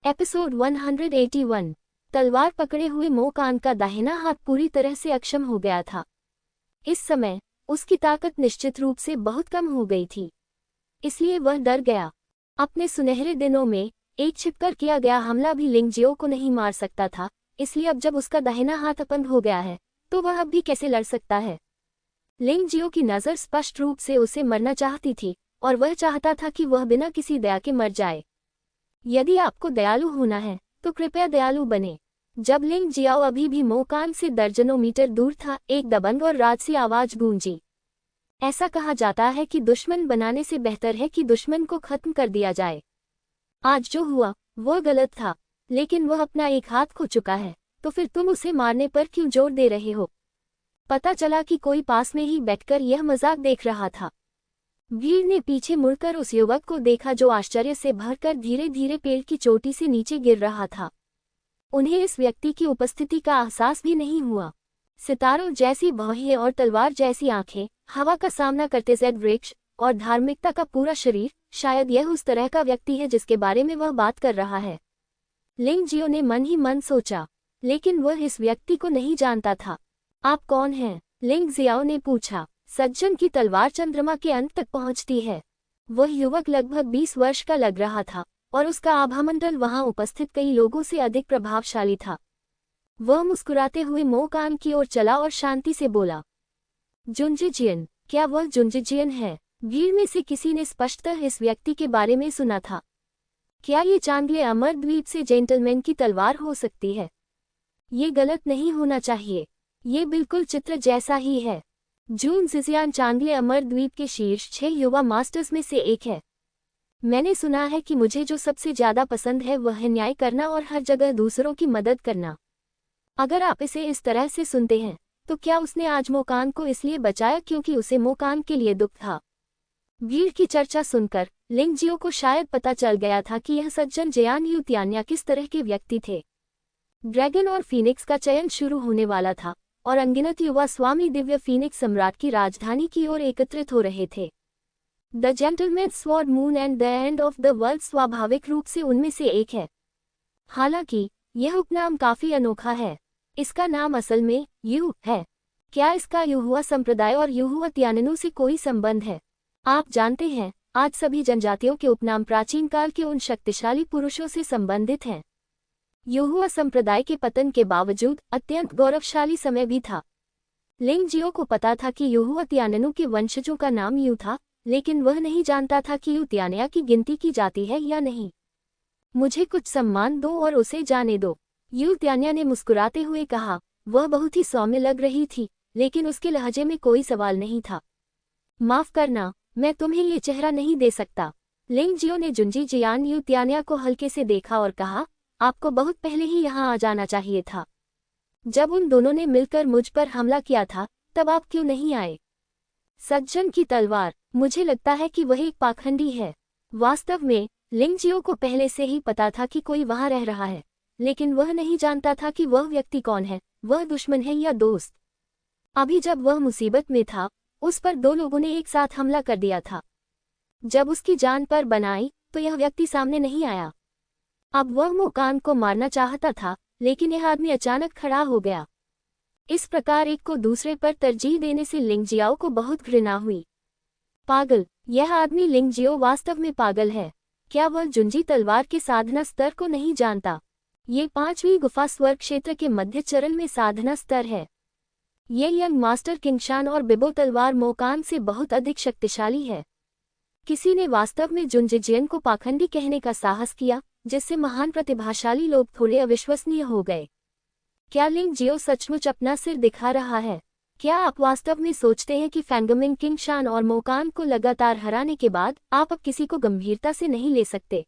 Episode 181। तलवार पकड़े हुए मो कान का दाहिना हाथ पूरी तरह से अक्षम हो गया था। इस समय उसकी ताकत निश्चित रूप से बहुत कम हो गई थी, इसलिए वह डर गया। अपने सुनहरे दिनों में एक छिपकर किया गया हमला भी लिंगजियो को नहीं मार सकता था, इसलिए अब जब उसका दाहिना हाथ अपंग हो गया है तो वह अब भी कैसे लड़ सकता है। लिंगजियो की नज़र स्पष्ट रूप से उसे मरना चाहती थी और वह चाहता था कि वह बिना किसी दया के मर जाए। यदि आपको दयालु होना है तो कृपया दयालु बने। जब लिंगजियो अभी भी मो कान से दर्जनों मीटर दूर था, एक दबंग और राजसी आवाज गूंजी। ऐसा कहा जाता है कि दुश्मन बनाने से बेहतर है कि दुश्मन को खत्म कर दिया जाए। आज जो हुआ वह गलत था, लेकिन वह अपना एक हाथ खो चुका है, तो फिर तुम उसे मारने पर क्यों जोर दे रहे हो। पता चला कि कोई पास में ही बैठकर यह मजाक देख रहा था। वीर ने पीछे मुड़कर उस युवक को देखा जो आश्चर्य से भरकर धीरे धीरे पेड़ की चोटी से नीचे गिर रहा था। उन्हें इस व्यक्ति की उपस्थिति का एहसास भी नहीं हुआ। सितारों जैसी बाहें और तलवार जैसी आंखें, हवा का सामना करते जेड वृक्ष और धार्मिकता का पूरा शरीर, शायद यह उस तरह का व्यक्ति है जिसके बारे में वह बात कर रहा है। लिंगजियो ने मन ही मन सोचा, लेकिन वह इस व्यक्ति को नहीं जानता था। आप कौन हैं? लिंगजियो ने पूछा। सज्जन की तलवार चंद्रमा के अंत तक पहुंचती है। वह युवक लगभग 20 वर्ष का लग रहा था और उसका आभामंडल वहां उपस्थित कई लोगों से अधिक प्रभावशाली था। वह मुस्कुराते हुए मो कान की ओर चला और शांति से बोला, जुनजिजियन। क्या वह जुनजिजियन है? भीड़ में से किसी ने स्पष्टतः इस व्यक्ति के बारे में सुना था। क्या ये चांगले अमर द्वीप से जेंटलमैन की तलवार हो सकती है? ये गलत नहीं होना चाहिए। ये बिल्कुल चित्र जैसा ही है। जुनजिजियन चांगले अमर द्वीप के शीर्ष 6 युवा मास्टर्स में से एक है। मैंने सुना है कि मुझे जो सबसे ज्यादा पसंद है वह है न्याय करना और हर जगह दूसरों की मदद करना। अगर आप इसे इस तरह से सुनते हैं तो क्या उसने आज मो कान को इसलिए बचाया क्योंकि उसे मो कान के लिए दुख था? भीड़ की चर्चा सुनकर लिंगजियो को शायद पता चल गया था कि यह सज्जन जयान युतियान्या किस तरह के व्यक्ति थे। ड्रैगन और फीनिक्स का चयन शुरू होने वाला था और अनगिनत युवा स्वामी दिव्य फीनिक्स सम्राट की राजधानी की ओर एकत्रित हो रहे थे। The gentleman sword moon and the end of the world स्वाभाविक रूप से उनमें से एक है। हालांकि यह उपनाम काफी अनोखा है। इसका नाम असल में यू है। क्या इसका युहुआ संप्रदाय और युहुआ त्याननु से कोई संबंध है? आप जानते हैं, आज सभी जनजातियों के उपनाम प्राचीन काल के उन शक्तिशाली पुरुषों से संबंधित हैं। युहुआ संप्रदाय के पतन के बावजूद अत्यंत गौरवशाली समय भी था। लिंगजियो को पता था कि युहुआ त्याननु के वंशजों का नाम यू था, लेकिन वह नहीं जानता था कि युतियान्या की गिनती की जाती है या नहीं। मुझे कुछ सम्मान दो और उसे जाने दो, युतियान्या ने मुस्कुराते हुए कहा। वह बहुत ही सौम्य लग रही थी, लेकिन उसके लहजे में कोई सवाल नहीं था। माफ करना, मैं तुम्हें ये चेहरा नहीं दे सकता। लिंगजियो ने जुनजिजियान युतियान्या को हल्के से देखा और कहा, आपको बहुत पहले ही यहाँ आ जाना चाहिए था। जब उन दोनों ने मिलकर मुझ पर हमला किया था तब आप क्यों नहीं आए? सज्जन की तलवार। मुझे लगता है कि वह एक पाखंडी है। वास्तव में लिंगजियो को पहले से ही पता था कि कोई वहां रह रहा है, लेकिन वह नहीं जानता था कि वह व्यक्ति कौन है, वह दुश्मन है या दोस्त। अभी जब वह मुसीबत में था, उस पर 2 लोगों ने एक साथ हमला कर दिया था। जब उसकी जान पर बनाई तो यह व्यक्ति सामने नहीं आया। अब वह मो कान को मारना चाहता था, लेकिन यह आदमी अचानक खड़ा हो गया। इस प्रकार एक को दूसरे पर तरजीह देने से लिंगजियो को बहुत घृणा हुई। पागल, यह आदमी लिंगजियो वास्तव में पागल है। क्या वह जुंजी तलवार के साधना स्तर को नहीं जानता? ये 5वीं गुफा स्वर्ग क्षेत्र के मध्य चरण में साधना स्तर है। ये यंग मास्टर किंगशान और बिबो तलवार मो कान से बहुत अधिक शक्तिशाली है। किसी ने वास्तव में जुनजिजियन को पाखंडी कहने का साहस किया, जिससे महान प्रतिभाशाली लोग थोड़े अविश्वसनीय हो गए। क्या लिंगजियो सचमुच अपना सिर दिखा रहा है? क्या आप वास्तव में सोचते हैं कि फैंगमिंग किंगशान और मो कान को लगातार हराने के बाद आप अब किसी को गंभीरता से नहीं ले सकते?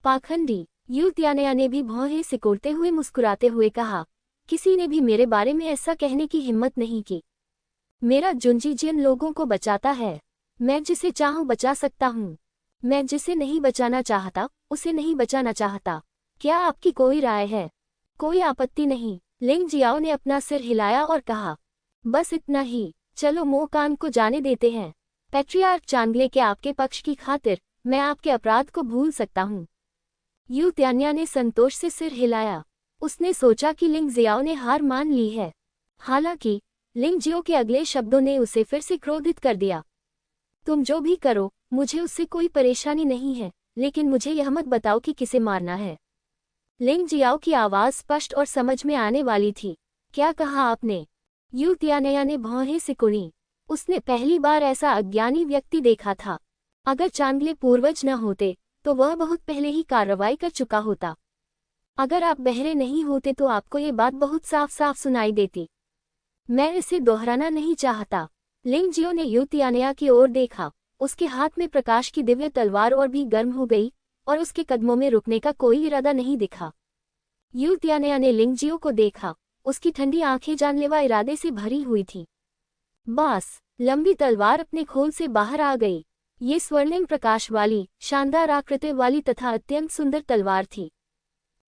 पाखंडी, युतियान्या ने भी भौहें सिकोड़ते हुए मुस्कुराते हुए कहा। किसी ने भी मेरे बारे में ऐसा कहने की हिम्मत नहीं की। मेरा जुनजिजियन लोगों को बचाता है। मैं जिसे चाहूं बचा सकता हूं। मैं जिसे नहीं बचाना चाहता उसे नहीं बचाना चाहता। क्या आपकी कोई राय है? कोई आपत्ति नहीं। लिंगजियो ने अपना सिर हिलाया और कहा, बस इतना ही। चलो मो कान को जाने देते हैं। पैट्रियार्क चांगले के आपके पक्ष की खातिर मैं आपके अपराध को भूल सकता हूँ। यू त्यान्या ने संतोष से सिर हिलाया। उसने सोचा कि लिंग जियाओ ने हार मान ली है। हालांकि लिंग जियो के अगले शब्दों ने उसे फिर से क्रोधित कर दिया। तुम जो भी करो, मुझे उससे कोई परेशानी नहीं है, लेकिन मुझे यह मत बताओ कि किसे मारना है। लिंग जियाओ की आवाज़ स्पष्ट और समझ में आने वाली थी। क्या कहा आपने? यू त्यान्या ने भौहें सिकुड़ी। उसने पहली बार ऐसा अज्ञानी व्यक्ति देखा था। अगर चांगले पूर्वज न होते तो वह बहुत पहले ही कार्रवाई कर चुका होता। अगर आप बहरे नहीं होते तो आपको ये बात बहुत साफ साफ सुनाई देती। मैं इसे दोहराना नहीं चाहता। लिंग जियो ने यू त्यान्या की ओर देखा। उसके हाथ में प्रकाश की दिव्य तलवार और भी गर्म हो गई और उसके कदमों में रुकने का कोई इरादा नहीं दिखा। यू त्यान्या ने लिंग जियो को देखा। उसकी ठंडी आंखें जानलेवा इरादे से भरी हुई थी। बस लंबी तलवार अपने खोल से बाहर आ गई। ये स्वर्णिम प्रकाश वाली, शानदार आकृति वाली तथा अत्यंत सुंदर तलवार थी।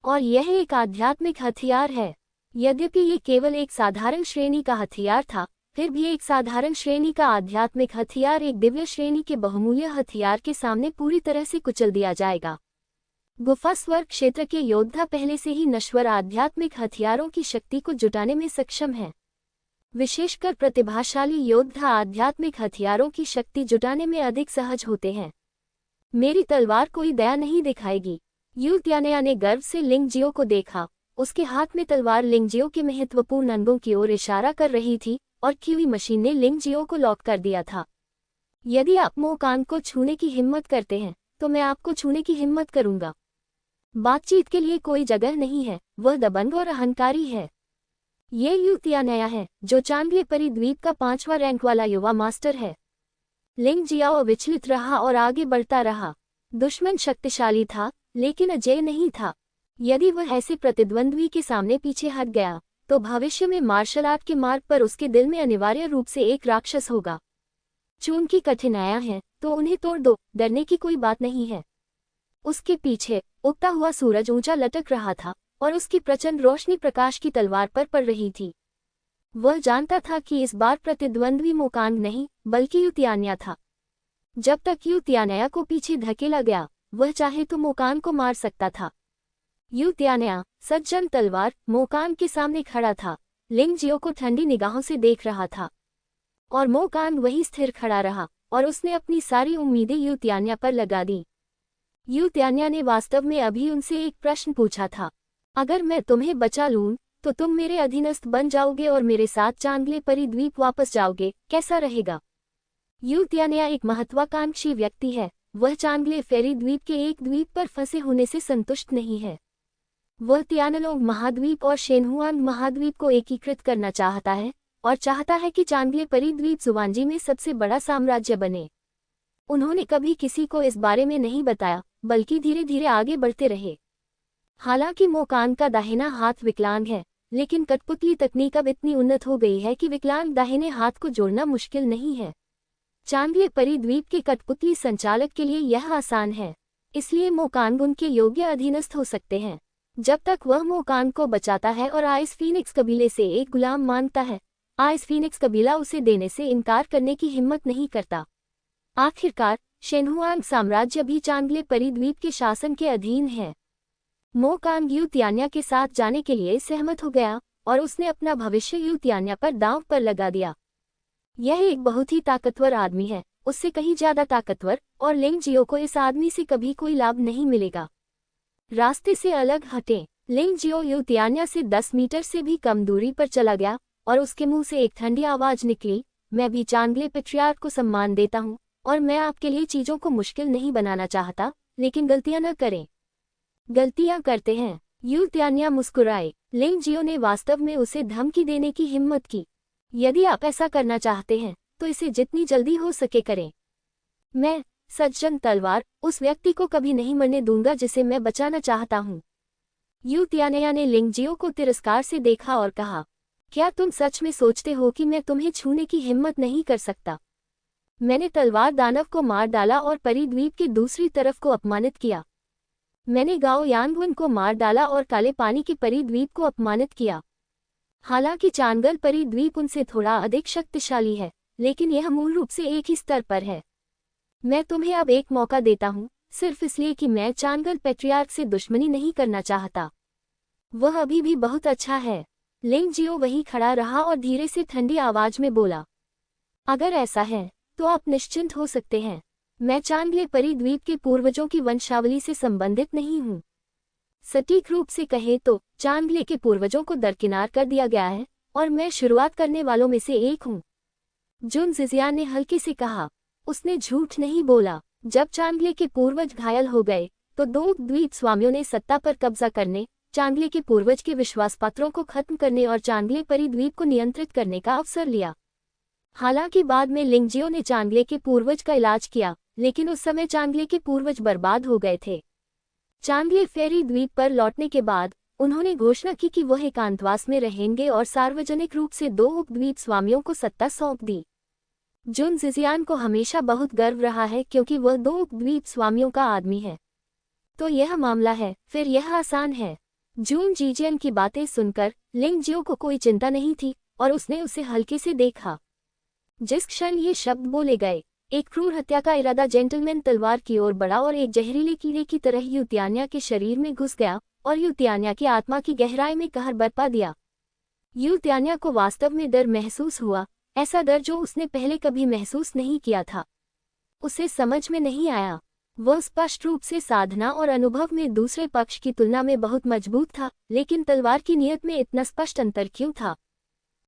और यह एक आध्यात्मिक हथियार है। यद्यपि ये केवल एक साधारण श्रेणी का हथियार था, फिर भी एक साधारण श्रेणी का आध्यात्मिक हथियार एक दिव्य श्रेणी के बहुमूल्य हथियार के सामने पूरी तरह से कुचल दिया जाएगा। गुफा स्वर्ग क्षेत्र के योद्धा पहले से ही नश्वर आध्यात्मिक हथियारों की शक्ति को जुटाने में सक्षम हैं। विशेषकर प्रतिभाशाली योद्धा आध्यात्मिक हथियारों की शक्ति जुटाने में अधिक सहज होते हैं। मेरी तलवार कोई दया नहीं दिखाएगी। यू त्यान्या ने गर्व से लिंग जियो को देखा। उसके हाथ में तलवार लिंग जियो के महत्वपूर्ण अंगों की ओर इशारा कर रही थी और क्यूई मशीन ने लिंग जियो को लॉक कर दिया था। यदि आप मो कान को छूने की हिम्मत करते हैं तो मैं आपको छूने की हिम्मत करूंगा। बातचीत के लिए कोई जगह नहीं है। वह दबंग और अहंकारी है। ये यू त्यान्या है जो चांगले परिद्वीप का 5वां रैंक वाला युवा मास्टर है। लिंग जियाओ विचलित रहा और आगे बढ़ता रहा। दुश्मन शक्तिशाली था लेकिन अजेय नहीं था। यदि वह ऐसे प्रतिद्वंद्वी के सामने पीछे हट गया तो भविष्य में मार्शल आर्ट के मार्ग पर उसके दिल में अनिवार्य रूप से एक राक्षस होगा। चून की कठिनाइयां हैं तो उन्हें तोड़ दो, डरने की कोई बात नहीं है। उसके पीछे उगता हुआ सूरज ऊंचा लटक रहा था और उसकी प्रचंड रोशनी प्रकाश की तलवार पर पड़ रही थी। वह जानता था कि इस बार प्रतिद्वंद्वी मोकांग नहीं बल्कि यू त्यान्या था। जब तक यू त्यान्या को पीछे धकेला गया, वह चाहे तो मोकांग को मार सकता था। यू त्यान्या सज्जन तलवार मोकांग के सामने खड़ा था। लिंग जियो को ठंडी निगाहों से देख रहा था और मोकांग वहीं स्थिर खड़ा रहा और उसने अपनी सारी उम्मीदें यू त्यान्या पर लगा दी। यू त्यान्या ने वास्तव में अभी उनसे एक प्रश्न पूछा था। अगर मैं तुम्हें बचा लूं तो तुम मेरे अधीनस्थ बन जाओगे और मेरे साथ चांगले परिद्वीप वापस जाओगे, कैसा रहेगा? यू त्यान्या एक महत्वाकांक्षी व्यक्ति है। वह चांगले फेरी द्वीप के एक द्वीप पर फंसे होने से संतुष्ट नहीं है। वह तियानलोंग महाद्वीप और शेनहुआंग महाद्वीप को एकीकृत करना चाहता है और चाहता है कि चांगले परिद्वीप जुवांजी में सबसे बड़ा साम्राज्य बने। उन्होंने कभी किसी को इस बारे में नहीं बताया, बल्कि धीरे धीरे आगे बढ़ते रहे। हालांकि मोकांग का दाहिना हाथ विकलांग है, लेकिन कठपुतली तकनीक अब इतनी उन्नत हो गई है कि विकलांग दाहिने हाथ को जोड़ना मुश्किल नहीं है। चांगले परिद्वीप के कठपुतली संचालक के लिए यह आसान है, इसलिए मोकांग उनके योग्य अधीनस्थ हो सकते हैं। जब तक वह मोकांग को बचाता है और आइस फीनिक्स कबीले से एक गुलाम मांगता है, आइस फीनिक्स कबीला उसे देने से इनकार करने की हिम्मत नहीं करता। आखिरकार शेनहुआंग साम्राज्य भी चांगले परिद्वीप के शासन के अधीन है। मोकांग यू त्यान्या के साथ जाने के लिए सहमत हो गया और उसने अपना भविष्य यू त्यान्या पर दांव पर लगा दिया। यह एक बहुत ही ताकतवर आदमी है, उससे कहीं ज्यादा ताकतवर, और लिंग जियो को इस आदमी से कभी कोई लाभ नहीं मिलेगा। रास्ते से अलग हटें। लिंग जियो यू त्यान्या से 10 मीटर से भी कम दूरी पर चला गया और उसके मुंह से एक ठंडी आवाज निकली, मैं भी चांगले पेट्रियार्क को सम्मान देता हूँ और मैं आपके लिए चीजों को मुश्किल नहीं बनाना चाहता, लेकिन गलतियां न करें। गलतियां करते हैं। यू त्यान्या मुस्कुराए। लिंग जियो ने वास्तव में उसे धमकी देने की हिम्मत की। यदि आप ऐसा करना चाहते हैं तो इसे जितनी जल्दी हो सके करें। मैं सज्जन तलवार उस व्यक्ति को कभी नहीं मरने दूंगा जिसे मैं बचाना चाहता हूँ। यू त्यान्या ने लिंग जियो को तिरस्कार से देखा और कहा, क्या तुम सच में सोचते हो कि मैं तुम्हें छूने की हिम्मत नहीं कर सकता? मैंने तलवार दानव को मार डाला और परिद्वीप की दूसरी तरफ को अपमानित किया। मैंने गाओ यांगवन को मार डाला और काले पानी के परिद्वीप को अपमानित किया। हालांकि चांगल परिद्वीप उनसे थोड़ा अधिक शक्तिशाली है, लेकिन यह मूल रूप से एक ही स्तर पर है। मैं तुम्हें अब एक मौका देता हूँ, सिर्फ इसलिए कि मैं चांगल पैट्रियार्क से दुश्मनी नहीं करना चाहता। वह अभी भी बहुत अच्छा है। लिंग जियो वहीं खड़ा रहा और धीरे से ठंडी आवाज में बोला, अगर ऐसा है तो आप निश्चिंत हो सकते हैं। मैं चांगले परी द्वीप के पूर्वजों की वंशावली से संबंधित नहीं हूँ। सटीक रूप से कहे तो चांगले के पूर्वजों को दरकिनार कर दिया गया है और मैं शुरुआत करने वालों में से एक हूँ। जुन जिजियान ने हल्के से कहा। उसने झूठ नहीं बोला। जब चांगले के पूर्वज घायल हो गए तो दो द्वीप स्वामियों ने सत्ता पर कब्जा करने, चांगले के पूर्वज के विश्वासपात्रों को खत्म करने और चांगले परी द्वीप को नियंत्रित करने का अवसर लिया। हालांकि बाद में लिंगजियो ने चांगले के पूर्वज का इलाज किया, लेकिन उस समय चांगले के पूर्वज बर्बाद हो गए थे। चांगले फेरी द्वीप पर लौटने के बाद उन्होंने घोषणा की कि वह एकांतवास में रहेंगे और सार्वजनिक रूप से दो उपद्वीप स्वामियों को सत्ता सौंप दी। जुन जिजियान को हमेशा बहुत गर्व रहा है क्योंकि वह दो उपद्वीप स्वामियों का आदमी है। तो यह मामला है, फिर यह आसान है। जून जिजियान की बातें सुनकर लिंगजियो को कोई चिंता नहीं थी और उसने उसे हल्के से देखा। जिस क्षण ये शब्द बोले गए, एक क्रूर हत्या का इरादा जेंटलमैन तलवार की ओर बढ़ा और एक जहरीले कीड़े की तरह यूतियान्या के शरीर में घुस गया और यूतियान्या की आत्मा की गहराई में कहर बरपा दिया। यूतियान्या को वास्तव में डर महसूस हुआ, ऐसा डर जो उसने पहले कभी महसूस नहीं किया था। उसे समझ में नहीं आया। वह स्पष्ट रूप से साधना और अनुभव में दूसरे पक्ष की तुलना में बहुत मजबूत था, लेकिन तलवार की नीयत में इतना स्पष्ट अंतर क्यों था?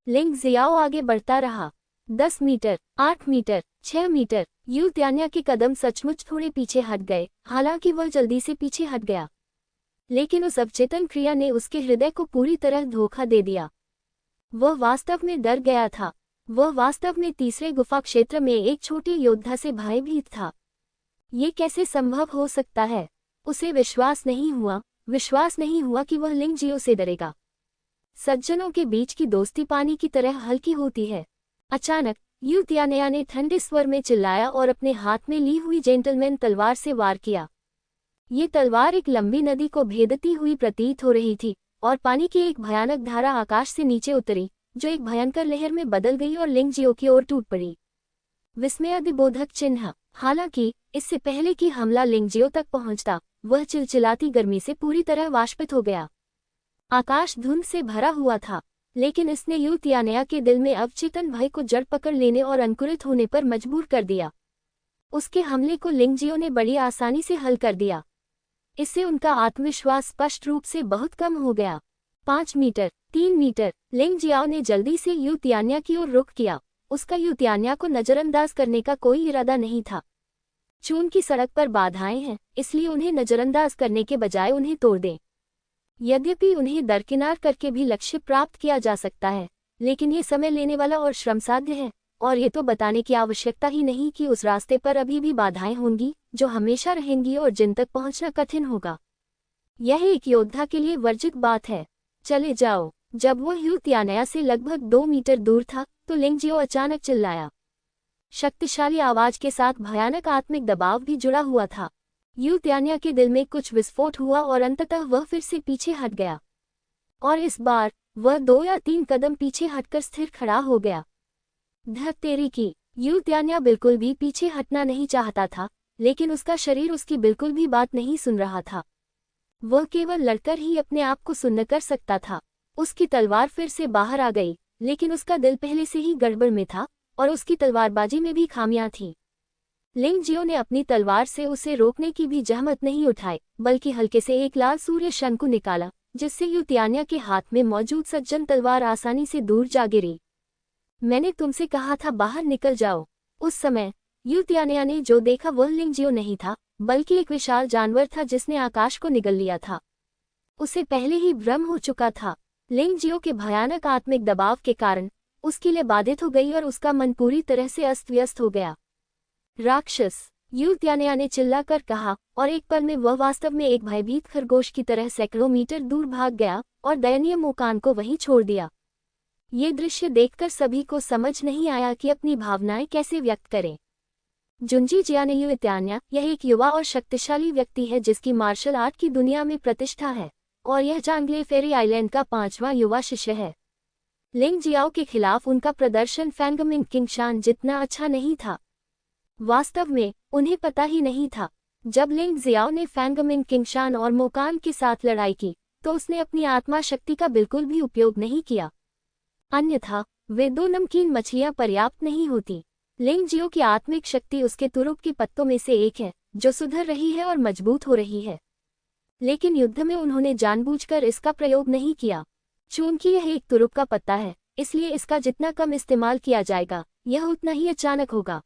लिंग जियाओ आगे बढ़ता रहा। 10 मीटर, 8 मीटर, 6 मीटर। यूतियान्या के कदम सचमुच थोड़े पीछे हट गए, हालांकि वह जल्दी से पीछे हट गया। लेकिन उस अवचेतन क्रिया ने उसके हृदय को पूरी तरह धोखा दे दिया। वह वास्तव में डर गया था। वह वास्तव में तीसरे गुफा क्षेत्र में एक छोटे योद्धा से भयभीत था। ये कैसे संभव हो सकता है? उसे विश्वास नहीं हुआ कि वह लिंगजियो से डरेगा। सज्जनों के बीच की दोस्ती पानी की तरह हल्की होती है। अचानक यूतियान्या ने ठंडे स्वर में चिल्लाया और अपने हाथ में ली हुई जेंटलमैन तलवार से वार किया। ये तलवार एक लंबी नदी को भेदती हुई प्रतीत हो रही थी और पानी की एक भयानक धारा आकाश से नीचे उतरी, जो एक भयंकर लहर में बदल गई और लिंगजियो की ओर टूट पड़ी। विस्मयादिबोधक चिन्ह। हालांकि इससे पहले कि हमला लिंगजियो तक पहुंचता, वह चिलचिलाती गर्मी से पूरी तरह वाष्पित हो गया। आकाश धुंध से भरा हुआ था, लेकिन इसने यूतियान्या के दिल में अवचेतन भय को जड़ पकड़ लेने और अंकुरित होने पर मजबूर कर दिया। उसके हमले को लिंगजियो ने बड़ी आसानी से हल कर दिया। इससे उनका आत्मविश्वास स्पष्ट रूप से बहुत कम हो गया। 5 मीटर, 3 मीटर। लिंगजियाओ ने जल्दी से यूतियान्या की ओर रुख किया। उसका यूतियान्या को नजरअंदाज करने का कोई इरादा नहीं था। चून की सड़क पर बाधाएं हैं, इसलिए उन्हें नजरअंदाज करने के बजाय उन्हें तोड़ दें। यद्यपि उन्हें दरकिनार करके भी लक्ष्य प्राप्त किया जा सकता है, लेकिन ये समय लेने वाला और श्रमसाध्य है, और ये तो बताने की आवश्यकता ही नहीं कि उस रास्ते पर अभी भी बाधाएं होंगी जो हमेशा रहेंगी और जिन तक पहुंचना कठिन होगा। यह एक योद्धा के लिए वर्जित बात है। चले जाओ। जब वह यूतियान्या से लगभग 2 मीटर दूर था तो लिंगजियो अचानक चिल्लाया। शक्तिशाली आवाज के साथ भयानक आत्मिक दबाव भी जुड़ा हुआ था। यूतियान्या के दिल में कुछ विस्फोट हुआ और अंततः वह फिर से पीछे हट गया। और इस बार वह 2 या 3 कदम पीछे हटकर स्थिर खड़ा हो गया। धत्तेरी की। यूतियान्या बिल्कुल भी पीछे हटना नहीं चाहता था, लेकिन उसका शरीर उसकी बिल्कुल भी बात नहीं सुन रहा था। वह केवल लड़कर ही अपने आप को सुन्न कर सकता था। उसकी तलवार फिर से बाहर आ गई, लेकिन उसका दिल पहले से ही गड़बड़ में था और उसकी तलवारबाजी में भी खामियां थीं। लिंगजियो ने अपनी तलवार से उसे रोकने की भी जहमत नहीं उठाई, बल्कि हल्के से एक लाल सूर्य शंकु निकाला, जिससे यूतियान्या के हाथ में मौजूद सज्जन तलवार आसानी से दूर जा गिरी। मैंने तुमसे कहा था बाहर निकल जाओ। उस समय यूतियान्या ने जो देखा वह लिंगजियो नहीं था, बल्कि एक विशाल जानवर था जिसने आकाश को निगल लिया था। उसे पहले ही भ्रम हो चुका था। लिंगजियो के भयानक आत्मिक दबाव के कारण उसकी ले बाधित हो गई और उसका मन पूरी तरह से अस्त व्यस्त हो गया। राक्षस! यूतियान्या ने चिल्लाकर कहा, और एक पल में वह वास्तव में एक भयभीत खरगोश की तरह सैकड़ों मीटर दूर भाग गया और दयनीय मुकान को वहीं छोड़ दिया। ये दृश्य देखकर सभी को समझ नहीं आया कि अपनी भावनाएं कैसे व्यक्त करें। जुंजी जियान यूतियान्या यह एक युवा और शक्तिशाली व्यक्ति है जिसकी मार्शल आर्ट की दुनिया में प्रतिष्ठा है, और यह चांगले फेरी आइलैंड का 5वां युवा शिष्य है। लिंग जियाओ के खिलाफ उनका प्रदर्शन फैंगमिंग किंगशान जितना अच्छा नहीं था। वास्तव में उन्हें पता ही नहीं था। जब लिंग जियाओ ने फैंगमिंग किंगशान और मोकान के साथ लड़ाई की तो उसने अपनी आत्मा शक्ति का बिल्कुल भी उपयोग नहीं किया, अन्यथा वे 2 नमकीन मछलियां पर्याप्त नहीं होती। लिंग जियो की आत्मिक शक्ति उसके तुरुप के पत्तों में से एक है जो सुधर रही है और मजबूत हो रही है, लेकिन युद्ध में उन्होंने जानबूझकर इसका प्रयोग नहीं किया। चूंकि यह एक तुरुप का पत्ता है, इसलिए इसका जितना कम इस्तेमाल किया जाएगा यह उतना ही अचानक होगा।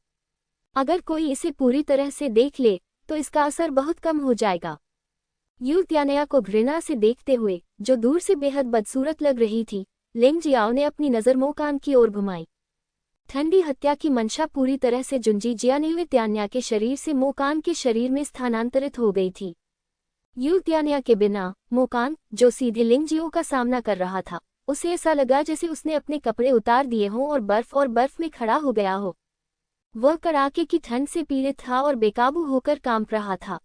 अगर कोई इसे पूरी तरह से देख ले तो इसका असर बहुत कम हो जाएगा। यू त्यानया को घृणा से देखते हुए, जो दूर से बेहद बदसूरत लग रही थी, लिंग जियाओ ने अपनी नज़र मोकान की ओर घुमाई। ठंडी हत्या की मंशा पूरी तरह से जुंजी जियानेवे त्यान्या के शरीर से मोकान के शरीर में स्थानांतरित हो गई थी। यू त्यान्या के बिना मोकान, जो सीधे लिंग जियो का सामना कर रहा था, उसे ऐसा लगा जैसे उसने अपने कपड़े उतार दिए हों और बर्फ में खड़ा हो गया हो। वह कड़ाके की ठंड से पीड़ित था और बेकाबू होकर कांप रहा था।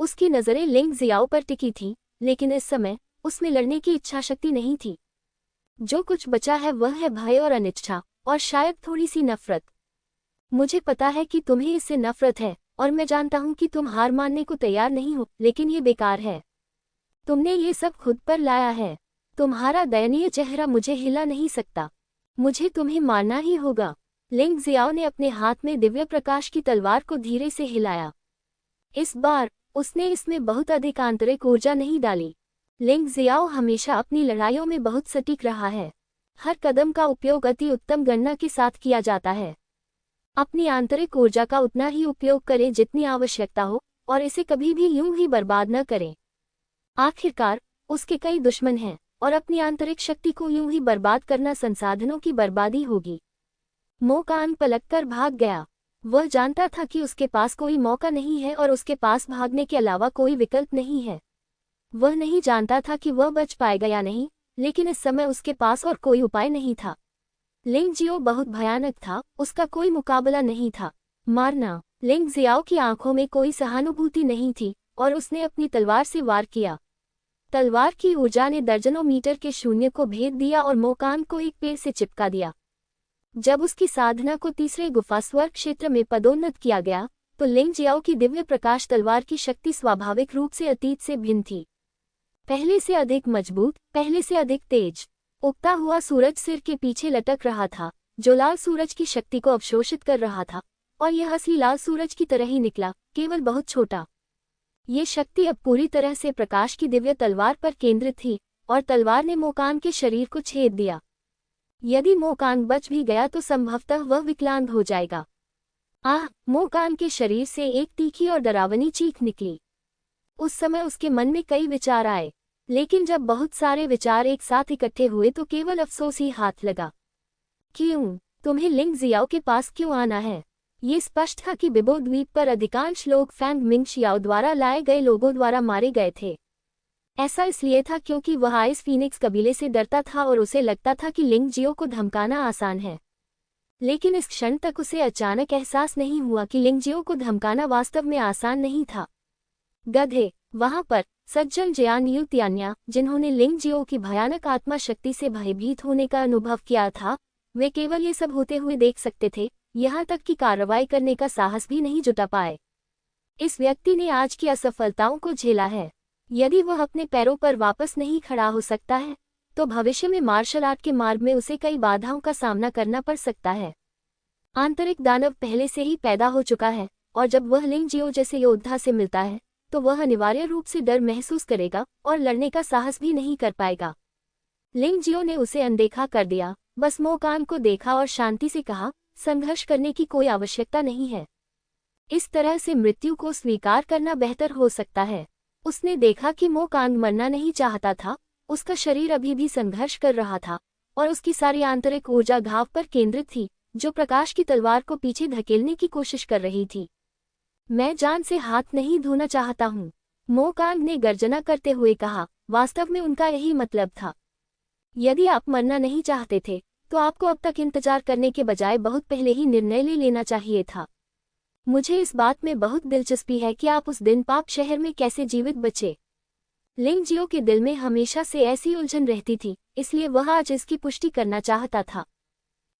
उसकी नज़रें लिंग जियाओ पर टिकी थीं, लेकिन इस समय उसमें लड़ने की इच्छाशक्ति नहीं थी। जो कुछ बचा है वह है भय और अनिच्छा, और शायद थोड़ी सी नफरत। मुझे पता है कि तुम्हें इससे नफरत है, और मैं जानता हूं कि तुम हार मानने को तैयार नहीं हो, लेकिन ये बेकार है। तुमने ये सब खुद पर लाया है। तुम्हारा दयनीय चेहरा मुझे हिला नहीं सकता। मुझे तुम्हें मारना ही होगा। लिंग जियाओ ने अपने हाथ में दिव्य प्रकाश की तलवार को धीरे से हिलाया। इस बार उसने इसमें बहुत अधिक आंतरिक ऊर्जा नहीं डाली। लिंग जियाओ हमेशा अपनी लड़ाइयों में बहुत सटीक रहा है। हर कदम का उपयोग अति उत्तम गणना के साथ किया जाता है। अपनी आंतरिक ऊर्जा का उतना ही उपयोग करें जितनी आवश्यकता हो, और इसे कभी भी यूं ही बर्बाद न करें। आखिरकार उसके कई दुश्मन हैं, और अपनी आंतरिक शक्ति को यूं ही बर्बाद करना संसाधनों की बर्बादी होगी। मोकान पलटकर भाग गया। वह जानता था कि उसके पास कोई मौका नहीं है और उसके पास भागने के अलावा कोई विकल्प नहीं है। वह नहीं जानता था कि वह बच पाएगा या नहीं, लेकिन इस समय उसके पास और कोई उपाय नहीं था। लिंग जियो बहुत भयानक था, उसका कोई मुकाबला नहीं था। मारना। लिंग जियाओ की आंखों में कोई सहानुभूति नहीं थी, और उसने अपनी तलवार से वार किया। तलवार की ऊर्जा ने दर्जनों मीटर के शून्य को भेद दिया और मोकान को एक पेड़ से चिपका दिया। जब उसकी साधना को तीसरे गुफा स्वर्ग क्षेत्र में पदोन्नत किया गया, तो लिंग जियाओ की दिव्य प्रकाश तलवार की शक्ति स्वाभाविक रूप से अतीत से भिन्न थी। पहले से अधिक मजबूत, पहले से अधिक तेज। उगता हुआ सूरज सिर के पीछे लटक रहा था, जो लाल सूरज की शक्ति को अवशोषित कर रहा था, और यह असली लाल सूरज की तरह ही निकला, केवल बहुत छोटा। ये शक्ति अब पूरी तरह से प्रकाश की दिव्य तलवार पर केंद्रित थी, और तलवार ने मोकान के शरीर को छेद दिया। यदि मोकान बच भी गया तो संभवतः वह विकलांग हो जाएगा। आह! मोकान के शरीर से एक तीखी और डरावनी चीख निकली। उस समय उसके मन में कई विचार आए, लेकिन जब बहुत सारे विचार एक साथ इकट्ठे हुए तो केवल अफसोस ही हाथ लगा। क्यों? तुम्हें लिंग जियाओ के पास क्यों आना है? ये स्पष्ट था कि बिबो द्वीप पर अधिकांश लोग फैंग मिंग शियाओ द्वारा लाए गए लोगों द्वारा मारे गए थे। ऐसा इसलिए था क्योंकि वह आइस फीनिक्स कबीले से डरता था और उसे लगता था कि लिंग जियो को धमकाना आसान है। लेकिन इस क्षण तक उसे अचानक एहसास नहीं हुआ कि लिंग जियो को धमकाना वास्तव में आसान नहीं था। गधे! वहां पर सज्जन जियान यू त्यान्या, जिन्होंने लिंग जियो की भयानक आत्मा शक्ति से भयभीत होने का अनुभव किया था, वे केवल ये सब होते हुए देख सकते थे, यहाँ तक कि कार्रवाई करने का साहस भी नहीं जुटा पाए। इस व्यक्ति ने आज की असफलताओं को झेला है। यदि वह अपने पैरों पर वापस नहीं खड़ा हो सकता है, तो भविष्य में मार्शल आर्ट के मार्ग में उसे कई बाधाओं का सामना करना पड़ सकता है। आंतरिक दानव पहले से ही पैदा हो चुका है, और जब वह लिंग जियो जैसे योद्धा से मिलता है, तो वह अनिवार्य रूप से डर महसूस करेगा और लड़ने का साहस भी नहीं कर पाएगा। लिंग जियो ने उसे अनदेखा कर दिया, बस मोकान को देखा और शांति से कहा, संघर्ष करने की कोई आवश्यकता नहीं है। इस तरह से मृत्यु को स्वीकार करना बेहतर हो सकता है। उसने देखा कि मोकान मरना नहीं चाहता था, उसका शरीर अभी भी संघर्ष कर रहा था, और उसकी सारी आंतरिक ऊर्जा घाव पर केंद्रित थी, जो प्रकाश की तलवार को पीछे धकेलने की कोशिश कर रही थी। मैं जान से हाथ नहीं धोना चाहता हूँ, मोकान ने गर्जना करते हुए कहा। वास्तव में उनका यही मतलब था। यदि आप मरना नहीं चाहते थे, तो आपको अब तक इंतजार करने के बजाय बहुत पहले ही निर्णय ले लेना चाहिए था। मुझे इस बात में बहुत दिलचस्पी है कि आप उस दिन पाक शहर में कैसे जीवित बचे। लिंग जियो के दिल में हमेशा से ऐसी उलझन रहती थी, इसलिए वह आज इसकी पुष्टि करना चाहता था।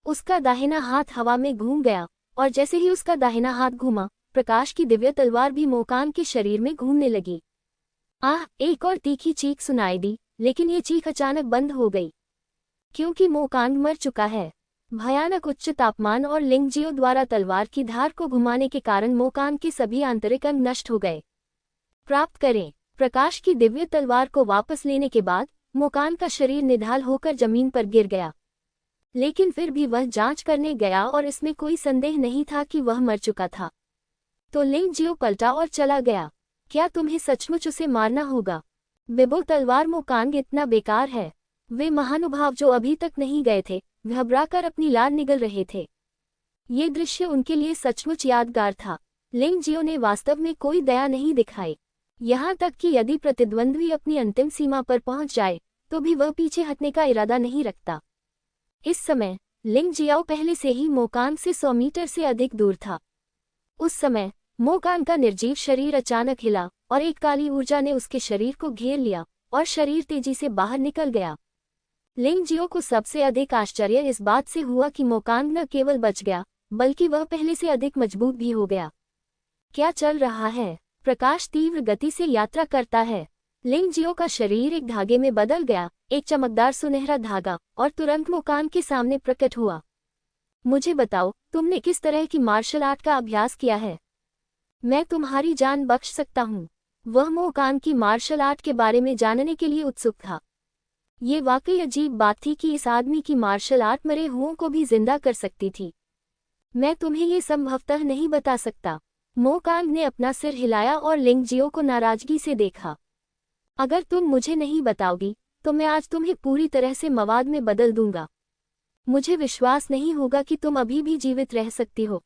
उसका दाहिना हाथ हवा में घूम गया, और जैसे ही उसका दाहिना हाथ घूमा, प्रकाश की दिव्य तलवार भी मोकान के शरीर में घूमने लगी। आह! एक और तीखी चीख सुनाई दी, लेकिन ये चीख अचानक बंद हो गई, क्योंकि मोकान मर चुका है। भयानक उच्च तापमान और लिंगजियो द्वारा तलवार की धार को घुमाने के कारण मोकान के सभी आंतरिक अंग नष्ट हो गए। प्राप्त करें। प्रकाश की दिव्य तलवार को वापस लेने के बाद मोकान का शरीर निढाल होकर जमीन पर गिर गया, लेकिन फिर भी वह जांच करने गया और इसमें कोई संदेह नहीं था कि वह मर चुका था। तो लिंगजियो पलटा और चला गया। क्या तुम्हें सचमुच उसे मारना होगा? बिबो तलवार मोकांग इतना बेकार है। वे महानुभाव जो अभी तक नहीं गए थे, घबराकर अपनी लार निगल रहे थे। ये दृश्य उनके लिए सचमुच यादगार था। लिंगजियो ने वास्तव में कोई दया नहीं दिखाई, यहाँ तक कि यदि प्रतिद्वंद्वी अपनी अंतिम सीमा पर पहुंच जाए तो भी वह पीछे हटने का इरादा नहीं रखता। इस समय लिंगजियाओ पहले से ही मोकान से 100 मीटर से अधिक दूर था। उस समय मोकान का निर्जीव शरीर अचानक हिला और एक काली ऊर्जा ने उसके शरीर को घेर लिया और शरीर तेजी से बाहर निकल गया। लिंगजियो को सबसे अधिक आश्चर्य इस बात से हुआ कि मोकान न केवल बच गया, बल्कि वह पहले से अधिक मजबूत भी हो गया। क्या चल रहा है? प्रकाश तीव्र गति से यात्रा करता है। लिंगजियो का शरीर एक धागे में बदल गया, एक चमकदार सुनहरा धागा, और तुरंत मोकान के सामने प्रकट हुआ। मुझे बताओ, तुमने किस तरह की मार्शल आर्ट का अभ्यास किया है? मैं तुम्हारी जान बख्श सकता हूँ। वह मोकान की मार्शल आर्ट के बारे में जानने के लिए उत्सुक था। ये वाकई अजीब बात थी कि इस आदमी की मार्शल आर्ट मरे हुओं को भी जिंदा कर सकती थी। मैं तुम्हें ये संभवतः नहीं बता सकता। मोकांग ने अपना सिर हिलाया और लिंगजियो को नाराजगी से देखा। अगर तुम मुझे नहीं बताओगी तो मैं आज तुम्हें पूरी तरह से मवाद में बदल दूंगा। मुझे विश्वास नहीं होगा कि तुम अभी भी जीवित रह सकती हो।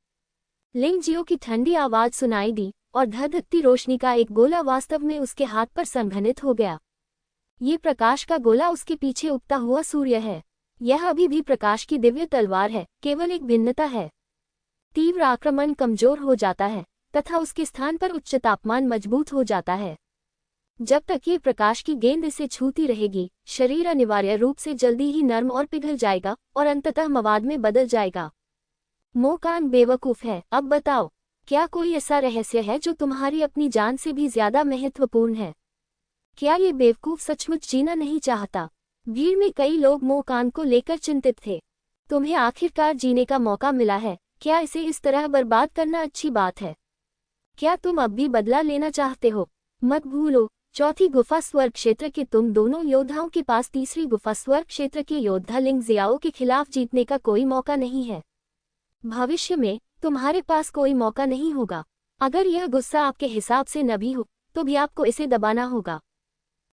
लिंगजियो की ठंडी आवाज सुनाई दी और धधकती रोशनी का एक गोला वास्तव में उसके हाथ पर संघनित हो गया। ये प्रकाश का गोला उसके पीछे उगता हुआ सूर्य है। यह अभी भी प्रकाश की दिव्य तलवार है, केवल एक भिन्नता है। तीव्र आक्रमण कमजोर हो जाता है तथा उसके स्थान पर उच्च तापमान मजबूत हो जाता है। जब तक ये प्रकाश की गेंद इसे छूती रहेगी, शरीर अनिवार्य रूप से जल्दी ही नर्म और पिघल जाएगा और अंततः मवाद में बदल जाएगा। मोकान बेवकूफ है। अब बताओ, क्या कोई ऐसा रहस्य है जो तुम्हारी अपनी जान से भी ज्यादा महत्वपूर्ण है? क्या ये बेवकूफ सचमुच जीना नहीं चाहता? भीड़ में कई लोग मोकान को लेकर चिंतित थे। तुम्हें आखिरकार जीने का मौका मिला है, क्या इसे इस तरह बर्बाद करना अच्छी बात है? क्या तुम अब भी बदला लेना चाहते हो? मत भूलो, चौथी गुफा स्वर्ग क्षेत्र के तुम दोनों योद्धाओं के पास तीसरी गुफा स्वर्ग क्षेत्र के योद्धा लिंगजियाओ के खिलाफ जीतने का कोई मौका नहीं है। भविष्य में तुम्हारे पास कोई मौका नहीं होगा। अगर यह गुस्सा आपके हिसाब से न भी हो तो भी आपको इसे दबाना होगा।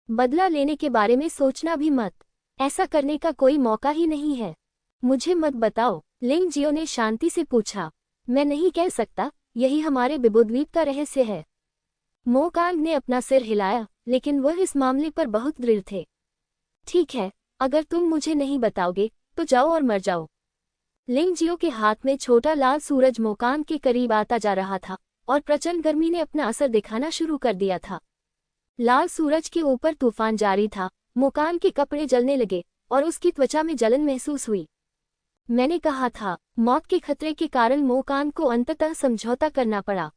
बदला लेने के बारे में सोचना भी मत। ऐसा करने का कोई मौका ही नहीं है। मुझे मत बताओ, लिंगजियो ने शांति से पूछा। मैं नहीं कह सकता, यही हमारे बिबुद्वीप का रहस्य है। मोकांग ने अपना सिर हिलाया, लेकिन वह इस मामले पर बहुत दृढ़ थे। ठीक है, अगर तुम मुझे नहीं बताओगे तो जाओ और मर जाओ। लिंगजियो के हाथ में छोटा लाल सूरज मोकांग के करीब आता जा रहा था और प्रचंड गर्मी ने अपना असर दिखाना शुरू कर दिया था। लाल सूरज के ऊपर तूफान जारी था। मोकांग के कपड़े जलने लगे और उसकी त्वचा में जलन महसूस हुई। मैंने कहा था, मौत के खतरे के कारण मोकांग को अंततः समझौता करना पड़ा।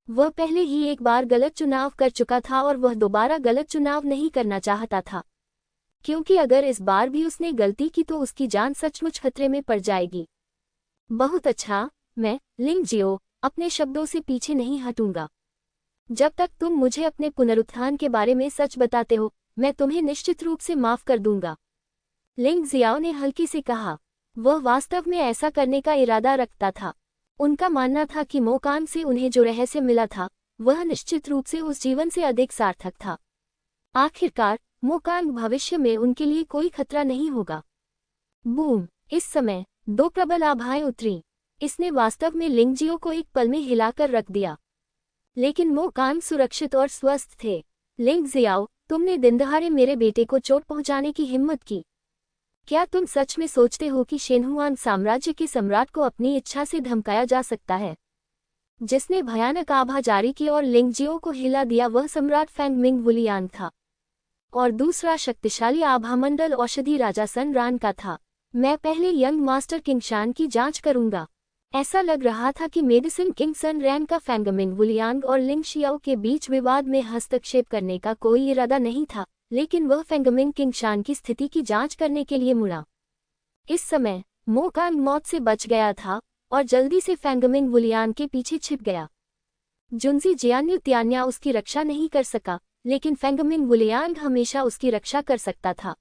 वह पहले ही एक बार गलत चुनाव कर चुका था और वह दोबारा गलत चुनाव नहीं करना चाहता था, क्योंकि अगर इस बार भी उसने गलती की तो उसकी जान सचमुच खतरे में पड़ जाएगी। बहुत अच्छा, मैं, लिंगजियो, अपने शब्दों से पीछे नहीं हटूंगा। जब तक तुम मुझे अपने पुनरुत्थान के बारे में सच बताते हो, मैं तुम्हें निश्चित रूप से माफ कर दूंगा। लिंगजियाओ ने हल्की से कहा। वह वास्तव में ऐसा करने का इरादा रखता था। उनका मानना था कि मोकांग से उन्हें जो रहस्य मिला था वह निश्चित रूप से उस जीवन से अधिक सार्थक था। आखिरकार मोकांग भविष्य में उनके लिए कोई खतरा नहीं होगा। बूम! इस समय 2 प्रबल आभाएं उतरी। इसने वास्तव में लिंगजियो को एक पल में हिलाकर रख दिया। लेकिन मोकांग सुरक्षित और स्वस्थ थे। लिंगजियाओ, तुमने दिनदहाड़े मेरे बेटे को चोट पहुंचाने की हिम्मत की। क्या तुम सच में सोचते हो कि शेनहुआन साम्राज्य के सम्राट को अपनी इच्छा से धमकाया जा सकता है? जिसने भयानक आभा जारी की और लिंगजियो को हिला दिया वह सम्राट फेंग मिंग वुलियान था, और दूसरा शक्तिशाली आभामंडल औषधि राजा सन रान का था। मैं पहले यंग मास्टर किंगशान की जांच करूंगा। ऐसा लग रहा था कि मेडिसिन किंग सन रैन का फेंगमिन वुलियांग और लिंग शियाओ के बीच विवाद में हस्तक्षेप करने का कोई इरादा नहीं था, लेकिन वह फेंगमिन किंग शान की स्थिति की जांच करने के लिए मुड़ा। इस समय मो कांग मौत से बच गया था और जल्दी से फेंगमिन वुलियान के पीछे छिप गया। जुनजी जियान्यू त्यान्या उसकी रक्षा नहीं कर सका, लेकिन फेंगमिन वुलियांग हमेशा उसकी रक्षा कर सकता था।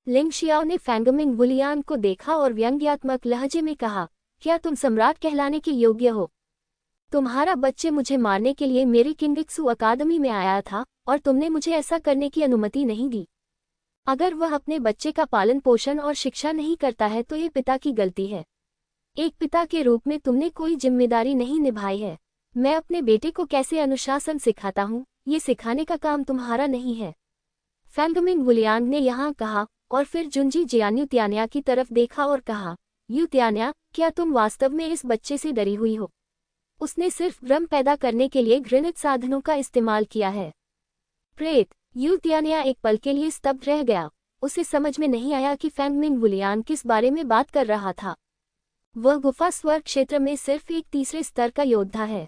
लिंग शियाओ ने फेंगमिन वुलियान को देखा और व्यंग्यात्मक लहजे में कहा, क्या तुम सम्राट कहलाने के योग्य हो? तुम्हारा बच्चे मुझे मारने के लिए मेरी किंगिक्सू अकादमी में आया था और तुमने मुझे ऐसा करने की अनुमति नहीं दी। अगर वह अपने बच्चे का पालन पोषण और शिक्षा नहीं करता है तो ये पिता की गलती है। एक पिता के रूप में तुमने कोई जिम्मेदारी नहीं निभाई है। मैं अपने बेटे को कैसे अनुशासन सिखाता हूँ, ये सिखाने का काम तुम्हारा नहीं है। फेंगमिन वुलियांग ने यहाँ कहा और फिर जुनजी जियान्यू त्यान्या की तरफ देखा और कहा, यू त्यान्या, क्या तुम वास्तव में इस बच्चे से डरी हुई हो? उसने सिर्फ भ्रम पैदा करने के लिए घृणित साधनों का इस्तेमाल किया है। प्रेत। यू त्यान्या एक पल के लिए स्तब्ध रह गया। उसे समझ में नहीं आया कि फेंगमिन वुलियान किस बारे में बात कर रहा था। वह गुफा स्वर्ग क्षेत्र में सिर्फ एक तीसरे स्तर का योद्धा है।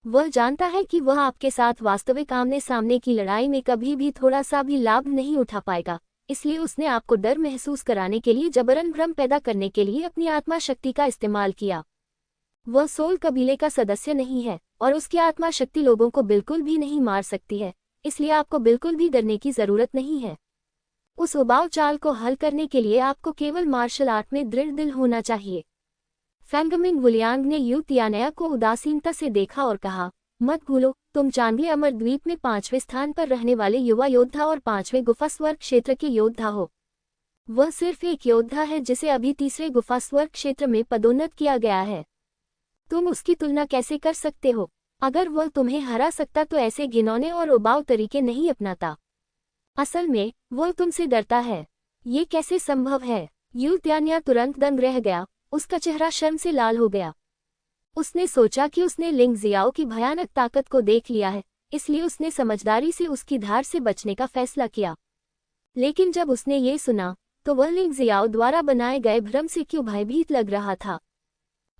वह जानता है कि वह आपके साथ वास्तविक आमने सामने की लड़ाई में कभी भी थोड़ा सा भी लाभ नहीं उठा पाएगा, इसलिए उसने आपको डर महसूस कराने के लिए जबरन भ्रम पैदा करने के लिए अपनी आत्मा शक्ति का इस्तेमाल किया। वह सोल कबीले का सदस्य नहीं है और उसकी आत्मा शक्ति लोगों को बिल्कुल भी नहीं मार सकती है, इसलिए आपको बिल्कुल भी डरने की जरूरत नहीं है। उस उबाऊ चाल को हल करने के लिए आपको केवल मार्शल आर्ट में दृढ़ दिल होना चाहिए। फेंगमिन वुलियांग ने यू त्यान्या को उदासीनता से देखा और कहा, मत भूलो, तुम चांगले अमर द्वीप में 5वें स्थान पर रहने वाले युवा योद्धा और 5वें गुफा स्वर्ग क्षेत्र के योद्धा हो। वह सिर्फ एक योद्धा है जिसे अभी तीसरे गुफा स्वर्ग क्षेत्र में पदोन्नत किया गया है। तुम उसकी तुलना कैसे कर सकते हो? अगर वह तुम्हें हरा सकता तो ऐसे घिनौने और उबाऊ तरीके नहीं अपनाता। असल में वह तुमसे डरता है। ये कैसे संभव है? यू त्यान्या तुरंत दंग रह गया। उसका चेहरा शर्म से लाल हो गया। उसने सोचा कि उसने लिंग जियाओ की भयानक ताकत को देख लिया है, इसलिए उसने समझदारी से उसकी धार से बचने का फैसला किया। लेकिन जब उसने ये सुना तो वह लिंग जियाओ द्वारा बनाए गए भ्रम से क्यों भयभीत लग रहा था।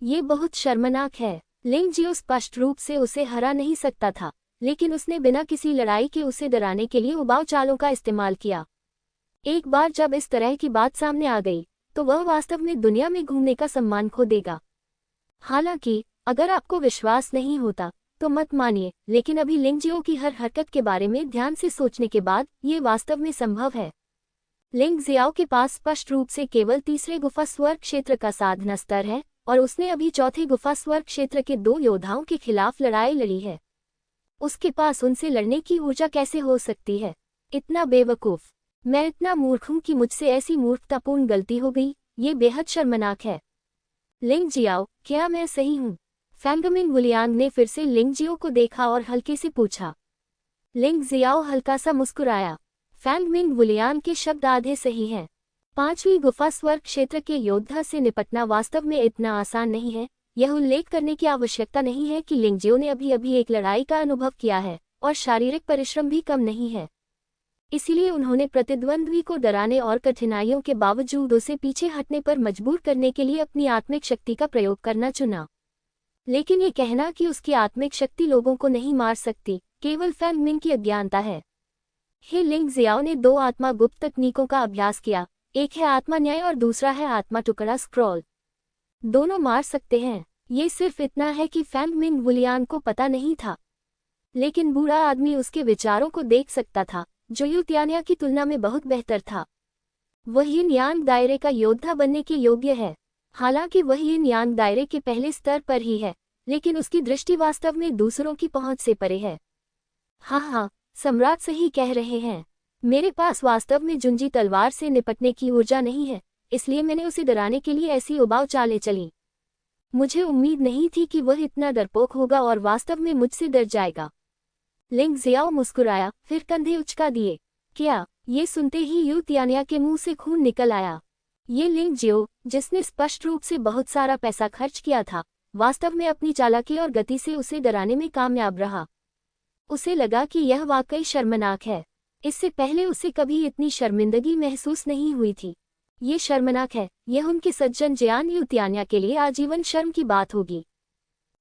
ये बहुत शर्मनाक है। लिंग जियो स्पष्ट रूप से उसे हरा नहीं सकता था, लेकिन उसने बिना किसी लड़ाई के उसे डराने के लिए उबाऊ चालों का इस्तेमाल किया। एक बार जब इस तरह की बात सामने आ गई तो वह वास्तव में दुनिया में घूमने का सम्मान खो देगा। हालांकि अगर आपको विश्वास नहीं होता तो मत मानिए, लेकिन अभी लिंग जियो की हर हरकत के बारे में ध्यान से सोचने के बाद ये वास्तव में संभव है। लिंग जियाओ के पास स्पष्ट रूप से केवल तीसरे गुफा स्वर्ग क्षेत्र का साधना स्तर है और उसने अभी चौथे गुफा स्वर्ग क्षेत्र के 2 योद्धाओं के खिलाफ लड़ाई लड़ी है। उसके पास उनसे लड़ने की ऊर्जा कैसे हो सकती है? इतना बेवकूफ। मैं इतना मूर्ख हूं कि मुझसे ऐसी मूर्खतापूर्ण गलती हो गई। ये बेहद शर्मनाक है। लिंग जियाओ, क्या मैं सही हूं? फेंगमिन वुलियांग ने फिर से लिंग जियो को देखा और हल्के से पूछा। लिंग जियाओ हल्का सा मुस्कुराया। फेंगमिन वुलियांग के शब्द आधे सही हैं। 5वीं गुफा स्वर्ग क्षेत्र के योद्धा से निपटना वास्तव में इतना आसान नहीं है। यह उल्लेख करने की आवश्यकता नहीं है कि लिंग जियो ने अभी एक लड़ाई का अनुभव किया है और शारीरिक परिश्रम भी कम नहीं है। इसीलिए उन्होंने प्रतिद्वंद्वी को डराने और कठिनाइयों के बावजूद उसे पीछे हटने पर मजबूर करने के लिए अपनी आत्मिक शक्ति का प्रयोग करना चुना। लेकिन ये कहना कि उसकी आत्मिक शक्ति लोगों को नहीं मार सकती, केवल फेंगमिन की अज्ञानता है। हे लिंग जियाओ ने 2 आत्मा गुप्त तकनीकों का अभ्यास किया। एक है आत्मा न्याय और दूसरा है आत्मा टुकड़ा स्क्रॉल। दोनों मार सकते हैं। ये सिर्फ इतना है कि फेंगमिन वुलियांग को पता नहीं था, लेकिन बूढ़ा आदमी उसके विचारों को देख सकता था, जो यू त्यान्या की तुलना में बहुत बेहतर था। वह यिन यांग दायरे का योद्धा बनने के योग्य है। हालांकि वह यिन यांग दायरे के पहले स्तर पर ही है, लेकिन उसकी दृष्टि वास्तव में दूसरों की पहुंच से परे है। हाँ, सम्राट सही कह रहे हैं। मेरे पास वास्तव में जुंजी तलवार से निपटने की ऊर्जा नहीं है, इसलिए मैंने उसे डराने के लिए ऐसी उबाऊ चालें चली। मुझे उम्मीद नहीं थी कि वह इतना डरपोक होगा और वास्तव में मुझसे डर जाएगा। लिंग जियाओ मुस्कुराया, फिर कंधे उचका दिए। क्या? ये सुनते ही यू त्यान्या के मुंह से खून निकल आया। ये लिंग जियो, जिसने स्पष्ट रूप से बहुत सारा पैसा खर्च किया था, वास्तव में अपनी चालाकी और गति से उसे डराने में कामयाब रहा। उसे लगा कि यह वाकई शर्मनाक है। इससे पहले उसे कभी इतनी शर्मिंदगी महसूस नहीं हुई थी। ये शर्मनाक है। यह उनके सज्जन जियान यूत्यान्या के लिए आजीवन शर्म की बात होगी।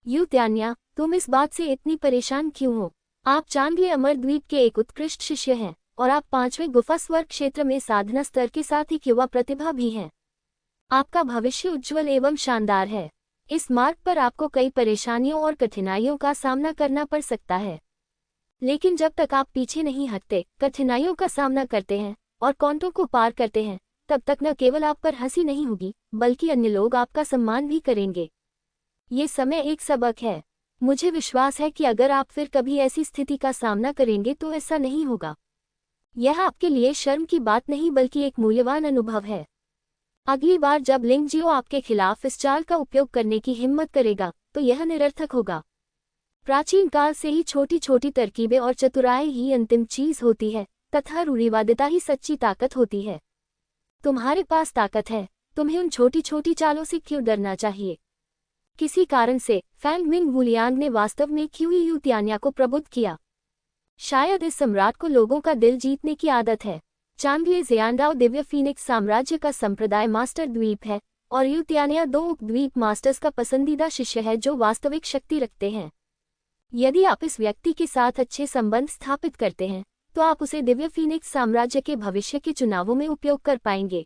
यूत्यान्या, तुम इस बात से इतनी परेशान क्यों हो? आप चांगले अमर द्वीप के एक उत्कृष्ट शिष्य हैं और आप 5वें गुफा स्वर्ग क्षेत्र में साधना स्तर के साथ एक युवा प्रतिभा भी हैं। आपका भविष्य उज्ज्वल एवं शानदार है। इस मार्ग पर आपको कई परेशानियों और कठिनाइयों का सामना करना पड़ सकता है, लेकिन जब तक आप पीछे नहीं हटते, कठिनाइयों का सामना करते हैं और कांटों को पार करते हैं, तब तक न केवल आप पर हंसी नहीं होगी, बल्कि अन्य लोग आपका सम्मान भी करेंगे। ये समय एक सबक है। मुझे विश्वास है कि अगर आप फिर कभी ऐसी स्थिति का सामना करेंगे तो ऐसा नहीं होगा। यह आपके लिए शर्म की बात नहीं बल्कि एक मूल्यवान अनुभव है। अगली बार जब लिंगजियो आपके खिलाफ इस चाल का उपयोग करने की हिम्मत करेगा तो यह निरर्थक होगा। प्राचीन काल से ही छोटी छोटी तरकीबें और चतुराई ही अंतिम चीज होती है तथा रूढ़िवादिता ही सच्ची ताकत होती है। तुम्हारे पास ताकत है, तुम्हें उन छोटी छोटी चालों से क्यों डरना चाहिए? किसी कारण से फैंग मिंग वुलियांग ने वास्तव में क्यों यूत्यान्या को प्रबुद्ध किया? शायद इस सम्राट को लोगों का दिल जीतने की आदत है। चांगले ज़ियांडाओ दिव्य फीनिक्स साम्राज्य का संप्रदाय मास्टर द्वीप है और यूत्यान्या 2 उपद्वीप मास्टर्स का पसंदीदा शिष्य है जो वास्तविक शक्ति रखते हैं। यदि आप इस व्यक्ति के साथ अच्छे संबंध स्थापित करते हैं तो आप उसे दिव्य फीनिक्स साम्राज्य के भविष्य के चुनावों में उपयोग कर पाएंगे।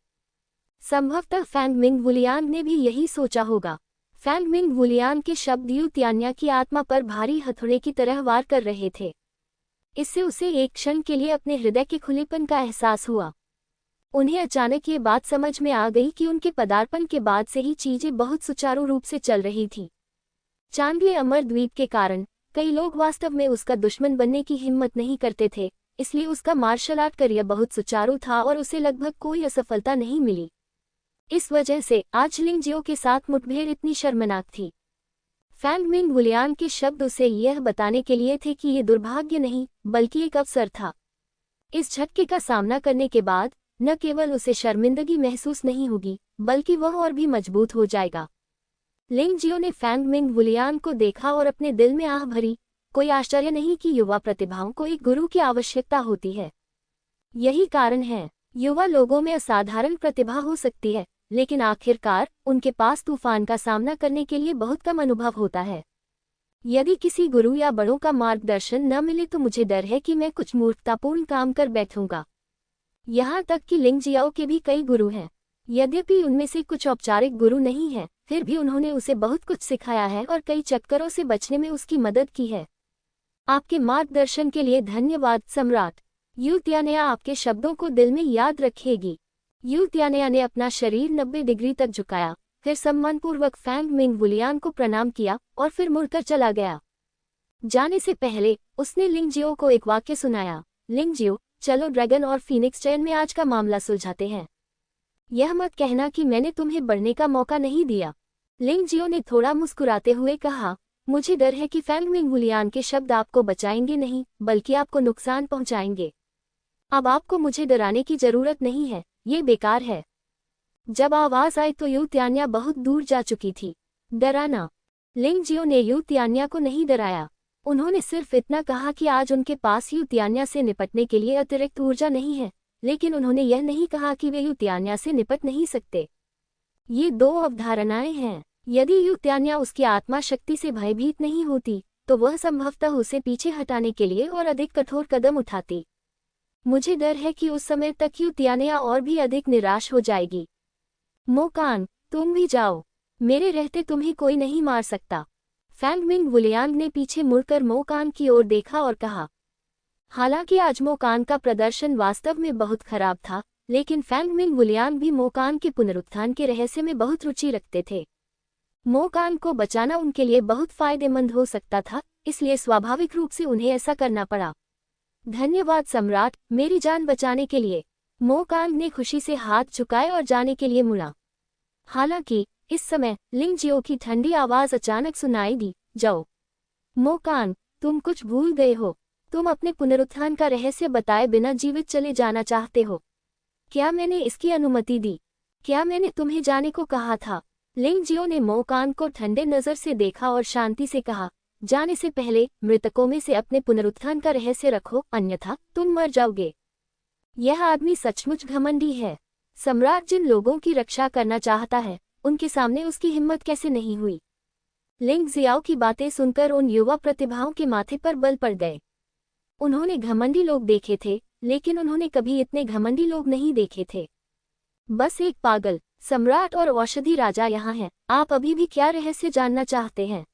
संभवतः फैंग मिंग वुलियांग ने भी यही सोचा होगा। फैंग मिंग वुलियांग के शब्द यूत्यान्या की आत्मा पर भारी हथौड़े की तरह वार कर रहे थे। इससे उसे एक क्षण के लिए अपने हृदय के खुलेपन का एहसास हुआ। उन्हें अचानक ये बात समझ में आ गई कि उनके पदार्पण के बाद से ही चीजें बहुत सुचारू रूप से चल रही थी। चांगले अमर द्वीप के कारण कई लोग वास्तव में उसका दुश्मन बनने की हिम्मत नहीं करते थे, इसलिए उसका मार्शल आर्ट करियर बहुत सुचारू था और उसे लगभग कोई असफलता नहीं मिली। इस वजह से आज लिंगजियो के साथ मुठभेड़ इतनी शर्मनाक थी। फैंग मिंग वुलियांग के शब्द उसे यह बताने के लिए थे कि ये दुर्भाग्य नहीं बल्कि एक अवसर था। इस झटके का सामना करने के बाद न केवल उसे शर्मिंदगी महसूस नहीं होगी बल्कि वह और भी मजबूत हो जाएगा। लिंगजियो ने फैंग मिंग वुलियांग को देखा और अपने दिल में आह भरी। कोई आश्चर्य नहीं कि युवा प्रतिभाओं को एक गुरु की आवश्यकता होती है। यही कारण है, युवा लोगों में असाधारण प्रतिभा हो सकती है, लेकिन आखिरकार उनके पास तूफान का सामना करने के लिए बहुत कम अनुभव होता है। यदि किसी गुरु या बड़ों का मार्गदर्शन न मिले तो मुझे डर है कि मैं कुछ मूर्खतापूर्ण काम कर बैठूंगा। यहाँ तक कि लिंगजियाओ के भी कई गुरु हैं। यद्यपि उनमें से कुछ औपचारिक गुरु नहीं हैं, फिर भी उन्होंने उसे बहुत कुछ सिखाया है और कई चक्करों से बचने में उसकी मदद की है। आपके मार्गदर्शन के लिए धन्यवाद सम्राट। यूत्यान्या आपके शब्दों को दिल में याद रखेगी। यूत्यान्या ने अपना शरीर 90 डिग्री तक झुकाया, फिर सम्मानपूर्वक फैंग मिंग वुलियांग को प्रणाम किया और फिर मुड़कर चला गया। जाने से पहले उसने लिंगजियो को एक वाक्य सुनाया। लिंगजियो, चलो ड्रैगन और फीनिक्स चैन में आज का मामला सुलझाते हैं। यह मत कहना कि मैंने तुम्हें बढ़ने का मौका नहीं दिया। लिंगजियो ने थोड़ा मुस्कुराते हुए कहा, मुझे डर है कि फैंग मिंग वुलियांग के शब्द आपको बचाएंगे नहीं बल्कि आपको नुकसान पहुंचाएंगे। अब आपको मुझे डराने की जरूरत नहीं है, ये बेकार है। जब आवाज आई तो यूत्यान्या बहुत दूर जा चुकी थी। डराना? लिंगजियो ने यूत्यान्या को नहीं डराया। उन्होंने सिर्फ इतना कहा कि आज उनके पास यूत्यान्या से निपटने के लिए अतिरिक्त ऊर्जा नहीं है, लेकिन उन्होंने यह नहीं कहा कि वे यूत्यान्या से निपट नहीं सकते। ये 2 अवधारणाएं हैं। यदि यूत्यान्या उसकी आत्मा शक्ति से भयभीत नहीं होती तो वह संभवतः उसे पीछे हटाने के लिए और अधिक कठोर कदम उठाती। मुझे डर है कि उस समय तक यूत्यान्या और भी अधिक निराश हो जाएगी। मोकान, तुम भी जाओ, मेरे रहते तुम्हें कोई नहीं मार सकता। फैंग मिंग वुलियांग ने पीछे मुड़कर मोकान की ओर देखा और कहा। हालांकि आज मोकान का प्रदर्शन वास्तव में बहुत खराब था, लेकिन फैंग मिंग वुलियांग भी मोकान के पुनरुत्थान के रहस्य में बहुत रुचि रखते थे। मोकान को बचाना उनके लिए बहुत फायदेमंद हो सकता था, इसलिए स्वाभाविक रूप से उन्हें ऐसा करना पड़ा। धन्यवाद सम्राट, मेरी जान बचाने के लिए। मोकान ने खुशी से हाथ झुकाए और जाने के लिए मुड़ा। हालांकि इस समय लिंगजियो की ठंडी आवाज अचानक सुनाई दी, जाओ। मोकान, तुम कुछ भूल गए हो। तुम अपने पुनरुत्थान का रहस्य बताए बिना जीवित चले जाना चाहते हो। क्या मैंने इसकी अनुमति दी? क्या मैंने तुम्हें जाने को कहा था? लिंगजियो ने मोकान को ठंडे नजर से देखा और शांति से कहा, जाने से पहले मृतकों में से अपने पुनरुत्थान का रहस्य रखो, अन्यथा तुम मर जाओगे। यह आदमी सचमुच घमंडी है। सम्राट जिन लोगों की रक्षा करना चाहता है, उनके सामने उसकी हिम्मत कैसे नहीं हुई। लिंग जियाओ की बातें सुनकर उन युवा प्रतिभाओं के माथे पर बल पड़ गए। उन्होंने घमंडी लोग देखे थे, लेकिन उन्होंने कभी इतने घमंडी लोग नहीं देखे थे। बस एक पागल सम्राट और औषधि राजा यहाँ हैं। आप अभी भी क्या रहस्य जानना चाहते हैं?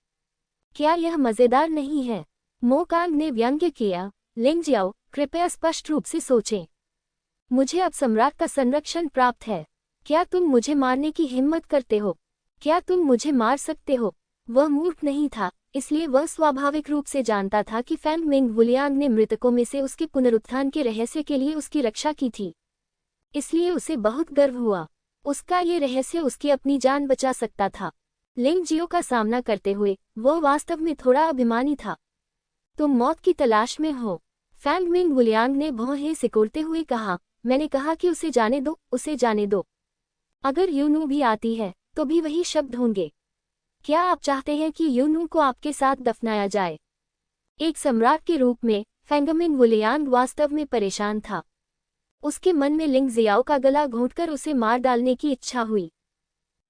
क्या यह मजेदार नहीं है? मो कांग ने व्यंग्य किया। लिंग जियाओ, कृपया स्पष्ट रूप से सोचें। मुझे अब सम्राट का संरक्षण प्राप्त है। क्या तुम मुझे मारने की हिम्मत करते हो? क्या तुम मुझे मार सकते हो? वह मूर्ख नहीं था, इसलिए वह स्वाभाविक रूप से जानता था कि फैंग मिंग वुलियांग ने मृतकों में से उसके पुनरुत्थान के रहस्य के लिए उसकी रक्षा की थी। इसलिए उसे बहुत गर्व हुआ। उसका ये रहस्य उसकी अपनी जान बचा सकता था। लिंग जियो का सामना करते हुए वह वास्तव में थोड़ा अभिमानी था। तुम मौत की तलाश में हो, फैंग मिंग वुलियांग ने भौहें सिकोड़ते हुए कहा। मैंने कहा कि उसे जाने दो, उसे जाने दो। अगर यूनू भी आती है तो भी वही शब्द होंगे। क्या आप चाहते हैं कि यूनू को आपके साथ दफनाया जाए? एक सम्राट के रूप में फैंग मिंग वुलियांग वास्तव में परेशान था। उसके मन में लिंग जियाओ का गला घोंटकर उसे मार डालने की इच्छा हुई।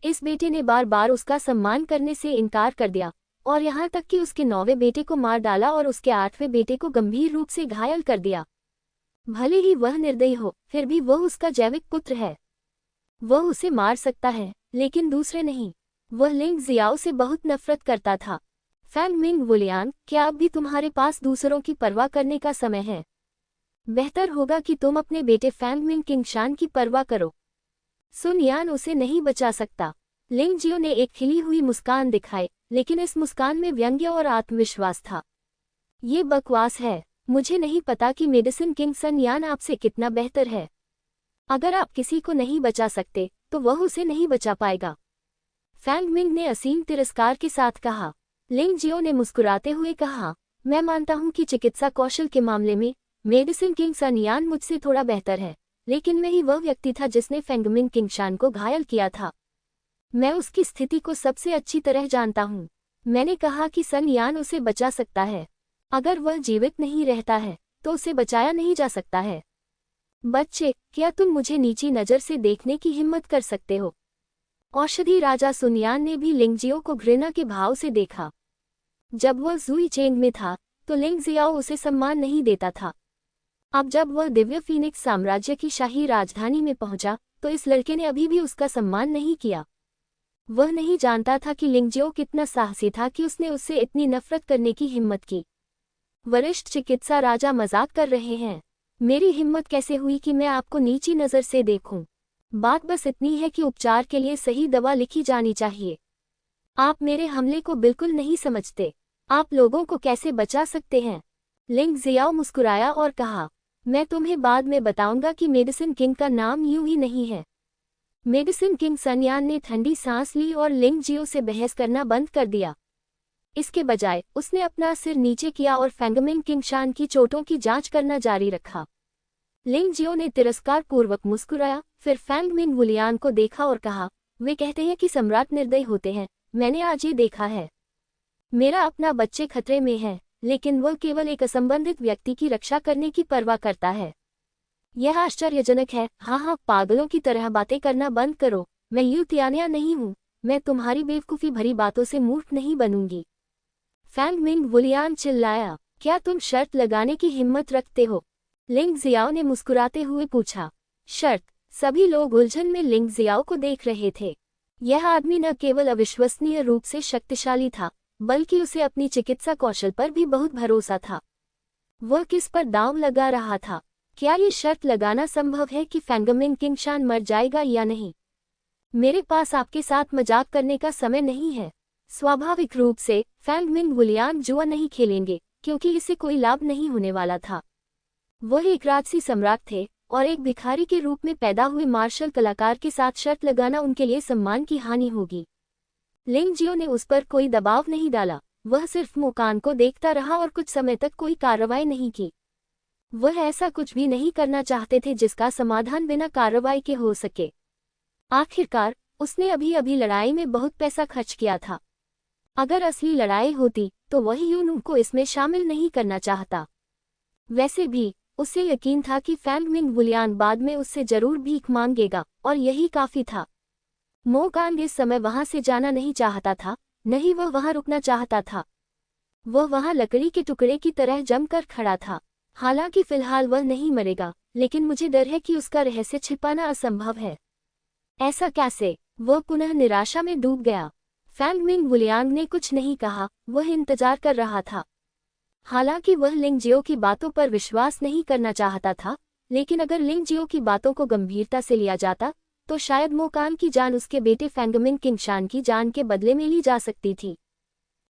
इस बेटे ने बार बार उसका सम्मान करने से इनकार कर दिया और यहाँ तक कि उसके 9वें बेटे को मार डाला और उसके 8वें बेटे को गंभीर रूप से घायल कर दिया। भले ही वह निर्दयी हो, फिर भी वह उसका जैविक पुत्र है। वह उसे मार सकता है, लेकिन दूसरे नहीं। वह लिंग जियाओ से बहुत नफरत करता था। फैंग मिंग वुलियांग, क्या अब भी तुम्हारे पास दूसरों की परवाह करने का समय है? बेहतर होगा कि तुम अपने बेटे फैंग मिंग किंगशान की परवाह करो। सुन यान उसे नहीं बचा सकता। लिंग जियो ने एक खिली हुई मुस्कान दिखाई, लेकिन इस मुस्कान में व्यंग्य और आत्मविश्वास था। ये बकवास है। मुझे नहीं पता कि मेडिसिन किंग सन यान आपसे कितना बेहतर है। अगर आप किसी को नहीं बचा सकते तो वह उसे नहीं बचा पाएगा। फैंग मिंग ने असीम तिरस्कार के साथ कहा। लिंग जियो ने मुस्कुराते हुए कहा, मैं मानता हूं कि चिकित्सा कौशल के मामले में मेडिसिन किंग सन यान मुझसे थोड़ा बेहतर है, लेकिन मैं ही वह व्यक्ति था जिसने फैंग मिंग किंगशान को घायल किया था। मैं उसकी स्थिति को सबसे अच्छी तरह जानता हूं। मैंने कहा कि सन यान उसे बचा सकता है। अगर वह जीवित नहीं रहता है तो उसे बचाया नहीं जा सकता है। बच्चे, क्या तुम मुझे नीची नज़र से देखने की हिम्मत कर सकते हो? औषधि राजा सुनयान ने भी लिंग जियो को घृणा के भाव से देखा। जब वह जुई चेंग में था तो लिंग जियाओ उसे सम्मान नहीं देता था। अब जब वह दिव्य फीनिक्स साम्राज्य की शाही राजधानी में पहुंचा तो इस लड़के ने अभी भी उसका सम्मान नहीं किया। वह नहीं जानता था कि लिंग जियो कितना साहसी था कि उसने उससे इतनी नफरत करने की हिम्मत की। वरिष्ठ चिकित्सा राजा मजाक कर रहे हैं। मेरी हिम्मत कैसे हुई कि मैं आपको नीची नज़र से देखूं? बात बस इतनी है कि उपचार के लिए सही दवा लिखी जानी चाहिए। आप मेरे हमले को बिल्कुल नहीं समझते। आप लोगों को कैसे बचा सकते हैं? लिंग जियाओ मुस्कुराया और कहा, मैं तुम्हें बाद में बताऊंगा कि मेडिसिन किंग का नाम यूं ही नहीं है। मेडिसिन किंग सन यान ने ठंडी सांस ली और लिंग जियो से बहस करना बंद कर दिया। इसके बजाय उसने अपना सिर नीचे किया और फैंग मिंग किंगशान की चोटों की जांच करना जारी रखा। लिंग जियो ने तिरस्कार पूर्वक मुस्कुराया, फिर फैंग मिंग वुलियान को देखा और कहा, वे कहते हैं कि सम्राट निर्दयी होते हैं। मैंने आज ये देखा है। मेरा अपना बच्चे खतरे में है, लेकिन वह केवल एक असंबंधित व्यक्ति की रक्षा करने की परवाह करता है। यह आश्चर्यजनक है। हाँ, पागलों की तरह बातें करना बंद करो। मैं यूतियानिया नहीं हूँ। मैं तुम्हारी बेवकूफ़ी भरी बातों से मूर्ख नहीं बनूंगी। फैंग मिंग वुलियान चिल्लाया, क्या तुम शर्त लगाने की हिम्मत रखते हो? लिंग जियाओ ने मुस्कुराते हुए पूछा। शर्त? सभी लोग उलझन में लिंग जियाओ को देख रहे थे। यह आदमी न केवल अविश्वसनीय रूप से शक्तिशाली था, बल्कि उसे अपनी चिकित्सा कौशल पर भी बहुत भरोसा था। वह किस पर दांव लगा रहा था? क्या ये शर्त लगाना संभव है कि फैंग मिंग किंगशान मर जाएगा या नहीं? मेरे पास आपके साथ मजाक करने का समय नहीं है। स्वाभाविक रूप से फैंग मिंग वुलियान जुआ नहीं खेलेंगे, क्योंकि इससे कोई लाभ नहीं होने वाला था। वह एक राजसी सम्राट थे और एक भिखारी के रूप में पैदा हुए मार्शल कलाकार के साथ शर्त लगाना उनके लिए सम्मान की हानि होगी। लिंग जियो ने उस पर कोई दबाव नहीं डाला। वह सिर्फ मुकान को देखता रहा और कुछ समय तक कोई कार्रवाई नहीं की। वह ऐसा कुछ भी नहीं करना चाहते थे जिसका समाधान बिना कार्रवाई के हो सके। आखिरकार उसने अभी अभी लड़ाई में बहुत पैसा खर्च किया था। अगर असली लड़ाई होती तो वह यूनू को इसमें शामिल नहीं करना चाहता। वैसे भी उसे यकीन था कि फैंग मिंग वुलियान बाद में उससे जरूर भीख मांगेगा, और यही काफी था। मो कांग इस समय वहां से जाना नहीं चाहता था, नहीं वह वहां रुकना चाहता था। वह वहां लकड़ी के टुकड़े की तरह जमकर खड़ा था। हालांकि फिलहाल वह नहीं मरेगा, लेकिन मुझे डर है कि उसका रहस्य छिपाना असंभव है। ऐसा कैसे? वह पुनः निराशा में डूब गया। फैंग मिंग वुलियांग ने कुछ नहीं कहा, वह इंतजार कर रहा था। हालांकि वह लिंगजियो की बातों पर विश्वास नहीं करना चाहता था, लेकिन अगर लिंगजियो की बातों को गंभीरता से लिया जाता तो शायद मो कांग की जान उसके बेटे फेंगमिन किंगशान की जान के बदले में ली जा सकती थी।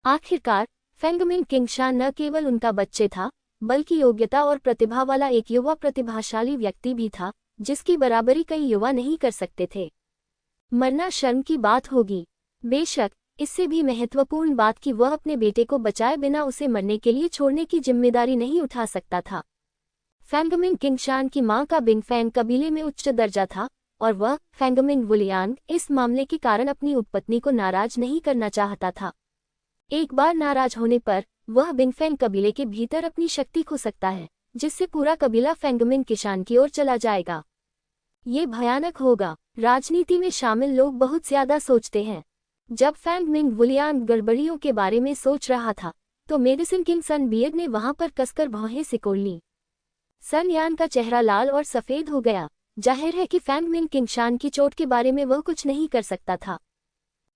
आखिरकार फेंगमिन किंगशान न केवल उनका बच्चे था, बल्कि योग्यता और प्रतिभा वाला एक युवा प्रतिभाशाली व्यक्ति भी था, जिसकी बराबरी कई युवा नहीं कर सकते थे। मरना शर्म की बात होगी। बेशक, इससे भी महत्वपूर्ण बात कि वह अपने बेटे को बचाए बिना उसे मरने के लिए छोड़ने की जिम्मेदारी नहीं उठा सकता था। फेंगमिन किंगशान की मां का बिंगफैंग कबीले में उच्च दर्जा था, और वह फेंगमिन वुलियांग इस मामले के कारण अपनी उपपत्नी को नाराज नहीं करना चाहता था। एक बार नाराज होने पर वह बिंगफैंग कबीले के भीतर अपनी शक्ति खो सकता है, जिससे पूरा कबीला फेंगमिन किशान की ओर चला जाएगा। ये भयानक होगा। राजनीति में शामिल लोग बहुत ज्यादा सोचते हैं। जब फैंग मिंग वुलियांग गड़बड़ियों के बारे में सोच रहा था, तो मेडिसिन किंग सन बियड ने वहां पर कसकर भौहें सिकोड़ ली। सन यान का चेहरा लाल और सफेद हो गया। जाहिर है कि फैंग मिंग किंगशान की चोट के बारे में वह कुछ नहीं कर सकता था।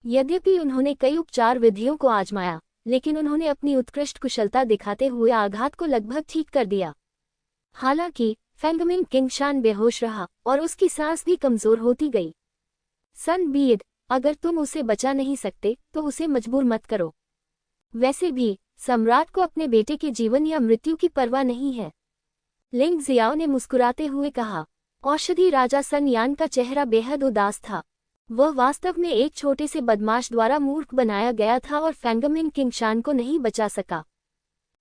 यद्यपि उन्होंने कई उपचार विधियों को आजमाया, लेकिन उन्होंने अपनी उत्कृष्ट कुशलता दिखाते हुए आघात को लगभग ठीक कर दिया। हालांकि फेंगमिन किंगशान बेहोश रहा और उसकी सांस भी कमजोर होती गई। सन बीड, अगर तुम उसे बचा नहीं सकते तो उसे मजबूर मत करो। वैसे भी सम्राट को अपने बेटे के जीवन या मृत्यु की परवाह नहीं है। लिंग जियाओ ने मुस्कुराते हुए कहा। औषधि राजा सन यान का चेहरा बेहद उदास था। वह वास्तव में एक छोटे से बदमाश द्वारा मूर्ख बनाया गया था और फेंगमिन किंगशान को नहीं बचा सका।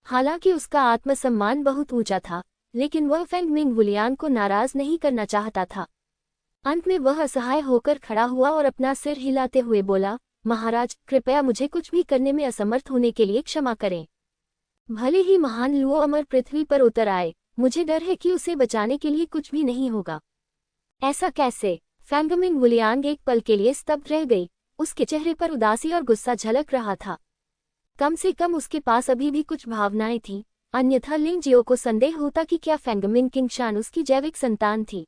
हालांकि उसका आत्मसम्मान बहुत ऊंचा था, लेकिन वह फेंगमिन वुलियांग को नाराज नहीं करना चाहता था। अंत में वह असहाय होकर खड़ा हुआ और अपना सिर हिलाते हुए बोला, महाराज, कृपया मुझे कुछ भी करने में असमर्थ होने के लिए क्षमा करें। भले ही महान लुओ अमर पृथ्वी पर उतर आए, मुझे डर है कि उसे बचाने के लिए कुछ भी नहीं होगा। ऐसा कैसे? फेंगमिन वुलियांग एक पल के लिए स्तब्ध रह गई। उसके चेहरे पर उदासी और गुस्सा झलक रहा था। कम से कम उसके पास अभी भी कुछ भावनाएं थीं, अन्यथा लिंग जियो को संदेह होता कि क्या फेंगमिन किंगशान उसकी जैविक संतान थी।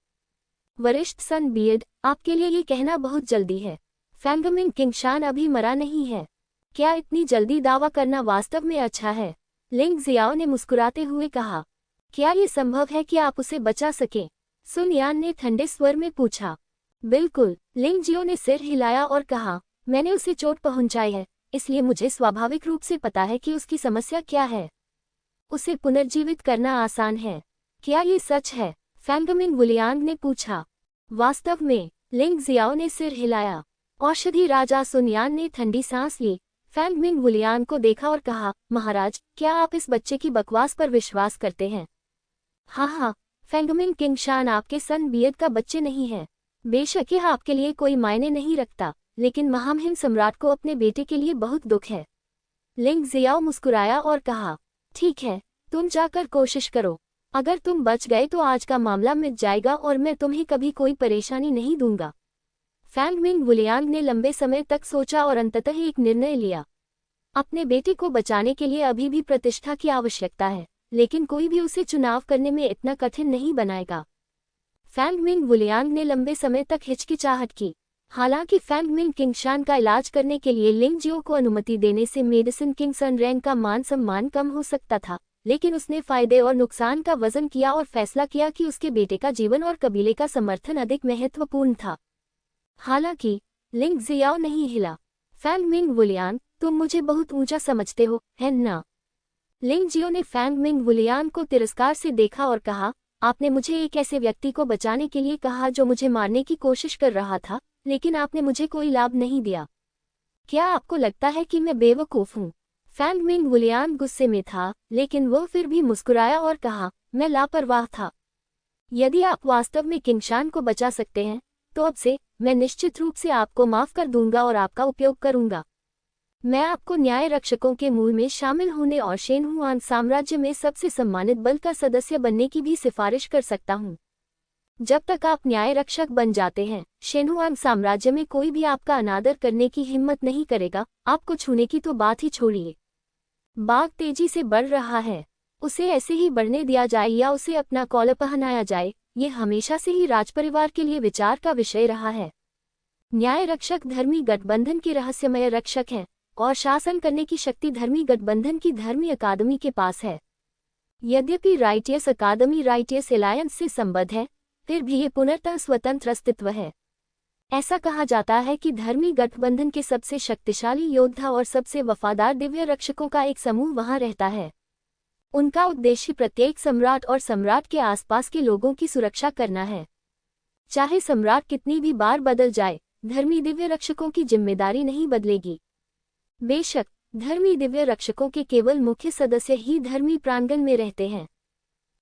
वरिष्ठ सन बियड, आपके लिए ये कहना बहुत जल्दी है। फेंगमिन किंगशान अभी मरा नहीं है। क्या इतनी जल्दी दावा करना वास्तव में अच्छा है? लिंग जियाओ ने मुस्कुराते हुए कहा। क्या ये संभव है कि आप उसे बचा सकें? सुन यान ने ठंडे स्वर में पूछा। बिल्कुल, लिंग जियो ने सिर हिलाया और कहा, मैंने उसे चोट पहुंचाई है, इसलिए मुझे स्वाभाविक रूप से पता है कि उसकी समस्या क्या है। उसे पुनर्जीवित करना आसान है। क्या ये सच है? फेंगमिन वुलियांग ने पूछा। वास्तव में? लिंग जियाओ ने सिर हिलाया। औषधि राजा सुन यान ने ठंडी सांस ली, फेंगमिन वुलियांग को देखा और कहा, महाराज, क्या आप इस बच्चे की बकवास पर विश्वास करते हैं? हाँ, फेंगमिन किंगशान आपके सन बियड का बच्चे नहीं है। बेशक यह आपके लिए कोई मायने नहीं रखता, लेकिन महामहिम सम्राट को अपने बेटे के लिए बहुत दुख है। लिंग जियाओ मुस्कुराया और कहा, ठीक है, तुम जाकर कोशिश करो। अगर तुम बच गए तो आज का मामला मिट जाएगा और मैं तुम्हें कभी कोई परेशानी नहीं दूंगा। फेंगमिन वुलियांग ने लंबे समय तक सोचा और अंततः एक निर्णय लिया। अपने बेटे को बचाने के लिए अभी भी प्रतिष्ठा की आवश्यकता है, लेकिन कोई भी उसे चुनाव करने में इतना कठिन नहीं बनाएगा। फेंगमिन वुलियांग ने लंबे समय तक हिचकिचाहट की। हालांकि फेंगमिन किंगशान का इलाज करने के लिए लिंग जियो को अनुमति देने से मेडिसिन किंग सन रैंग का मान सम्मान कम हो सकता था, लेकिन उसने फायदे और नुकसान का वजन किया और फैसला किया कि उसके बेटे का जीवन और कबीले का समर्थन अधिक महत्वपूर्ण था। हालांकि लिंग जियाओ नहीं हिला। फेंगमिन वुलियांग, तुम मुझे बहुत ऊंचा समझते हो, है ना? लिंग जियो ने फेंगमिन वुलियांग को तिरस्कार से देखा और कहा, आपने मुझे एक ऐसे व्यक्ति को बचाने के लिए कहा जो मुझे मारने की कोशिश कर रहा था, लेकिन आपने मुझे कोई लाभ नहीं दिया। क्या आपको लगता है कि मैं बेवकूफ हूँ? फेंगमिन वुलियांग गुस्से में था, लेकिन वह फिर भी मुस्कुराया और कहा, मैं लापरवाह था। यदि आप वास्तव में किंगशान को बचा सकते हैं, तो अब से मैं निश्चित रूप से आपको माफ कर दूंगा और आपका उपयोग करूंगा। मैं आपको न्याय रक्षकों के मूल में शामिल होने और शेनहुआन साम्राज्य में सबसे सम्मानित बल का सदस्य बनने की भी सिफारिश कर सकता हूँ। जब तक आप न्याय रक्षक बन जाते हैं, शेनहुआन साम्राज्य में कोई भी आपका अनादर करने की हिम्मत नहीं करेगा। आपको छूने की तो बात ही छोड़िए। बाघ तेजी से बढ़ रहा है, उसे ऐसे ही बढ़ने दिया जाए या उसे अपना कॉलर पहनाया जाए, ये हमेशा से ही राजपरिवार के लिए विचार का विषय रहा है। न्याय रक्षक धर्मी गठबंधन के रहस्यमय रक्षक हैं और शासन करने की शक्ति धर्मी गठबंधन की धर्मी अकादमी के पास है। यद्यपि राइटियस अकादमी राइटियस एलायंस से संबद्ध है, फिर भी ये पूर्णतः स्वतंत्र अस्तित्व है। ऐसा कहा जाता है कि धर्मी गठबंधन के सबसे शक्तिशाली योद्धा और सबसे वफादार दिव्य रक्षकों का एक समूह वहां रहता है। उनका उद्देश्य प्रत्येक सम्राट और सम्राट के आसपास के लोगों की सुरक्षा करना है। चाहे सम्राट कितनी भी बार बदल जाए, धर्मी दिव्य रक्षकों की जिम्मेदारी नहीं बदलेगी। बेशक धर्मी दिव्य रक्षकों के केवल मुख्य सदस्य ही धर्मी प्रांगण में रहते हैं।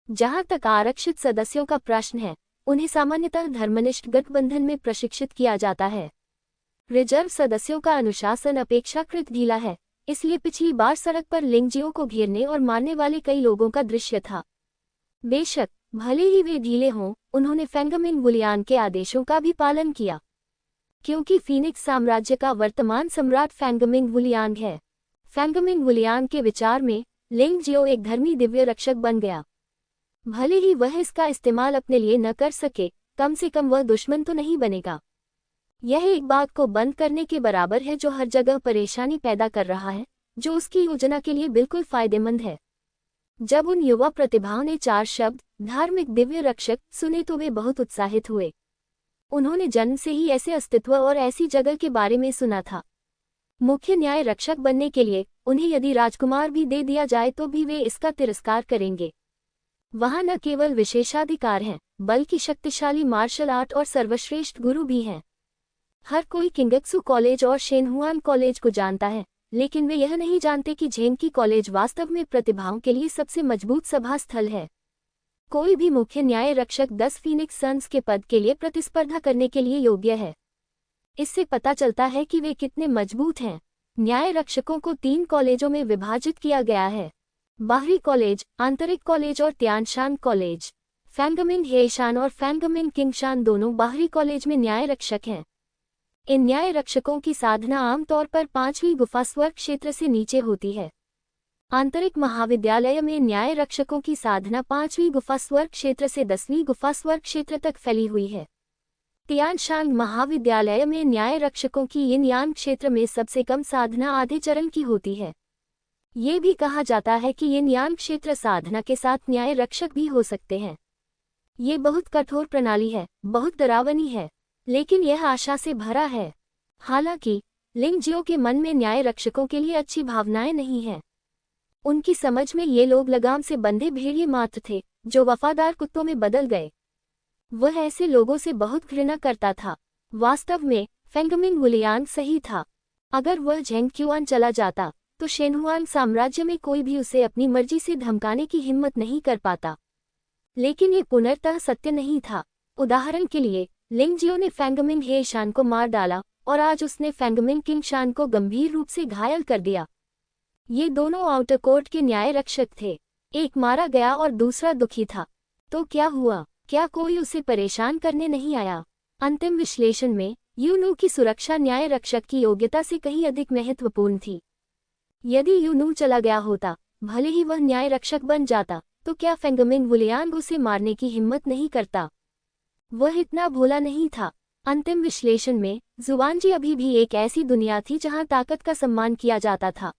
जहां तक आरक्षित सदस्यों का प्रश्न है, उन्हें सामान्यतः धर्मनिष्ठ गठबंधन में प्रशिक्षित किया जाता है। रिजर्व सदस्यों का अनुशासन अपेक्षाकृत ढीला है, इसलिए पिछली बार सड़क पर लिंगजियो को घेरने और मारने वाले कई लोगों का दृश्य था। बेशक भले ही वे ढीले हों, उन्होंने फेंगमिन वुलियान के आदेशों का भी पालन किया, क्योंकि फीनिक्स साम्राज्य का वर्तमान सम्राट फेंगमिन वुलियान है। फेंगमिन वुलियान के विचार में लिंगजियो एक धर्मी दिव्य रक्षक बन गया। भले ही वह इसका इस्तेमाल अपने लिए न कर सके, कम से कम वह दुश्मन तो नहीं बनेगा। यह एक बात को बंद करने के बराबर है जो हर जगह परेशानी पैदा कर रहा है, जो उसकी योजना के लिए बिल्कुल फायदेमंद है। जब उन युवा प्रतिभाओं ने 4 शब्द धार्मिक दिव्य रक्षक सुने तो वे बहुत उत्साहित हुए। उन्होंने जन्म से ही ऐसे अस्तित्व और ऐसी जगह के बारे में सुना था। मुख्य न्याय रक्षक बनने के लिए उन्हें यदि राजकुमार भी दे दिया जाए तो भी वे इसका तिरस्कार करेंगे। वहां न केवल विशेषाधिकार हैं, बल्कि शक्तिशाली मार्शल आर्ट और सर्वश्रेष्ठ गुरु भी हैं। हर कोई किंगत्सु कॉलेज और शेनहुआन कॉलेज को जानता है, लेकिन वे यह नहीं जानते कि झेंकी कॉलेज वास्तव में प्रतिभाओं के लिए सबसे मजबूत सभा स्थल है। कोई भी मुख्य न्याय रक्षक 10 फीनिक्स सन्स के पद के लिए प्रतिस्पर्धा करने के लिए योग्य है। इससे पता चलता है कि वे कितने मजबूत हैं। न्याय रक्षकों को 3 कॉलेजों में विभाजित किया गया है: बाहरी कॉलेज, आंतरिक कॉलेज और त्यानशान कॉलेज। फेंगमिन हेशान और फेंगमिन किंगशान दोनों बाहरी कॉलेज में न्याय रक्षक हैं। इन न्याय रक्षकों की साधना आमतौर पर 5वीं गुफा स्वर्ग क्षेत्र से नीचे होती है। आंतरिक महाविद्यालय में न्याय रक्षकों की साधना 5वीं गुफा स्वर्ग क्षेत्र से 10वीं गुफा स्वर्ग क्षेत्र तक फैली हुई है। तियानशान महाविद्यालय में न्याय रक्षकों की यिन यान क्षेत्र में सबसे कम साधना आधे चरण की होती है। ये भी कहा जाता है कि यिन यान क्षेत्र साधना के साथ न्याय रक्षक भी हो सकते हैं। ये बहुत कठोर प्रणाली है, बहुत डरावनी है, लेकिन यह आशा से भरा है। हालांकि लिंगजियो के मन में न्याय रक्षकों के लिए अच्छी भावनाएं नहीं हैं। उनकी समझ में ये लोग लगाम से बंधे भेड़िए मात्र थे जो वफादार कुत्तों में बदल गए। वह ऐसे लोगों से बहुत घृणा करता था। वास्तव में फेंगमिन वुलियान सही था। अगर वह झेंगक्युआन चला जाता तो शेनहुआन साम्राज्य में कोई भी उसे अपनी मर्जी से धमकाने की हिम्मत नहीं कर पाता। लेकिन ये पूर्णतः सत्य नहीं था। उदाहरण के लिए लिंगजियो ने फेंगमिन हेशान को मार डाला और आज उसने फेंगमिन किंगशान को गंभीर रूप से घायल कर दिया। ये दोनों आउटर कोर्ट के न्याय रक्षक थे। एक मारा गया और दूसरा दुखी था। तो क्या हुआ? क्या कोई उसे परेशान करने नहीं आया? अंतिम विश्लेषण में यूनू की सुरक्षा न्याय रक्षक की योग्यता से कहीं अधिक महत्वपूर्ण थी। यदि यूनू चला गया होता, भले ही वह न्याय रक्षक बन जाता, तो क्या फेंगमिन वुलियान उसे मारने की हिम्मत नहीं करता? वह इतना भोला नहीं था। अंतिम विश्लेषण में जुवानजी अभी भी एक ऐसी दुनिया थी जहां ताकत का सम्मान किया जाता था।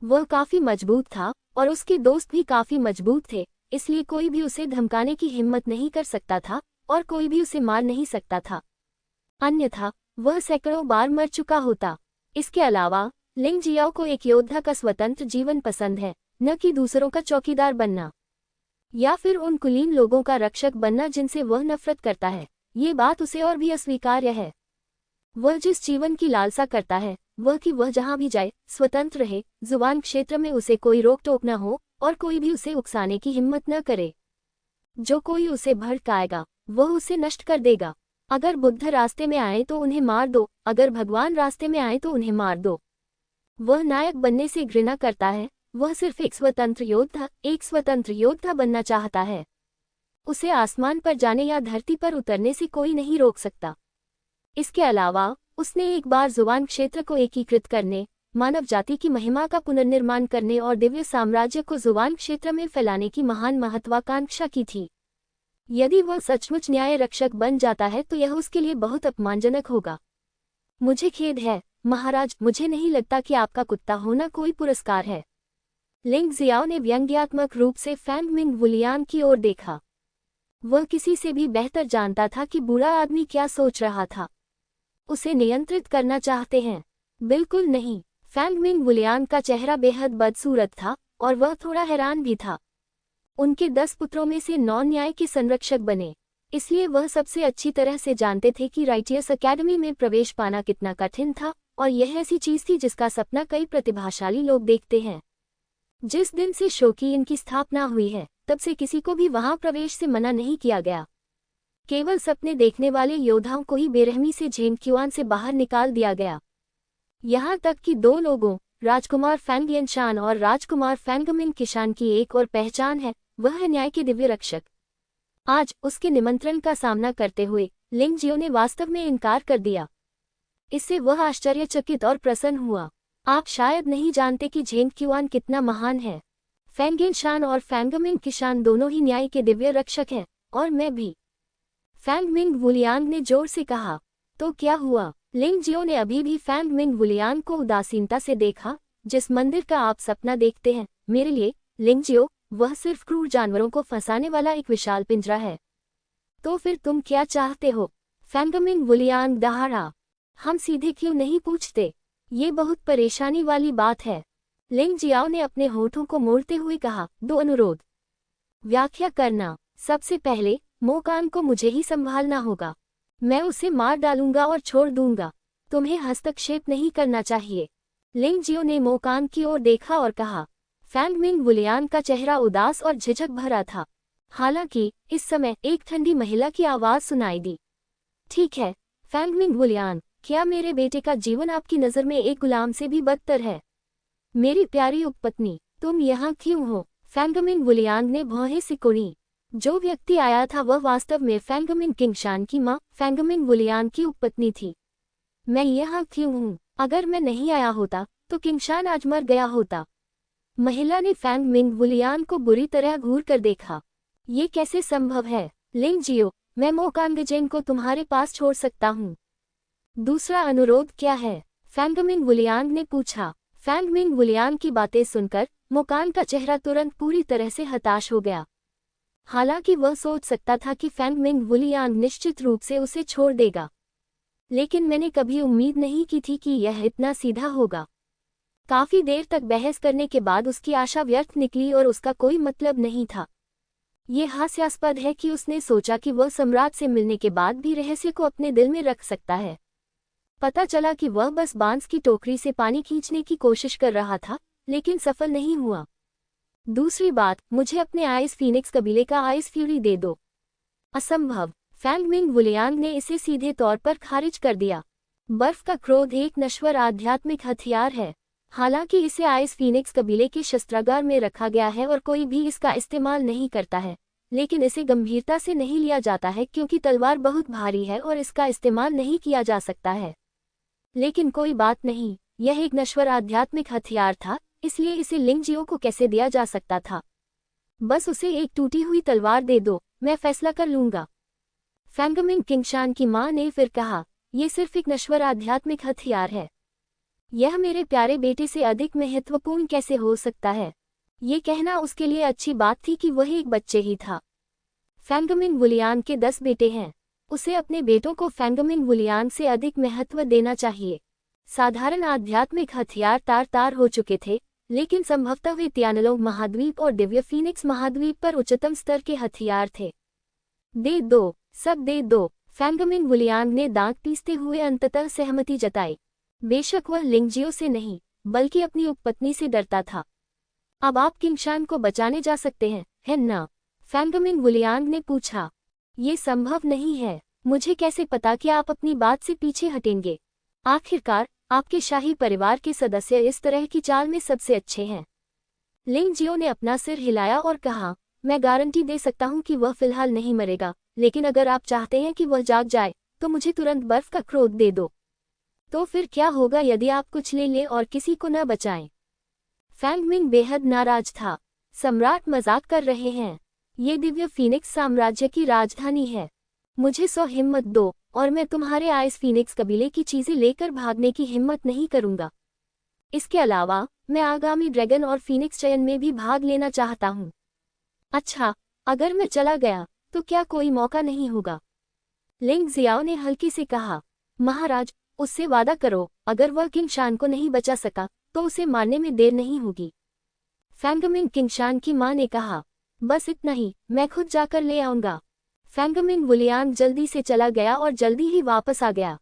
वह काफी मजबूत था और उसके दोस्त भी काफी मजबूत थे, इसलिए कोई भी उसे धमकाने की हिम्मत नहीं कर सकता था और कोई भी उसे मार नहीं सकता था। अन्यथा वह सैकड़ों बार मर चुका होता। इसके अलावा लिंगजियाओ को एक योद्धा का स्वतंत्र जीवन पसंद है, न कि दूसरों का चौकीदार बनना या फिर उन कुलीन लोगों का रक्षक बनना जिनसे वह नफरत करता है। ये बात उसे और भी अस्वीकार्य है। वह जिस जीवन की लालसा करता है वह कि वह जहां भी जाए स्वतंत्र रहे, जुबान क्षेत्र में उसे कोई रोक टोक न हो और कोई भी उसे उकसाने की हिम्मत न करे। जो कोई उसे भड़काएगा वह उसे नष्ट कर देगा। अगर बुद्ध रास्ते में आए तो उन्हें मार दो, अगर भगवान रास्ते में आए तो उन्हें मार दो। वह नायक बनने से घृणा करता है, वह सिर्फ एक स्वतंत्र योद्धा बनना चाहता है। उसे आसमान पर जाने या धरती पर उतरने से कोई नहीं रोक सकता। इसके अलावा उसने एक बार जुबान क्षेत्र को एकीकृत करने, मानव जाति की महिमा का पुनर्निर्माण करने और दिव्य साम्राज्य को जुबान क्षेत्र में फैलाने की महान महत्वाकांक्षा की थी। यदि वह सचमुच न्याय रक्षक बन जाता है तो यह उसके लिए बहुत अपमानजनक होगा। मुझे खेद है महाराज, मुझे नहीं लगता कि आपका कुत्ता होना कोई पुरस्कार है। लिंग जियाओ ने व्यंग्यात्मक रूप से फैंग मिंग वुलियान की ओर देखा। वह किसी से भी बेहतर जानता था कि बुरा आदमी क्या सोच रहा था। उसे नियंत्रित करना चाहते हैं? बिल्कुल नहीं। फैंग मिंग वुलियान का चेहरा बेहद बदसूरत था और वह थोड़ा हैरान भी था। उनके 10 पुत्रों में से 9 न्याय के संरक्षक बने, इसलिए वह सबसे अच्छी तरह से जानते थे कि राइटियस अकेडमी में प्रवेश पाना कितना कठिन था, और यह ऐसी चीज थी जिसका सपना कई प्रतिभाशाली लोग देखते हैं। जिस दिन से शोकीइन की स्थापना हुई है, तब से किसी को भी वहां प्रवेश से मना नहीं किया गया। केवल सपने देखने वाले योद्धाओं को ही बेरहमी से झेंगक्युआन से बाहर निकाल दिया गया। यहाँ तक कि 2 लोगों, राजकुमार फैंग यिनशान और राजकुमार फैंगमिंग किशान की एक और पहचान है, वह है न्याय के दिव्य रक्षक। आज उसके निमंत्रण का सामना करते हुए लिंग जियो ने वास्तव में इनकार कर दिया। इससे वह आश्चर्यचकित और प्रसन्न हुआ। आप शायद नहीं जानते कि झेंगक्युआन कितना महान है। फैंग यिनशान और फैंगमिंग किशान दोनों ही न्याय के दिव्य रक्षक हैं, और मैं भी। फैंग मिंग वुलियांग ने जोर से कहा। तो क्या हुआ? लिंग जियो ने अभी भी फैंग मिंग वुलियांग को उदासीनता से देखा। जिस मंदिर का आप सपना देखते हैं, मेरे लिए लिंग जियो, वह सिर्फ क्रूर जानवरों को फंसाने वाला एक विशाल पिंजरा है। तो फिर तुम क्या चाहते हो? फैंगमिंग वुलियांग दहाड़ा। हम सीधे क्यों नहीं पूछते? ये बहुत परेशानी वाली बात है। लिंग जियाओ ने अपने होठों को मोड़ते हुए कहा। 2 अनुरोध। व्याख्या करना। सबसे पहले मोकान को मुझे ही संभालना होगा। मैं उसे मार डालूंगा और छोड़ दूंगा। तुम्हें हस्तक्षेप नहीं करना चाहिए। लिंग जियो ने मोकान की ओर देखा और कहा। फैंग मिंग वुलियान का चेहरा उदास और झिझक भरा था। हालांकि इस समय एक ठंडी महिला की आवाज सुनाई दी। ठीक है फैंग मिंग वुलियान, क्या मेरे बेटे का जीवन आपकी नज़र में एक गुलाम से भी बदतर है? मेरी प्यारी उपपत्नी, तुम यहाँ क्यों हो? फैंगमिंग वुलियांग ने भौहें सिकुड़ी। जो व्यक्ति आया था वह वास्तव में फैंगमिंग किंगशान की माँ फैंगमिंग वुलियांग की उपपत्नी थी। मैं यहाँ क्यों हूँ? अगर मैं नहीं आया होता तो किंगशान आज मर गया होता। महिला ने फैंग मिंग वुलियान को बुरी तरह घूर कर देखा। ये कैसे संभव है? लिंग जियो, मैं मोकांगजेन को तुम्हारे पास छोड़ सकता हूँ। दूसरा अनुरोध क्या है? फैंगमिंग वुलियांग ने पूछा। फैंगमिंग वुलियांग की बातें सुनकर मोकान का चेहरा तुरंत पूरी तरह से हताश हो गया। हालांकि वह सोच सकता था कि फैंगमिंग वुलियांग निश्चित रूप से उसे छोड़ देगा, लेकिन मैंने कभी उम्मीद नहीं की थी कि यह इतना सीधा होगा। काफी देर तक बहस करने के बाद उसकी आशा व्यर्थ निकली और उसका कोई मतलब नहीं था। ये हास्यास्पद है कि उसने सोचा कि वह सम्राट से मिलने के बाद भी रहस्य को अपने दिल में रख सकता है। पता चला कि वह बस बांस की टोकरी से पानी खींचने की कोशिश कर रहा था, लेकिन सफल नहीं हुआ। दूसरी बात, मुझे अपने आइस फीनिक्स कबीले का आइस फ्यूरी दे दो। असंभव। फैंगमिंग वुलियांग ने इसे सीधे तौर पर खारिज कर दिया। बर्फ का क्रोध एक नश्वर आध्यात्मिक हथियार है। हालांकि इसे आइस फीनिक्स कबीले के शस्त्रागार में रखा गया है और कोई भी इसका इस्तेमाल नहीं करता है, लेकिन इसे गंभीरता से नहीं लिया जाता है क्योंकि तलवार बहुत भारी है और इसका इस्तेमाल नहीं किया जा सकता है। लेकिन कोई बात नहीं, यह एक नश्वर आध्यात्मिक हथियार था, इसलिए इसे लिंग जियो को कैसे दिया जा सकता था? बस उसे एक टूटी हुई तलवार दे दो, मैं फैसला कर लूंगा। फैंगमिंग किंगशान की मां ने फिर कहा, यह सिर्फ एक नश्वर आध्यात्मिक हथियार है। यह मेरे प्यारे बेटे से अधिक महत्वपूर्ण कैसे हो सकता है? ये कहना उसके लिए अच्छी बात थी कि वह एक बच्चे ही था। फैंगमिंग वुलियांग के 10 बेटे हैं। उसे अपने बेटों को फैंगमिंग वुलियांग से अधिक महत्व देना चाहिए। साधारण आध्यात्मिक हथियार तार-तार हो चुके थे, लेकिन संभवतः वे तियानलोंग महाद्वीप और दिव्य फीनिक्स महाद्वीप पर उच्चतम स्तर के हथियार थे। दे दो, सब दे दो। फैंगमिंग वुलियांग ने दांत पीसते हुए अंततः सहमति जताई। बेशक वह लिंग जियो से नहीं, बल्कि अपनी उपपत्नी से डरता था। अब आप किंगशान को बचाने जा सकते हैं, है ना? फैंगमिंग वुलियांग ने पूछा। ये संभव नहीं है। मुझे कैसे पता कि आप अपनी बात से पीछे हटेंगे? आखिरकार आपके शाही परिवार के सदस्य इस तरह की चाल में सबसे अच्छे हैं। लिंग जियो ने अपना सिर हिलाया और कहा, मैं गारंटी दे सकता हूँ कि वह फिलहाल नहीं मरेगा, लेकिन अगर आप चाहते हैं कि वह जाग जाए तो मुझे तुरंत बर्फ का क्रोध दे दो। तो फिर क्या होगा यदि आप कुछ ले लें और किसी को न बचाएं? फैंग मिंग बेहद नाराज था। सम्राट मजाक कर रहे हैं। ये दिव्य फीनिक्स साम्राज्य की राजधानी है। मुझे 100 हिम्मत दो और मैं तुम्हारे आइस फीनिक्स कबीले की चीजें लेकर भागने की हिम्मत नहीं करूंगा। इसके अलावा मैं आगामी ड्रैगन और फीनिक्स चयन में भी भाग लेना चाहता हूँ। अच्छा, अगर मैं चला गया तो क्या कोई मौका नहीं होगा? लिंग जियाओ ने हल्की से कहा, महाराज, उससे वादा करो, अगर वह किंगशान को नहीं बचा सका तो उसे मारने में देर नहीं होगी। फैंगमिंग किंगशान की मां ने कहा, बस इतना ही, मैं खुद जाकर ले आऊंगा। फैंगमिंग वुलियांग जल्दी से चला गया और जल्दी ही वापस आ गया।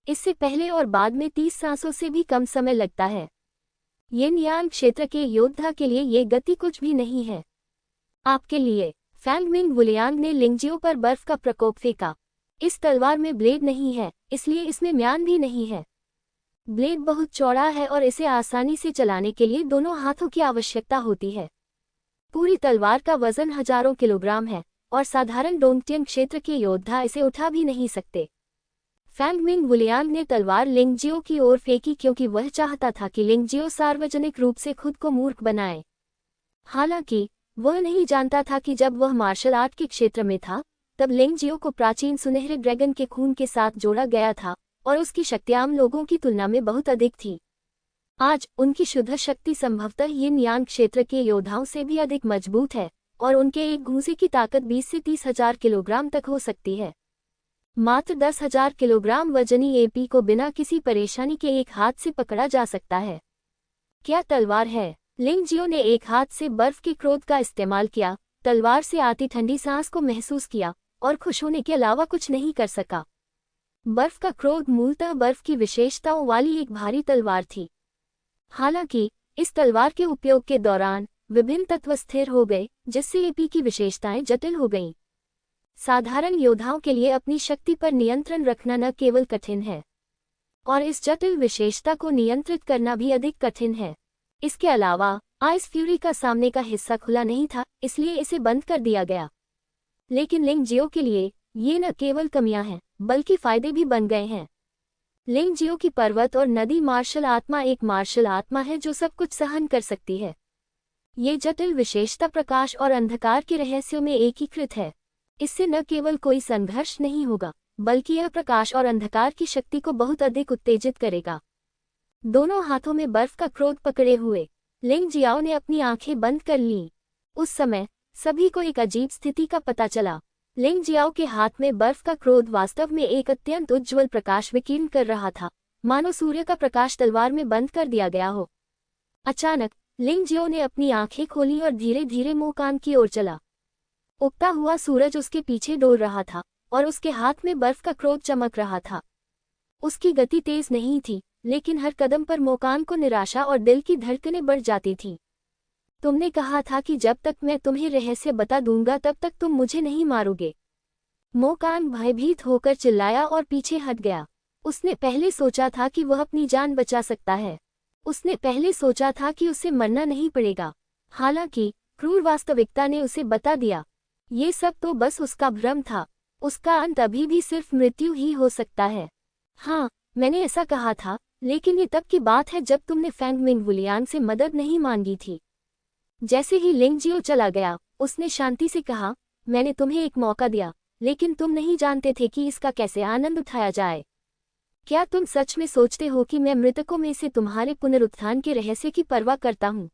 इससे पहले और बाद में 30 सांसों से भी कम समय लगता है। येनयान क्षेत्र के योद्धा के लिए ये गति कुछ भी नहीं है। आपके लिए। फैंगमिंग वुलियांग ने लिंगजियो पर बर्फ का प्रकोप फेंका। इस तलवार में ब्लेड नहीं है, इसलिए इसमें म्यान भी नहीं है। ब्लेड बहुत चौड़ा है और इसे आसानी से चलाने के लिए दोनों हाथों की आवश्यकता होती है। पूरी तलवार का वजन हजारों किलोग्राम है और साधारण डोंगटियन क्षेत्र के योद्धा इसे उठा भी नहीं सकते। फैंगमिंग वुलियांग ने तलवार लिंगजियो की ओर फेंकी क्योंकि वह चाहता था कि लिंगजियो सार्वजनिक रूप से खुद को मूर्ख बनाए। हालांकि वह नहीं जानता था कि जब वह मार्शल आर्ट के क्षेत्र में था तब लिंगजियो को प्राचीन सुनहरे ड्रैगन के खून के साथ जोड़ा गया था और उसकी शक्ति आम लोगों की तुलना में बहुत अधिक थी। आज उनकी शुद्ध शक्ति संभवतः यिन यान क्षेत्र के योद्धाओं से भी अधिक मजबूत है और उनके एक घूंसे की ताकत 20 से 30,000 किलोग्राम तक हो सकती है। मात्र 10,000 किलोग्राम वजनी एपी को बिना किसी परेशानी के एक हाथ से पकड़ा जा सकता है। क्या तलवार है? लिंगजियो ने एक हाथ से बर्फ के क्रोध का इस्तेमाल किया, तलवार से आती ठंडी सांस को महसूस किया और खुश होने के अलावा कुछ नहीं कर सका। बर्फ का क्रोध मूलतः बर्फ की विशेषताओं वाली एक भारी तलवार थी। हालांकि इस तलवार के उपयोग के दौरान विभिन्न तत्व स्थिर हो गए, जिससे एपी की विशेषताएं जटिल हो गईं। साधारण योद्धाओं के लिए अपनी शक्ति पर नियंत्रण रखना न केवल कठिन है, और इस जटिल विशेषता को नियंत्रित करना भी अधिक कठिन है। इसके अलावा आइस फ्यूरी का सामने का हिस्सा खुला नहीं था, इसलिए इसे बंद कर दिया गया। लेकिन लिंगजियो के लिए ये न केवल कमियां हैं बल्कि फायदे भी बन गए हैं। लिंगजियो की पर्वत और नदी मार्शल आत्मा एक मार्शल आत्मा है जो सब कुछ सहन कर सकती है। ये जटिल विशेषता प्रकाश और अंधकार के रहस्यों में एकीकृत है। इससे न केवल कोई संघर्ष नहीं होगा बल्कि यह प्रकाश और अंधकार की शक्ति को बहुत अधिक उत्तेजित करेगा। दोनों हाथों में बर्फ का क्रोध पकड़े हुए लिंग जियाओ ने अपनी आंखें बंद कर लीं। उस समय सभी को एक अजीब स्थिति का पता चला। लिंग जियाओ के हाथ में बर्फ का क्रोध वास्तव में एक अत्यंत उज्ज्वल प्रकाश विकीर्ण कर रहा था, मानो सूर्य का प्रकाश तलवार में बंद कर दिया गया हो। अचानक लिंग जियाओ ने अपनी आंखें खोली और धीरे धीरे मोकान की ओर चला। उगता हुआ सूरज उसके पीछे डोल रहा था और उसके हाथ में बर्फ का क्रोध चमक रहा था। उसकी गति तेज नहीं थी, लेकिन हर कदम पर मोकान को निराशा और दिल की धड़कनें बढ़ जाती थीं। तुमने कहा था कि जब तक मैं तुम्हें रहस्य बता दूंगा तब तक तुम मुझे नहीं मारोगे। मोकान भयभीत होकर चिल्लाया और पीछे हट गया। उसने पहले सोचा था कि वह अपनी जान बचा सकता है। उसने पहले सोचा था कि उसे मरना नहीं पड़ेगा। हालांकि क्रूर वास्तविकता ने उसे बता दिया, ये सब तो बस उसका भ्रम था। उसका अंत अभी भी सिर्फ मृत्यु ही हो सकता है। हाँ, मैंने ऐसा कहा था, लेकिन ये तब की बात है जब तुमने फैंगमिंग वुलियांग से मदद नहीं मांगी थी। जैसे ही लिंगजियो चला गया, उसने शांति से कहा, मैंने तुम्हें एक मौका दिया, लेकिन तुम नहीं जानते थे कि इसका कैसे आनंद उठाया जाए। क्या तुम सच में सोचते हो कि मैं मृतकों में से तुम्हारे पुनरुत्थान के रहस्य की परवाह करता हूँ?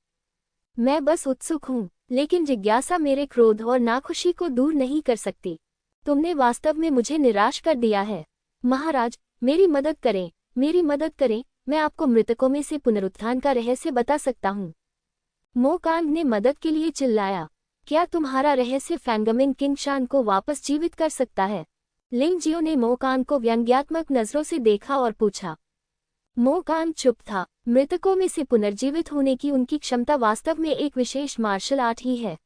मैं बस उत्सुक हूँ, लेकिन जिज्ञासा मेरे क्रोध और नाखुशी को दूर नहीं कर सकती। तुमने वास्तव में मुझे निराश कर दिया है। महाराज, मेरी मदद करें, मेरी मदद करें, मैं आपको मृतकों में से पुनरुत्थान का रहस्य बता सकता हूँ। मोकांग ने मदद के लिए चिल्लाया। क्या तुम्हारा रहस्य फैंगमिंग किंगशान को वापस जीवित कर सकता है? लिंगजियो ने मोकांग को व्यंग्यात्मक नजरों से देखा और पूछा। मोकांग चुप था। मृतकों में से पुनर्जीवित होने की उनकी क्षमता वास्तव में एक विशेष मार्शल आर्ट ही है।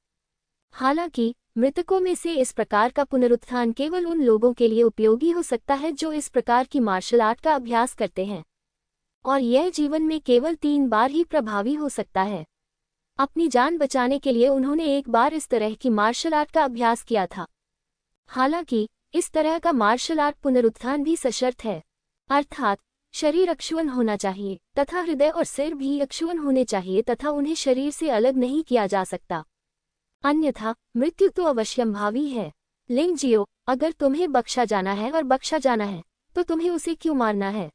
हालांकि मृतकों में से इस प्रकार का पुनरुत्थान केवल उन लोगों के लिए उपयोगी हो सकता है जो इस प्रकार की मार्शल आर्ट का अभ्यास करते हैं। और यह जीवन में केवल 3 बार ही प्रभावी हो सकता है। अपनी जान बचाने के लिए उन्होंने एक बार इस तरह की मार्शल आर्ट का अभ्यास किया था। हालांकि इस तरह का मार्शल आर्ट पुनरुत्थान भी सशर्त है, अर्थात शरीर अक्षुण्ण होना चाहिए तथा हृदय और सिर भी अक्षुण्ण होने चाहिए तथा उन्हें शरीर से अलग नहीं किया जा सकता, अन्यथा मृत्यु तो अवश्यंभावी है। लिंग जियो, अगर तुम्हें बख्शा जाना है और बख्शा जाना है तो तुम्हें उसे क्यों मारना है?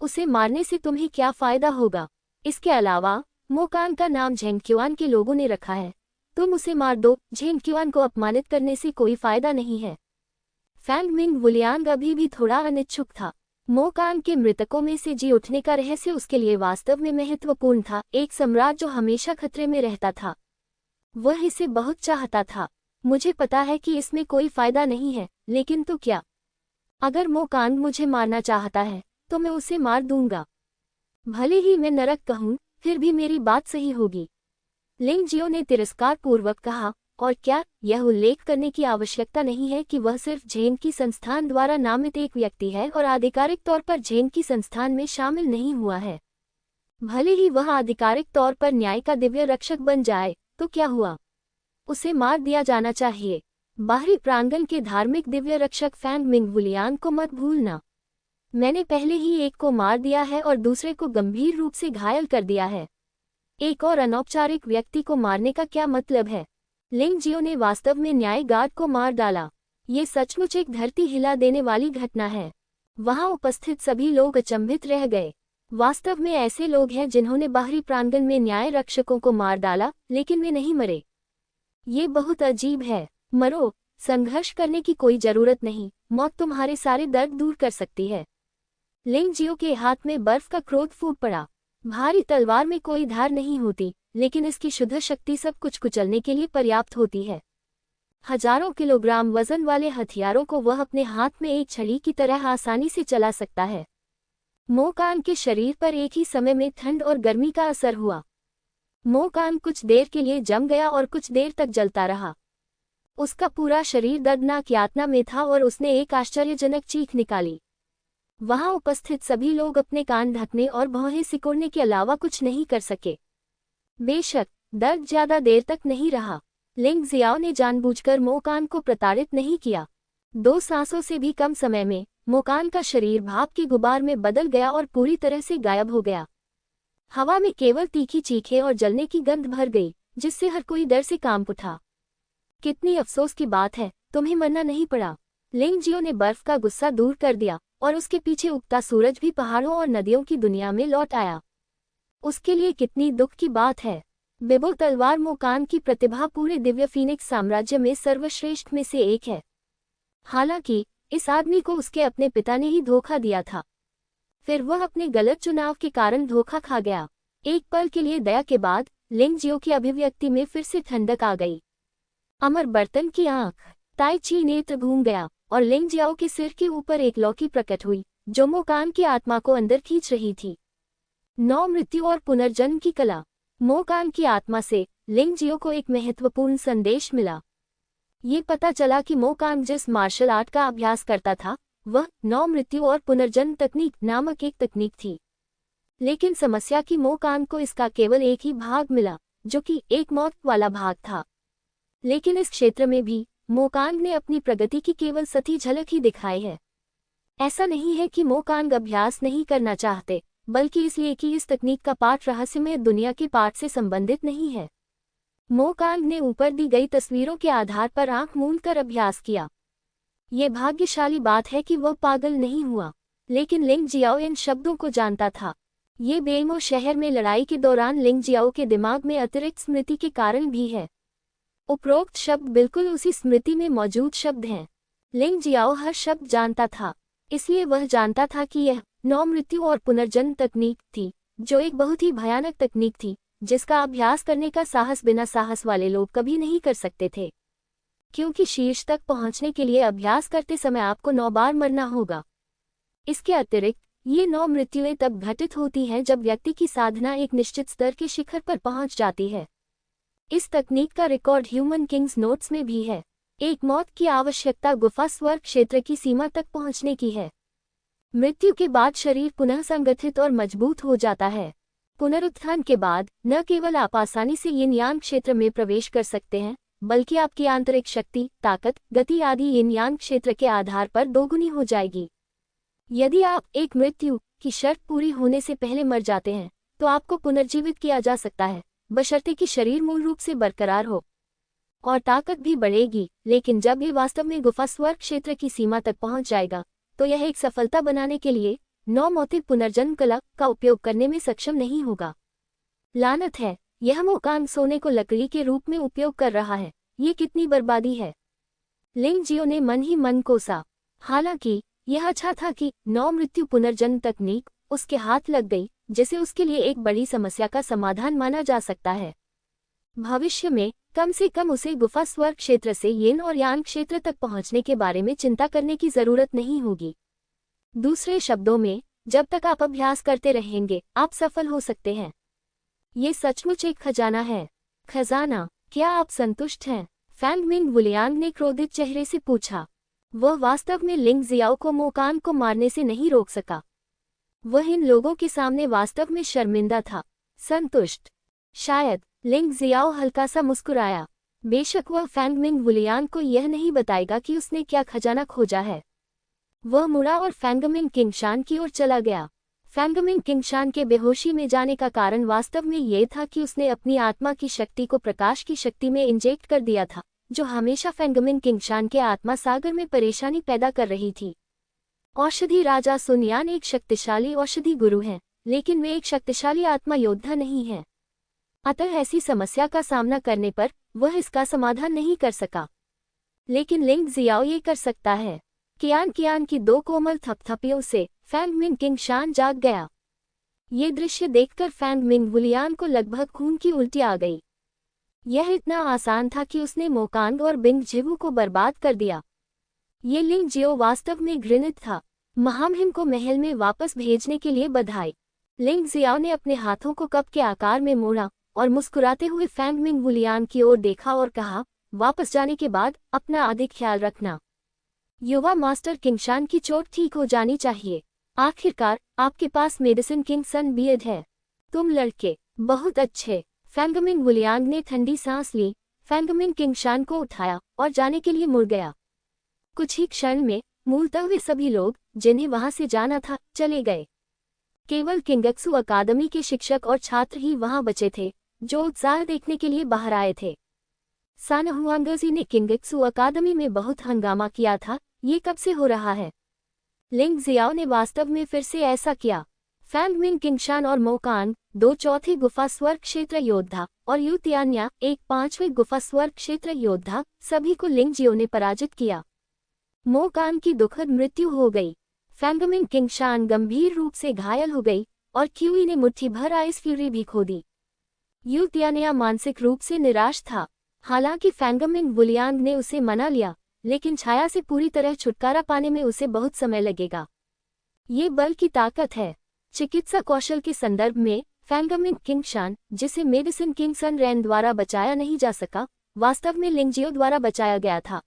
उसे मारने से तुम्हें क्या फायदा होगा? इसके अलावा मोकांग का नाम झेंगक्युआन के लोगों ने रखा है, तुम उसे मार दो। झेंगक्युआन को अपमानित करने से कोई फायदा नहीं है। फैंग मिंग वुलियांग अभी भी थोड़ा अनिच्छुक था। मोकांग के मृतकों में से जी उठने का रहस्य उसके लिए वास्तव में महत्वपूर्ण था। एक सम्राट जो हमेशा खतरे में रहता था, वह इसे बहुत चाहता था। मुझे पता है कि इसमें कोई फायदा नहीं है, लेकिन तो क्या? अगर मोकांग मुझे मारना चाहता है तो मैं उसे मार दूंगा। भले ही मैं नरक कहूं, फिर भी मेरी बात सही होगी। लिंग जियो ने तिरस्कार पूर्वक कहा, और क्या यह उल्लेख करने की आवश्यकता नहीं है कि वह सिर्फ झेंग की संस्थान द्वारा नामित एक व्यक्ति है और आधिकारिक तौर पर झेंग की संस्थान में शामिल नहीं हुआ है? भले ही वह आधिकारिक तौर पर न्याय का दिव्य रक्षक बन जाए तो क्या हुआ? उसे मार दिया जाना चाहिए। बाहरी प्रांगण के धार्मिक दिव्य रक्षक फैंग मिंग वुलियांग को मत भूलना। मैंने पहले ही एक को मार दिया है और दूसरे को गंभीर रूप से घायल कर दिया है। एक और अनौपचारिक व्यक्ति को मारने का क्या मतलब है? लिंग जियो ने वास्तव में न्याय गार्ड को मार डाला। ये सचमुच एक धरती हिला देने वाली घटना है। वहां उपस्थित सभी लोग अचंभित रह गए। वास्तव में ऐसे लोग हैं जिन्होंने बाहरी प्रांगण में न्याय रक्षकों को मार डाला, लेकिन वे नहीं मरे। ये बहुत अजीब है। मरो, संघर्ष करने की कोई जरूरत नहीं, मौत तुम्हारे सारे दर्द दूर कर सकती है। लिंग जियो के हाथ में बर्फ का क्रोध फूट पड़ा। भारी तलवार में कोई धार नहीं होती, लेकिन इसकी शुद्ध शक्ति सब कुछ कुचलने के लिए पर्याप्त होती है। हजारों किलोग्राम वजन वाले हथियारों को वह अपने हाथ में एक छड़ी की तरह आसानी से चला सकता है। मोकांग के शरीर पर एक ही समय में ठंड और गर्मी का असर हुआ। मोकांग कुछ देर के लिए जम गया और कुछ देर तक जलता रहा। उसका पूरा शरीर दर्दनाक यातना में था और उसने एक आश्चर्यजनक चीख निकाली। वहां उपस्थित सभी लोग अपने कान ढकने और भौहें सिकोड़ने के अलावा कुछ नहीं कर सके। बेशक दर्द ज्यादा देर तक नहीं रहा। लिंग जियाओ ने जानबूझकर मोकांग को प्रताड़ित नहीं किया। 2 सांसों से भी कम समय में मोकांग का शरीर भाप के गुबार में बदल गया और पूरी तरह से गायब हो गया। हवा में केवल तीखी चीखें और जलने की गंध भर गई, जिससे हर कोई डर से कांप उठा। कितनी अफसोस की बात है, तुम्हें मरना नहीं पड़ा। लिंग जियो ने बर्फ का गुस्सा दूर कर दिया और उसके पीछे उगता सूरज भी पहाड़ों और नदियों की दुनिया में लौट आया। उसके लिए कितनी दुख की बात है। बेबो तलवार मोकांग की प्रतिभा पूरे दिव्य फीनिक्स साम्राज्य में सर्वश्रेष्ठ में से एक है। हालांकि इस आदमी को उसके अपने पिता ने ही धोखा दिया था। फिर वह अपने गलत चुनाव के कारण धोखा खा गया। एक पल के लिए दया के बाद लिंग जियो की अभिव्यक्ति में फिर से ठंडक आ गई। अमर बर्तन की आंख, ताई ची नेत्र घूम गया और लिंग जियाओ के सिर के ऊपर एक लौकी प्रकट हुई, जो मोकांग की आत्मा को अंदर खींच रही थी। 9 मृत्यु और पुनर्जन्म की कला। मोकांग की आत्मा से लिंग जियो को एक महत्वपूर्ण संदेश मिला। ये पता चला कि मोकांग जिस मार्शल आर्ट का अभ्यास करता था, वह 9 मृत्यु और पुनर्जन्म तकनीक नामक एक तकनीक थी। लेकिन समस्या कि मोकांग को इसका केवल एक ही भाग मिला, जो कि एक मौत वाला भाग था। लेकिन इस क्षेत्र में भी मोकांग ने अपनी प्रगति की केवल सती झलक ही दिखाई है। ऐसा नहीं है कि मोकांग अभ्यास नहीं करना चाहते, बल्कि इसलिए कि इस तकनीक का पाठ रहस्यमय दुनिया के पाठ से संबंधित नहीं है। मोकांग ने ऊपर दी गई तस्वीरों के आधार पर आंख मूंद कर अभ्यास किया। ये भाग्यशाली बात है कि वह पागल नहीं हुआ। लेकिन लिंग जियाओ इन शब्दों को जानता था। ये बेमो शहर में लड़ाई के दौरान लिंग जियाओ के दिमाग में अतिरिक्त स्मृति के कारण भी है। उपरोक्त शब्द बिल्कुल उसी स्मृति में मौजूद शब्द हैं। लिंग जियाओ हर शब्द जानता था, इसलिए वह जानता था कि यह 9 मृत्यु और पुनर्जन्म तकनीक थी, जो एक बहुत ही भयानक तकनीक थी, जिसका अभ्यास करने का साहस बिना साहस वाले लोग कभी नहीं कर सकते थे। क्योंकि शीर्ष तक पहुंचने के लिए अभ्यास करते समय आपको 9 बार मरना होगा। इसके अतिरिक्त ये 9 मृत्युएं तब घटित होती हैं जब व्यक्ति की साधना एक निश्चित स्तर के शिखर पर पहुंच जाती है। इस तकनीक का रिकॉर्ड ह्यूमन किंग्स नोट्स में भी है। एक मौत की आवश्यकता गुफा स्वर्ग क्षेत्र की सीमा तक पहुंचने की है। मृत्यु के बाद शरीर पुनः संगठित और मजबूत हो जाता है। पुनरुत्थान के बाद न केवल आप आसानी से यिन यांग क्षेत्र में प्रवेश कर सकते हैं, बल्कि आपकी आंतरिक शक्ति, ताकत, गति आदि यिन यांग क्षेत्र के आधार पर दोगुनी हो जाएगी। यदि आप एक मृत्यु की शर्त पूरी होने से पहले मर जाते हैं, तो आपको पुनर्जीवित किया जा सकता है, बशर्ते कि शरीर मूल रूप से बरकरार हो और ताकत भी बढ़ेगी। लेकिन जब ये वास्तव में गुफा स्वर्ग क्षेत्र की सीमा तक पहुंच जाएगा, तो यह एक सफलता बनाने के लिए नौमौतिक पुनर्जन्म कला का उपयोग करने में सक्षम नहीं होगा। लानत है, यह मोकांग सोने को लकड़ी के रूप में उपयोग कर रहा है। ये कितनी बर्बादी है। लिंग जियो ने मन ही मन कोसा। हालांकि यह अच्छा था कि नौ मृत्यु पुनर्जन्म तकनीक उसके हाथ लग गई, जिसे उसके लिए एक बड़ी समस्या का समाधान माना जा सकता है। भविष्य में कम से कम उसे गुफा स्वर्ग क्षेत्र से यिन और यांग क्षेत्र तक पहुंचने के बारे में चिंता करने की जरूरत नहीं होगी। दूसरे शब्दों में, जब तक आप अभ्यास करते रहेंगे, आप सफल हो सकते हैं। ये सचमुच एक खजाना है। खजाना, क्या आप संतुष्ट हैं? फैंग मिंग वुलियांग ने क्रोधित चेहरे से पूछा। वह वास्तव में लिंग जियाओ को मोकान को मारने से नहीं रोक सका। वह इन लोगों के सामने वास्तव में शर्मिंदा था। संतुष्ट? शायद। लिंग जियाओ हल्का सा मुस्कुराया। बेशक वह फैंग मिंग वुलियांग को यह नहीं बताएगा कि उसने क्या खजाना खोजा है। वह मुड़ा और फैंगमिंग किंगशान की ओर चला गया। फैंगमिंग किंगशान के बेहोशी में जाने का कारण वास्तव में ये था कि उसने अपनी आत्मा की शक्ति को प्रकाश की शक्ति में इंजेक्ट कर दिया था, जो हमेशा फैंगमिंग किंगशान के आत्मा सागर में परेशानी पैदा कर रही थी। औषधि राजा सुनयान एक शक्तिशाली औषधि गुरु हैं, लेकिन वे एक शक्तिशाली आत्मा योद्धा नहीं हैं। अतः ऐसी समस्या का सामना करने पर वह इसका समाधान नहीं कर सका। लेकिन लिंग जियाओ ये कर सकता है। कियान कियान की दो कोमल थपथपियों से फैंग मिंग किंगशान जाग गया। ये दृश्य देखकर फैंग मिंग वुलियांग को लगभग खून की उल्टी आ गई। यह इतना आसान था कि उसने मोकांग और बिंग जिवू को बर्बाद कर दिया। ये लिंग जियो वास्तव में घृणित था। महामहिम को महल में वापस भेजने के लिए बधाई। लिंग जियाओ ने अपने हाथों को कप के आकार में मोड़ा और मुस्कुराते हुए फैंग मिंग वुलियांग की ओर देखा और कहा, वापस जाने के बाद अपना अधिक ख्याल रखना। युवा मास्टर किंगशान की चोट ठीक हो जानी चाहिए। आखिरकार आपके पास मेडिसिन किंग सन बियड है। तुम लड़के बहुत अच्छे। फैंगमिंग वुलियांग ने ठंडी सांस ली। फैंगमिंग किंगशान को उठाया और जाने के लिए मुड़ गया। कुछ ही क्षण में मूलतः वे सभी लोग जिन्हें वहां से जाना था चले गए। केवल किंगक्सू अकादमी के शिक्षक और छात्र ही वहां बचे थे, जो उत्साह देखने के लिए बाहर आए थे। सान हुआंगजी ने किंगक्सू अकादमी में बहुत हंगामा किया था। ये कब से हो रहा है? लिंग जियाओ ने वास्तव में फिर से ऐसा किया। फैंग मिंग किंगशान और मोकांग, 2/4 गुफा स्वर्ग क्षेत्र योद्धा, और यू तियान्या, 1/5 गुफा स्वर्ग क्षेत्र योद्धा, सभी को लिंग जियो ने पराजित किया। मोकांग की दुखद मृत्यु हो गई। फैंगमिंग किंगशान गंभीर रूप से घायल हो गई और क्यूई ने मुट्ठी भर आइस फ्यूरी भी खो दी। यू तियान्या मानसिक रूप से निराश था। हालांकि फैंगमिंग वुलियांग ने उसे मना लिया, लेकिन छाया से पूरी तरह छुटकारा पाने में उसे बहुत समय लगेगा। ये बल की ताकत है। चिकित्सा कौशल के संदर्भ में फैंगमिंग किंगशान, जिसे मेडिसिन किंग सन रैन द्वारा बचाया नहीं जा सका, वास्तव में लिंग जियो द्वारा बचाया गया था।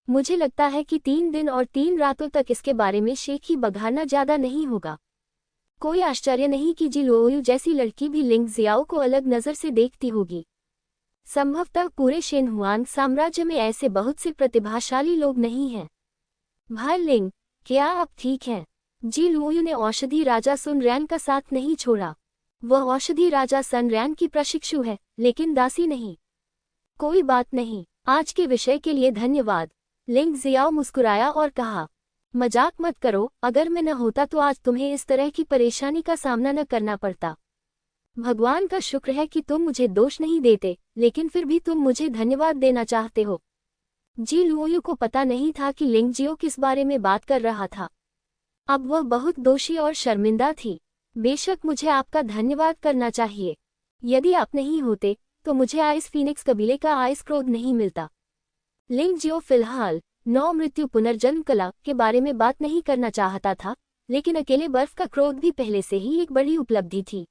मुझे लगता है कि 3 दिन और 3 रातों तक इसके बारे में शेख ही बघारना ज्यादा नहीं होगा। कोई आश्चर्य नहीं कि जी लोयू जैसी लड़की भी लिंग जियाओ को अलग नजर से देखती होगी। संभवतः पूरे शिनहुआन साम्राज्य में ऐसे बहुत से प्रतिभाशाली लोग नहीं हैं। भाई लिंग, क्या आप ठीक हैं? जी लुओयू ने औषधि राजा सुन रैन का साथ नहीं छोड़ा। वह औषधि राजा सन रैन की प्रशिक्षु है, लेकिन दासी नहीं। कोई बात नहीं, आज के विषय के लिए धन्यवाद। लिंग जियाओ मुस्कुराया और कहा, मजाक मत करो, अगर मैं न होता तो आज तुम्हें इस तरह की परेशानी का सामना न करना पड़ता। भगवान का शुक्र है कि तुम मुझे दोष नहीं देते, लेकिन फिर भी तुम मुझे धन्यवाद देना चाहते हो। जी लुओयू को पता नहीं था कि लिंग जियो किस बारे में बात कर रहा था। अब वह बहुत दोषी और शर्मिंदा थी। बेशक मुझे आपका धन्यवाद करना चाहिए। यदि आप नहीं होते तो मुझे आइस फीनिक्स कबीले का आइस क्रोध नहीं मिलता। लिंग जियो फिलहाल 9 मृत्यु पुनर्जन्म कला के बारे में बात नहीं करना चाहता था, लेकिन अकेले बर्फ का क्रोध भी पहले से ही एक बड़ी उपलब्धि थी।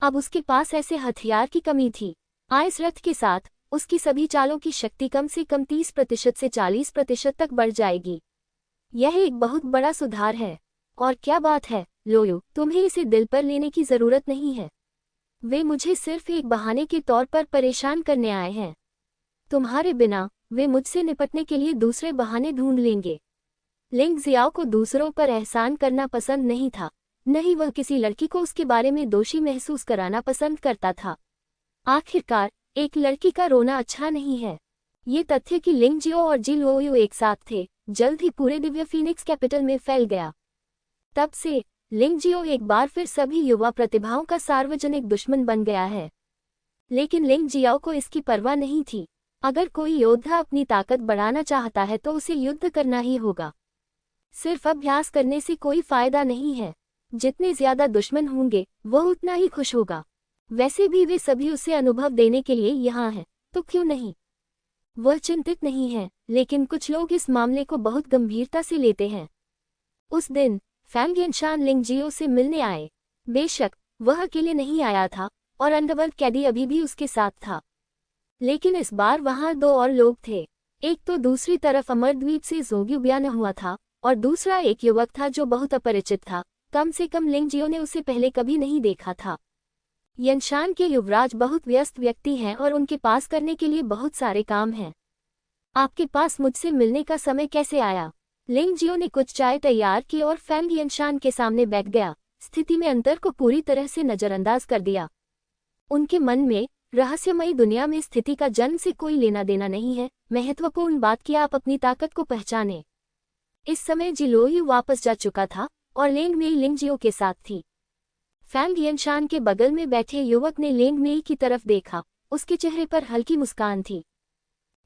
अब उसके पास ऐसे हथियार की कमी थी। आइस रथ के साथ उसकी सभी चालों की शक्ति कम से कम 30% से 40% तक बढ़ जाएगी। यह एक बहुत बड़ा सुधार है। और क्या बात है लोयो, तुम्हें इसे दिल पर लेने की जरूरत नहीं है। वे मुझे सिर्फ एक बहाने के तौर पर परेशान करने आए हैं। तुम्हारे बिना वे मुझसे निपटने के लिए दूसरे बहाने ढूंढ लेंगे। लिंग जियाओ को दूसरों पर एहसान करना पसंद नहीं था, न ही वह किसी लड़की को उसके बारे में दोषी महसूस कराना पसंद करता था। आखिरकार एक लड़की का रोना अच्छा नहीं है। ये तथ्य कि लिंग जियो और जी लोयो एक साथ थे जल्द ही पूरे दिव्य फीनिक्स कैपिटल में फैल गया। तब से लिंग जियो एक बार फिर सभी युवा प्रतिभाओं का सार्वजनिक दुश्मन बन गया है। लेकिन लिंग जियाओ को इसकी परवाह नहीं थी। अगर कोई योद्धा अपनी ताकत बढ़ाना चाहता है तो उसे युद्ध करना ही होगा। सिर्फ अभ्यास करने से कोई फायदा नहीं है। जितने ज्यादा दुश्मन होंगे वह उतना ही खुश होगा। वैसे भी वे सभी उसे अनुभव देने के लिए यहाँ हैं, तो क्यों नहीं। वह चिंतित नहीं है, लेकिन कुछ लोग इस मामले को बहुत गंभीरता से लेते हैं। उस दिन फैंग यनशान लिंग जियो से मिलने आए। बेशक वह अकेले नहीं आया था और अंडरवर्ल्ड कैडी अभी भी उसके साथ था, लेकिन इस बार वहां दो और लोग थे। एक तो दूसरी तरफ अमरद्वीप से जोग्यू बयान हुआ था और दूसरा एक युवक था जो बहुत अपरिचित था। कम से कम लिंग जियो ने उसे पहले कभी नहीं देखा था। यनशान के युवराज बहुत व्यस्त व्यक्ति हैं और उनके पास करने के लिए बहुत सारे काम हैं। आपके पास मुझसे मिलने का समय कैसे आया? लिंग जियो ने कुछ चाय तैयार की और फैंग यनशान के सामने बैठ गया, स्थिति में अंतर को पूरी तरह से नजरअंदाज कर दिया। उनके मन में रहस्यमयी दुनिया में स्थिति का जन्म से कोई लेना देना नहीं है। महत्वपूर्ण बात कि आप अपनी ताकत को पहचाने। इस समय जिलोयू वापस जा चुका था और लेंग मेई लिंग जियो के साथ थी। फैंग यनशान के बगल में बैठे युवक ने लेंग मेई की तरफ देखा। उसके चेहरे पर हल्की मुस्कान थी।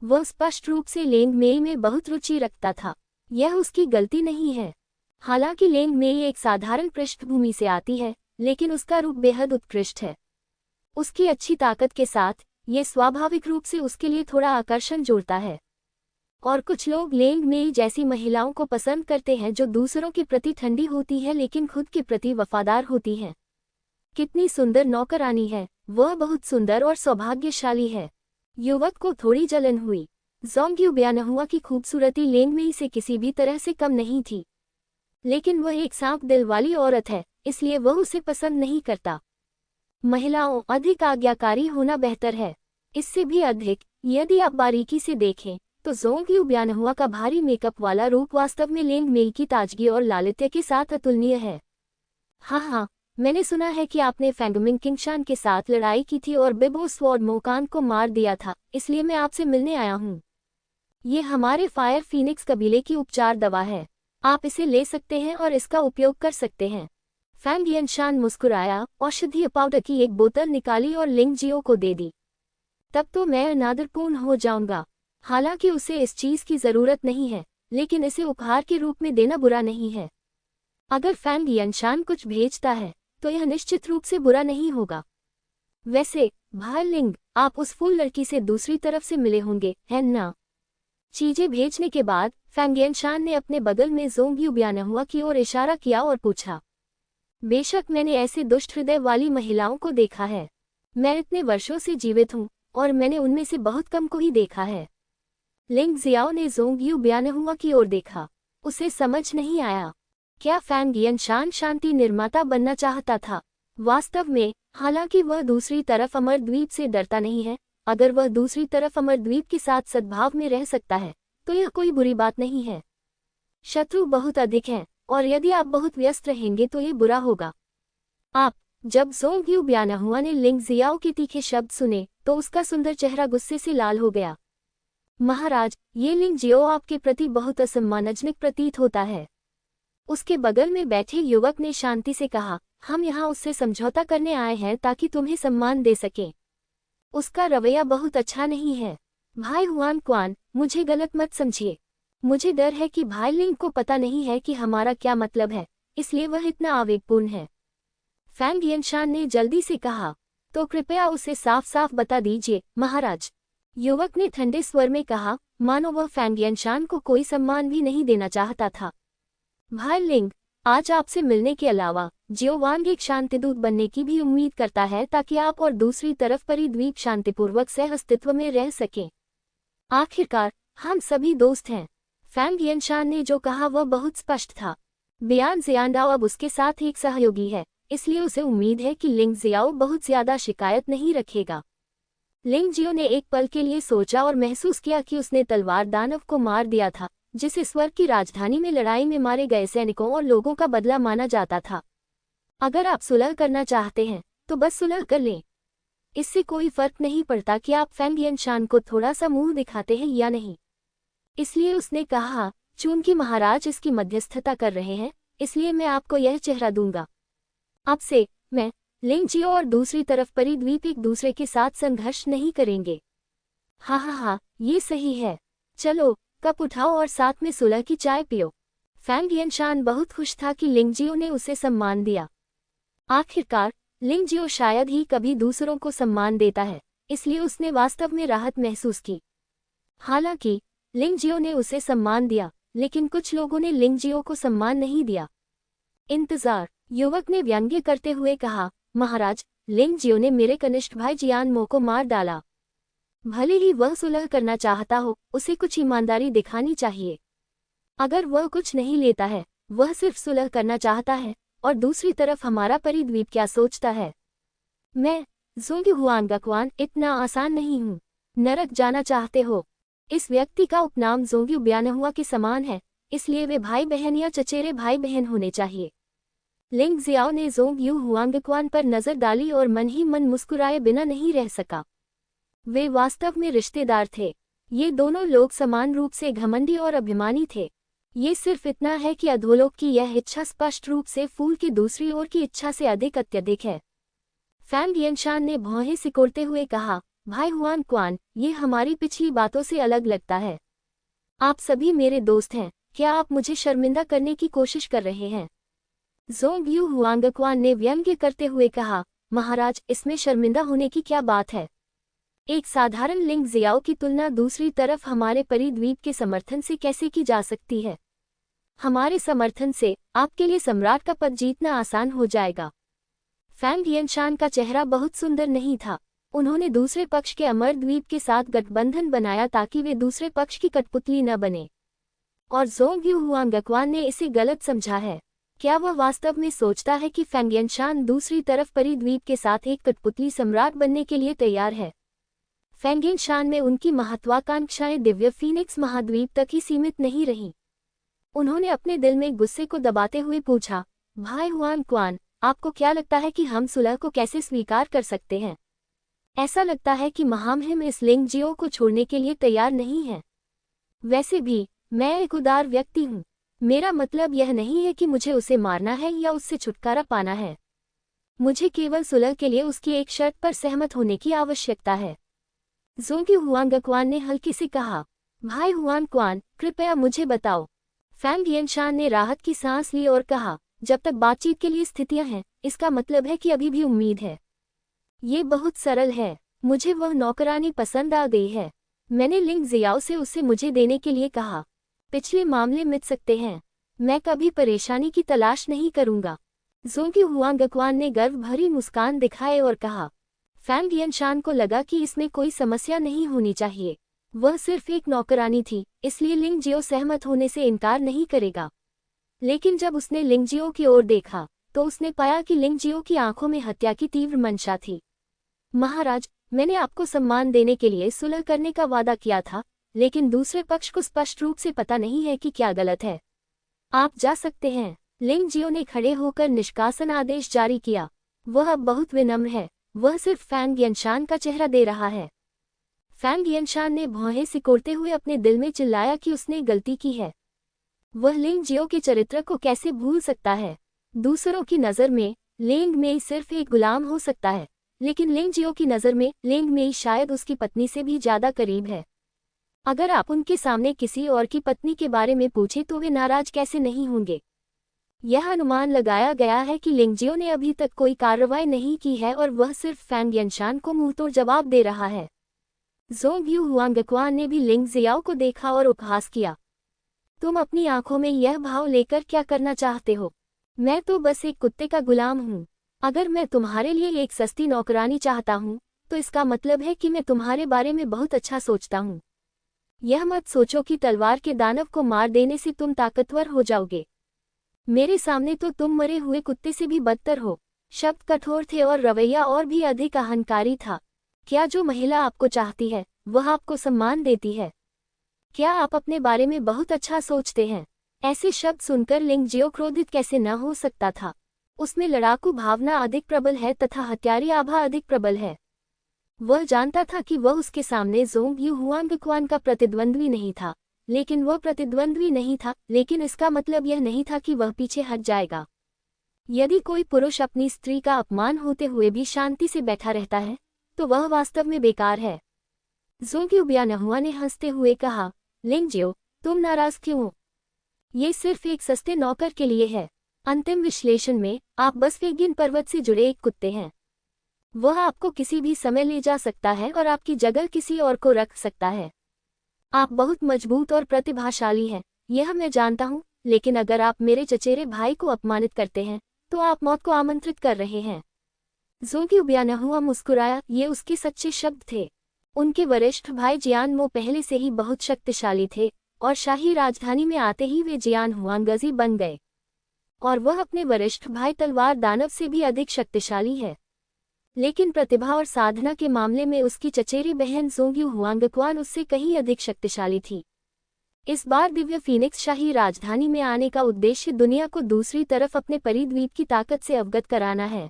वह स्पष्ट रूप से लेंग मेई में बहुत रुचि रखता था। यह उसकी गलती नहीं है। हालांकि लेंग मेई एक साधारण पृष्ठभूमि से आती है, लेकिन उसका रूप बेहद उत्कृष्ट है। उसकी अच्छी ताकत के साथ ये स्वाभाविक रूप से उसके लिए थोड़ा आकर्षण जोड़ता है। और कुछ लोग लेंग मेई जैसी महिलाओं को पसंद करते हैं जो दूसरों के प्रति ठंडी होती है लेकिन खुद के प्रति वफादार होती हैं। कितनी सुंदर नौकरानी है, वह बहुत सुंदर और सौभाग्यशाली है। युवक को थोड़ी जलन हुई। जोंग्यू बयानहुआ की खूबसूरती लेंग मेई से किसी भी तरह से कम नहीं थी, लेकिन वह एक साफ दिल वाली औरत है, इसलिए वह उसे पसंद नहीं करता। महिलाओं अधिक आज्ञाकारी होना बेहतर है। इससे भी अधिक, यदि आप बारीकी से देखें तो जोंग्यू बयानहुआ का भारी मेकअप वाला रूप वास्तव में लेंग मेई की ताजगी और लालित्य के साथ अतुलनीय है। हाँ, मैंने सुना है कि आपने फैंगमिंग किंगशान के साथ लड़ाई की थी और बिबो स्वॉर्ड मोकान को मार दिया था, इसलिए मैं आपसे मिलने आया हूँ। ये हमारे फायर फीनिक्स कबीले की उपचार दवा है। आप इसे ले सकते हैं और इसका उपयोग कर सकते हैं। फैंग यनशान मुस्कुराया, औषधीय पाउडर की एक बोतल निकाली और लिंग जियो को दे दी। तब तो मैं अनादरपूर्ण हो जाऊंगा। हालांकि उसे इस चीज की जरूरत नहीं है, लेकिन इसे उपहार के रूप में देना बुरा नहीं है। अगर फैंग यनशान कुछ भेजता है तो यह निश्चित रूप से बुरा नहीं होगा। वैसे भाई लिंग, आप उस फूल लड़की से दूसरी तरफ से मिले होंगे, है ना? चीजें भेजने के बाद फैंग यनशान ने अपने बगल में जोंग्यू बयानहुआ की ओर इशारा किया और पूछा। बेशक मैंने ऐसे दुष्ट हृदय वाली महिलाओं को देखा है। मैं इतने वर्षों से जीवित हूँ और मैंने उनमें से बहुत कम को ही देखा है। लिंग जियाओ ने जोंग्यू बयानहुआ की ओर देखा। उसे समझ नहीं आया, क्या फैंग यनशान शांति निर्माता बनना चाहता था? वास्तव में, हालांकि वह दूसरी तरफ अमरद्वीप से डरता नहीं है, अगर वह दूसरी तरफ अमरद्वीप के साथ सद्भाव में रह सकता है तो यह कोई बुरी बात नहीं है। शत्रु बहुत अधिक हैं और यदि आप बहुत व्यस्त रहेंगे तो ये बुरा होगा। जब जोंग्यू बयानहुआ ने लिंग जियाओ के तीखे शब्द सुने तो उसका सुंदर चेहरा गुस्से से लाल हो गया। महाराज, ये लिंग जियो आपके प्रति बहुत असम्मानजनक प्रतीत होता है। उसके बगल में बैठे युवक ने शांति से कहा, हम यहाँ उससे समझौता करने आए हैं ताकि तुम्हें सम्मान दे सकें। उसका रवैया बहुत अच्छा नहीं है। भाई हुआन क्वान, मुझे गलत मत समझिए। मुझे डर है कि भाई लिंग को पता नहीं है कि हमारा क्या मतलब है, इसलिए वह इतना आवेगपूर्ण है। फैंग यनशान ने जल्दी से कहा, तो कृपया उसे साफ साफ बता दीजिए महाराज। युवक ने ठंडे स्वर में कहा, मानो वह फैंग यनशान को कोई सम्मान भी नहीं देना चाहता था। भाई लिंग, आज आपसे मिलने के अलावा जियोवांग एक शांतिदूत बनने की भी उम्मीद करता है ताकि आप और दूसरी तरफ परिद्वीप शांतिपूर्वक सह अस्तित्व में रह सकें। आखिरकार हम सभी दोस्त हैं। फैंग यनशान ने जो कहा वह बहुत स्पष्ट था। बियान जियांडाओ अब उसके साथ एक सहयोगी है, इसलिए उसे उम्मीद है कि लिंग जियाओ बहुत ज्यादा शिकायत नहीं रखेगा। लिंग जियो ने एक पल के लिए सोचा और महसूस किया कि उसने तलवार दानव को मार दिया था, जिसे स्वर्ग की राजधानी में लड़ाई में मारे गए सैनिकों और लोगों का बदला माना जाता था। अगर आप सुलह करना चाहते हैं तो बस सुलह कर लें। इससे कोई फर्क नहीं पड़ता कि आप फेंग यिनशान को थोड़ा सा मुंह दिखाते हैं या नहीं। इसलिए उसने कहा, चूंकि महाराज इसकी मध्यस्थता कर रहे हैं, इसलिए मैं आपको यह चेहरा दूंगा। अब से मैं, लिंग जियो और दूसरी तरफ परिद्वीप एक दूसरे के साथ संघर्ष नहीं करेंगे। हाँ, ये सही है। चलो कप उठाओ और साथ में सुलह की चाय पियो। फेंग यिनशान बहुत खुश था कि लिंग जियो ने उसे सम्मान दिया। आखिरकार लिंग जियो शायद ही कभी दूसरों को सम्मान देता है, इसलिए उसने वास्तव में राहत महसूस की। हालांकि लिंग जियो ने उसे सम्मान दिया, लेकिन कुछ लोगों ने लिंग जियो को सम्मान नहीं दिया। इंतजार, युवक ने व्यंग्य करते हुए कहा, महाराज, लिंग जियो ने मेरे कनिष्ठ भाई जियान मो को मार डाला। भले ही वह सुलह करना चाहता हो, उसे कुछ ईमानदारी दिखानी चाहिए। अगर वह कुछ नहीं लेता है, वह सिर्फ सुलह करना चाहता है, और दूसरी तरफ हमारा परिद्वीप क्या सोचता है। मैं, ज़ोंग हुआंगक्वान, इतना आसान नहीं हूँ। नरक जाना चाहते हो? इस व्यक्ति का उपनाम ज़ोंग ब्यानहुआ के समान है, इसलिए वे भाई बहन या चचेरे भाई बहन होने चाहिए। लिंग जियाओ ने ज़ोंग हुआंगक्वान पर नजर डाली और मन ही मन मुस्कुराए बिना नहीं रह सका। वे वास्तव में रिश्तेदार थे। ये दोनों लोग समान रूप से घमंडी और अभिमानी थे। ये सिर्फ इतना है कि अधोलोक की यह इच्छा स्पष्ट रूप से फूल की दूसरी ओर की इच्छा से अधिक अत्यधिक है। फेंग यिनशान ने भौहें सिकोड़ते हुए कहा, भाई हुआन क्वान, ये हमारी पिछली बातों से अलग लगता है। आप सभी मेरे दोस्त हैं, क्या आप मुझे शर्मिंदा करने की कोशिश कर रहे हैं? ज़ोंग हुआंगक्वान ने व्यंग्य करते हुए कहा, महाराज, इसमें शर्मिंदा होने की क्या बात है? एक साधारण लिंग जियाओ की तुलना दूसरी तरफ हमारे परिद्वीप के समर्थन से कैसे की जा सकती है? हमारे समर्थन से आपके लिए सम्राट का पद जीतना आसान हो जाएगा। फेंग यिनशान का चेहरा बहुत सुंदर नहीं था। उन्होंने दूसरे पक्ष के अमर द्वीप के साथ गठबंधन बनाया ताकि वे दूसरे पक्ष की कठपुतली न बने। और ज़ोंग हुआंगक्वान ने इसे गलत समझा है। क्या वह वास्तव में सोचता है कि फेंग यिनशान दूसरी तरफ परिद्वीप के साथ एक कठपुतली सम्राट बनने के लिए तैयार है? फेंग यिनशान में उनकी महत्वाकांक्षाएं दिव्य फीनिक्स महाद्वीप तक ही सीमित नहीं रहीं। उन्होंने अपने दिल में गुस्से को दबाते हुए पूछा, भाई हुआन क्वान, आपको क्या लगता है कि हम सुलह को कैसे स्वीकार कर सकते हैं? ऐसा लगता है कि महामहिम इस लिंग जियो को छोड़ने के लिए तैयार नहीं है। वैसे भी मैं एक उदार व्यक्ति हूँ। मेरा मतलब यह नहीं है कि मुझे उसे मारना है या उससे छुटकारा पाना है। मुझे केवल सुलह के लिए उसकी एक शर्त पर सहमत होने की आवश्यकता है। ज़ोंग हुआंगक्वान ने हल्के से कहा, भाई हुआन क्वान, कृपया मुझे बताओ। फेंग यिनशान ने राहत की सांस ली और कहा, जब तक बातचीत के लिए स्थितियां हैं, इसका मतलब है कि अभी भी उम्मीद है। ये बहुत सरल है। मुझे वह नौकरानी पसंद आ गई है। मैंने लिंग जियाओ से उसे मुझे देने के लिए कहा। पिछले मामले मिट सकते हैं। मैं कभी परेशानी की तलाश नहीं करूंगा। ज़ोंग हुआंगक्वान ने गर्व भरी मुस्कान दिखाए और कहा। फेंग यिनशान को लगा कि इसमें कोई समस्या नहीं होनी चाहिए। वह सिर्फ एक नौकरानी थी, इसलिए लिंग जियो सहमत होने से इनकार नहीं करेगा। लेकिन जब उसने लिंग जियो की ओर देखा, तो उसने पाया कि लिंग जियो की आंखों में हत्या की तीव्र मंशा थी। महाराज, मैंने आपको सम्मान देने के लिए सुलह करने का वादा किया था, लेकिन दूसरे पक्ष को स्पष्ट रूप से पता नहीं है कि क्या गलत है। आप जा सकते हैं। लिंग जियो ने खड़े होकर निष्कासन आदेश जारी किया। वह अब बहुत विनम्र है। वह सिर्फ फेंग यिनशान का चेहरा दे रहा है। फेंग यिनशान ने भौहें सिकोड़ते हुए अपने दिल में चिल्लाया कि उसने गलती की है। वह लिंग जियो के चरित्र को कैसे भूल सकता है? दूसरों की नज़र में लिंग मेई सिर्फ एक गुलाम हो सकता है, लेकिन लिंग जियो की नज़र में लिंग मेई शायद उसकी पत्नी से भी ज़्यादा करीब है। अगर आप उनके सामने किसी और की पत्नी के बारे में पूछें तो वे नाराज कैसे नहीं होंगे? यह अनुमान लगाया गया है कि लिंग जियो ने अभी तक कोई कार्रवाई नहीं की है और वह सिर्फ फेंग यिनशान को मुंहतोड़ जवाब दे रहा है। ज़ोंग हुआंगक्वान ने भी लिंग जियाओ को देखा और उपहास किया। तुम अपनी आंखों में यह भाव लेकर क्या करना चाहते हो? मैं तो बस एक कुत्ते का गुलाम हूँ। अगर मैं तुम्हारे लिए एक सस्ती नौकरानी चाहता हूँ, तो इसका मतलब है कि मैं तुम्हारे बारे में बहुत अच्छा सोचता हूँ। यह मत सोचो कि तलवार के दानव को मार देने से तुम ताकतवर हो जाओगे। मेरे सामने तो तुम मरे हुए कुत्ते से भी बदतर हो। शब्द कठोर थे और रवैया और भी अधिक अहंकारी था। क्या जो महिला आपको चाहती है वह आपको सम्मान देती है? क्या आप अपने बारे में बहुत अच्छा सोचते हैं? ऐसे शब्द सुनकर लिंग जियो क्रोधित कैसे न हो सकता था। उसमें लड़ाकू भावना अधिक प्रबल है तथा हत्यारी आभा अधिक प्रबल है। वह जानता था कि वह उसके सामने ज़ोंग यू हुआंगक्वान का प्रतिद्वंद्वी नहीं था, लेकिन वह प्रतिद्वंद्वी नहीं था, लेकिन इसका मतलब यह नहीं था कि वह पीछे हट जाएगा। यदि कोई पुरुष अपनी स्त्री का अपमान होते हुए भी शांति से बैठा रहता है तो वह वास्तव में बेकार है। ज़ोंग यू ब्यानहुआ ने हंसते हुए कहा, लिंग जियो, तुम नाराज क्यों हो? ये सिर्फ एक सस्ते नौकर के लिए है। अंतिम विश्लेषण में आप बस फेगिन पर्वत से जुड़े एक कुत्ते हैं। वह आपको किसी भी समय ले जा सकता है और आपकी जगह किसी और को रख सकता है। आप बहुत मजबूत और प्रतिभाशाली हैं, यह मैं जानता हूँ, लेकिन अगर आप मेरे चचेरे भाई को अपमानित करते हैं तो आप मौत को आमंत्रित कर रहे हैं। ज़ोंग यू ब्यानहुआ मुस्कुराया। ये उसके सच्चे शब्द थे। उनके वरिष्ठ भाई जियान मो पहले से ही बहुत शक्तिशाली थे और शाही राजधानी में आते ही वे जियान हुआंगजी बन गए, और वह अपने वरिष्ठ भाई तलवार दानव से भी अधिक शक्तिशाली है। लेकिन प्रतिभा और साधना के मामले में उसकी चचेरी बहन ज़ोंग यू हुआंगक्वान उससे कहीं अधिक शक्तिशाली थी। इस बार दिव्य फीनिक्स शाही राजधानी में आने का उद्देश्य दुनिया को दूसरी तरफ अपने परिद्वीप की ताकत से अवगत कराना है।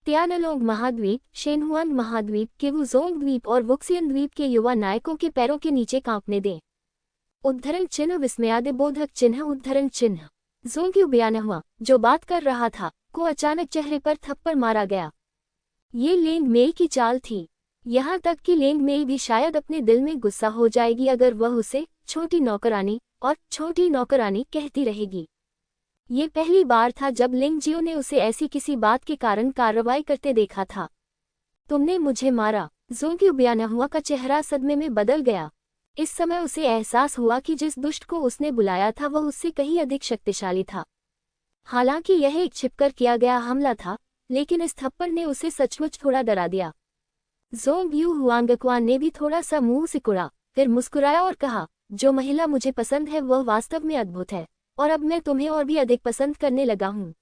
तियानलोंग महाद्वीप, शेनहुआन महाद्वीप के वुज़ोंग द्वीप और वुक्सियन द्वीप के युवा नायकों के पैरों के नीचे कांपने दें। उद्धरण चिन्ह, विस्मयादिबोधक चिन्ह, उद्धरण चिन्ह। ज़ोंग यू ब्यानहुआ, जो बात कर रहा था, को अचानक चेहरे पर थप्पड़ मारा गया। ये लेंग मेई की चाल थी। यहाँ तक कि लेंग मेई भी शायद अपने दिल में गुस्सा हो जाएगी अगर वह उसे छोटी नौकरानी और छोटी नौकरानी कहती रहेगी। ये पहली बार था जब लिंग जियो ने उसे ऐसी किसी बात के कारण कार्रवाई करते देखा था। तुमने मुझे मारा। ज़ोंग यू ब्यानहुआ का चेहरा सदमे में बदल गया। इस समय उसे एहसास हुआ कि जिस दुष्ट को उसने बुलाया था वह उससे कहीं अधिक शक्तिशाली था। हालांकि यह एक छिपकर किया गया हमला था, लेकिन इस थप्पड़ ने उसे सचमुच थोड़ा डरा दिया। ज़ोंग यू हुआंगक्वान ने भी थोड़ा सा मुंह सिकुड़ा, फिर मुस्कुराया और कहा, जो महिला मुझे पसंद है वह वास्तव में अद्भुत है, और अब मैं तुम्हें और भी अधिक पसंद करने लगा हूँ।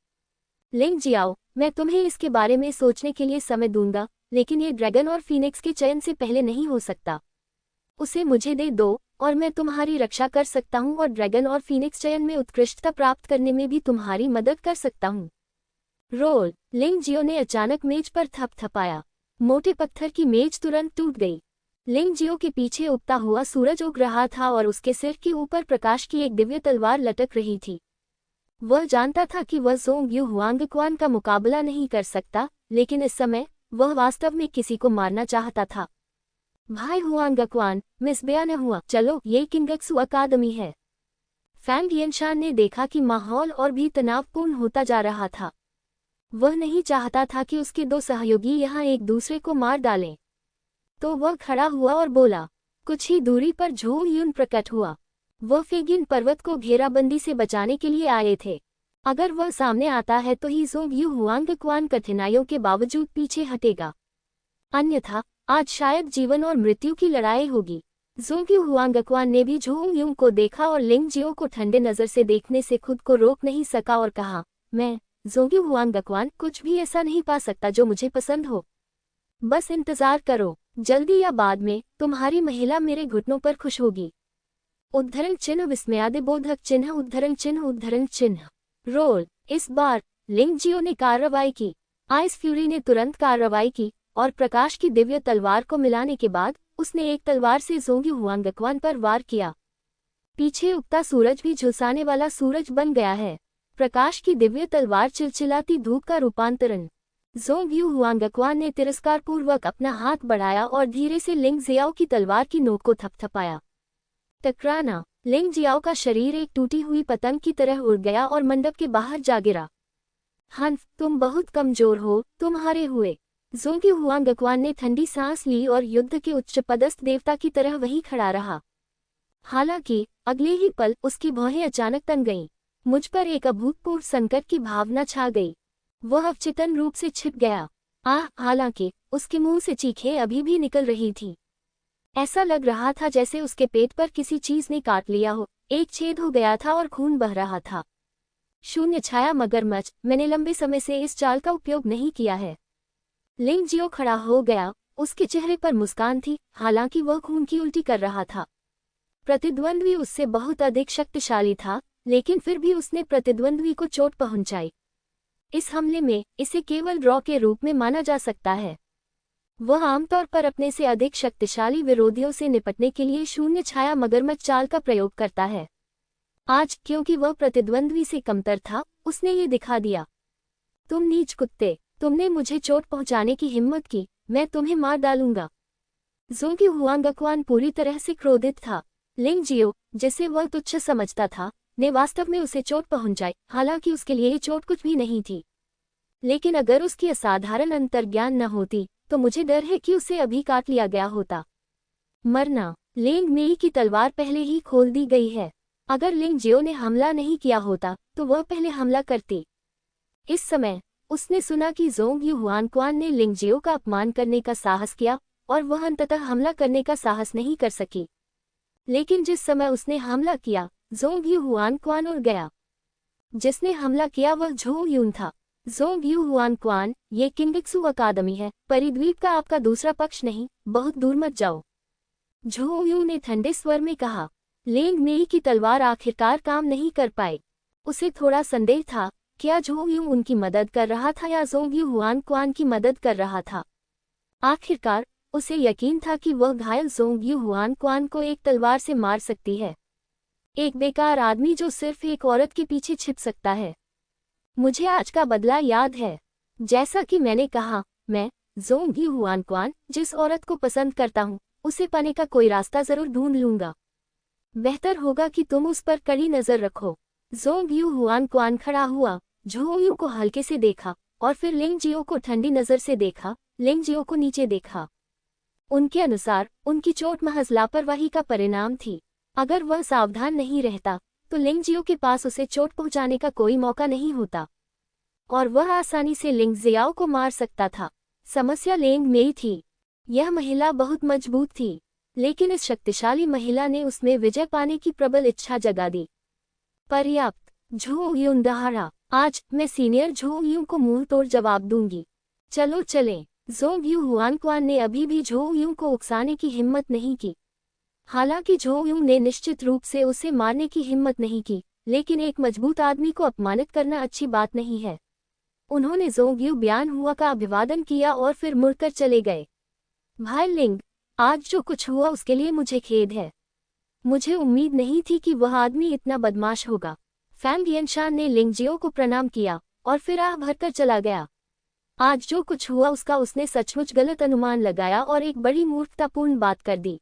लिंग जियाओ, मैं तुम्हें इसके बारे में सोचने के लिए समय दूंगा, लेकिन ये ड्रैगन और फीनिक्स के चयन से पहले नहीं हो सकता। उसे मुझे दे दो और मैं तुम्हारी रक्षा कर सकता हूँ और ड्रैगन और फीनिक्स चयन में उत्कृष्टता प्राप्त करने में भी तुम्हारी मदद कर सकता हूँ। रोल। लिंग जियो ने अचानक मेज पर थपथपाया। मोटे पत्थर की मेज तुरंत टूट गई। लिंग जियो के पीछे उगता हुआ सूरज उग रहा था और उसके सिर के ऊपर प्रकाश की एक दिव्य तलवार लटक रही थी। वह जानता था कि वह ज़ोंग यू हुआंगक्वान का मुकाबला नहीं कर सकता, लेकिन इस समय वह वास्तव में किसी को मारना चाहता था। भाई हुआंगक्वान, मिस ब्यानहुआ, चलो, ये किंगक्सू अकादमी है। फैंग यिनशान ने देखा कि माहौल और भी तनावपूर्ण होता जा रहा था। वह नहीं चाहता था कि उसके दो सहयोगी यहाँ एक दूसरे को मार डालें। तो वह खड़ा हुआ और बोला। कुछ ही दूरी पर झो यून प्रकट हुआ। वह फेगिन पर्वत को घेराबंदी से बचाने के लिए आए थे। अगर वह सामने आता है तो ही ज़ोंग यू हुआंगक्वान कठिनाइयों के बावजूद पीछे हटेगा, अन्यथा आज शायद जीवन और मृत्यु की लड़ाई होगी। ज़ोंग यू हुआंगक्वान ने भी झो यून को देखा और लिंग जियो को ठंडे नज़र से देखने से खुद को रोक नहीं सका और कहा, मैं, ज़ोंग यू हुआंगक्वान, कुछ भी ऐसा नहीं पा सकता जो मुझे पसंद हो। बस इंतजार करो, जल्दी या बाद में तुम्हारी महिला मेरे घुटनों पर खुश होगी। उद्धरण चिन्ह, विस्मयादिबोधक चिन्ह, उद्धरण चिन्ह, उद्धरण चिन्ह। रोल। इस बार लिंग जियो ने कार्रवाई की। आइस फ्यूरी ने तुरंत कार्रवाई की और प्रकाश की दिव्य तलवार को मिलाने के बाद उसने एक तलवार से ज़ोंग यू हुआंगक्वान पर वार किया। पीछे उगता सूरज भी झुलसाने वाला सूरज बन गया है। प्रकाश की दिव्य तलवार चिलचिलाती धूप का रूपांतरण। ज़ोंग यू हुआंगक्वान ने तिरस्कारपूर्वक अपना हाथ बढ़ाया और धीरे से लिंग जियाओ की तलवार की नोक को थपथपाया। टकराना। लिंग जियाओ का शरीर एक टूटी हुई पतंग की तरह उड़ गया और मंडप के बाहर जा गिरा। हन्फ, तुम बहुत कमजोर हो, तुम हारे हुए। ज़ोंग यू हुआंगक्वान ने ठंडी सांस ली और युद्ध के उच्च पदस्थ देवता की तरह वहीं खड़ा रहा। हालांकि अगले ही पल उसकी भौहें अचानक तन गईं। मुझ पर एक अभूतपूर्व संकट की भावना छा गई। वह अवचेतन रूप से छिप गया। हालांकि उसके मुंह से चीखें अभी भी निकल रही थी। ऐसा लग रहा था जैसे उसके पेट पर किसी चीज ने काट लिया हो। एक छेद हो गया था और खून बह रहा था। शून्य छाया मगरमच्छ, मैंने लंबे समय से इस चाल का उपयोग नहीं किया है। लिंग जियो खड़ा हो गया, उसके चेहरे पर मुस्कान थी, हालांकि वह खून की उल्टी कर रहा था। प्रतिद्वंद्वी उससे बहुत अधिक शक्तिशाली था, लेकिन फिर भी उसने प्रतिद्वंद्वी को चोट पहुंचाई। इस हमले में इसे केवल ड्रॉ के रूप में माना जा सकता है। वह आमतौर पर अपने से अधिक शक्तिशाली विरोधियों से निपटने के लिए शून्य छाया मगरमच्छ चाल का प्रयोग करता है। आज क्योंकि वह प्रतिद्वंद्वी से कमतर था, उसने ये दिखा दिया। तुम नीच कुत्ते, तुमने मुझे चोट पहुंचाने की हिम्मत की, मैं तुम्हें मार डालूंगा। ज़ोंग युआंगक्वान पूरी तरह से क्रोधित था। लिंग जियो, जिसे वह तुच्छ समझता था, ने वास्तव में उसे चोट पहुंचाई, हालांकि उसके लिए ये चोट कुछ भी नहीं थी। लेकिन अगर उसकी असाधारण अंतर्ज्ञान न होती, तो मुझे डर है कि उसे अभी काट लिया गया होता। मरना। लिंग मेई की तलवार पहले ही खोल दी गई है। अगर लिंग जियो ने हमला नहीं किया होता, तो वह पहले हमला करती। इस समय उसने सुना कि ज़ोंग युआंगक्वान ने लिंग जियो का अपमान करने का साहस किया, और वह अंततः हमला करने का साहस नहीं कर सकी। लेकिन जिस समय उसने हमला किया, ज़ोंग युआंगक्वान उड़ गया। जिसने हमला किया वह झोंग यून था। ज़ोंग युआंगक्वान, ये किंगक्सू अकादमी है, परिद्वीप का आपका दूसरा पक्ष नहीं, बहुत दूर मत जाओ। झोंग यू ने ठंडे स्वर में कहा। लिंग मेई की तलवार आखिरकार काम नहीं कर पाई। उसे थोड़ा संदेह था, क्या झोंग यू उनकी मदद कर रहा था या ज़ोंग युआंगक्वान की मदद कर रहा था। आखिरकार उसे यकीन था कि वह घायल ज़ोंग युआंगक्वान को एक तलवार से मार सकती है। एक बेकार आदमी जो सिर्फ एक औरत के पीछे छिप सकता है। मुझे आज का बदला याद है। जैसा कि मैंने कहा, मैं ज़ोंग युआंगक्वान, जिस औरत को पसंद करता हूँ, उसे पाने का कोई रास्ता जरूर ढूंढ लूंगा। बेहतर होगा कि तुम उस पर कड़ी नजर रखो। ज़ोंग युआंगक्वान खड़ा हुआ, झोंग यू को हल्के से देखा, और फिर लिंग जियो को ठंडी नजर से देखा, लिंग जियो को नीचे देखा। उनके अनुसार उनकी चोट महज लापरवाही का परिणाम थी। अगर वह सावधान नहीं रहता, तो लिंग जियो के पास उसे चोट पहुंचाने का कोई मौका नहीं होता, और वह आसानी से लिंग जियाओ को मार सकता था। समस्या लिंग मेई थी। यह महिला बहुत मजबूत थी, लेकिन इस शक्तिशाली महिला ने उसमें विजय पाने की प्रबल इच्छा जगा दी। पर्याप्त। झोंग यून दहाड़ा। आज मैं सीनियर झोंग यू को मुंह तोड़ जवाब दूंगी। चलो चलें। ज़ोंग युआंगक्वान ने अभी भी झोंग यू को उकसाने की हिम्मत नहीं की। हालांकि झोंग यू ने निश्चित रूप से उसे मारने की हिम्मत नहीं की, लेकिन एक मजबूत आदमी को अपमानित करना अच्छी बात नहीं है। उन्होंने ज़ोंग यू बयान हुआ का अभिवादन किया और फिर मुड़कर चले गए। भाई लिंग, आज जो कुछ हुआ उसके लिए मुझे खेद है। मुझे उम्मीद नहीं थी कि वह आदमी इतना बदमाश होगा। फैंग यिनशान ने लिंग जियो को प्रणाम किया और फिर आह भरकर चला गया। आज जो कुछ हुआ उसका उसने सचमुच गलत अनुमान लगाया और एक बड़ी मूर्खतापूर्ण बात कर दी।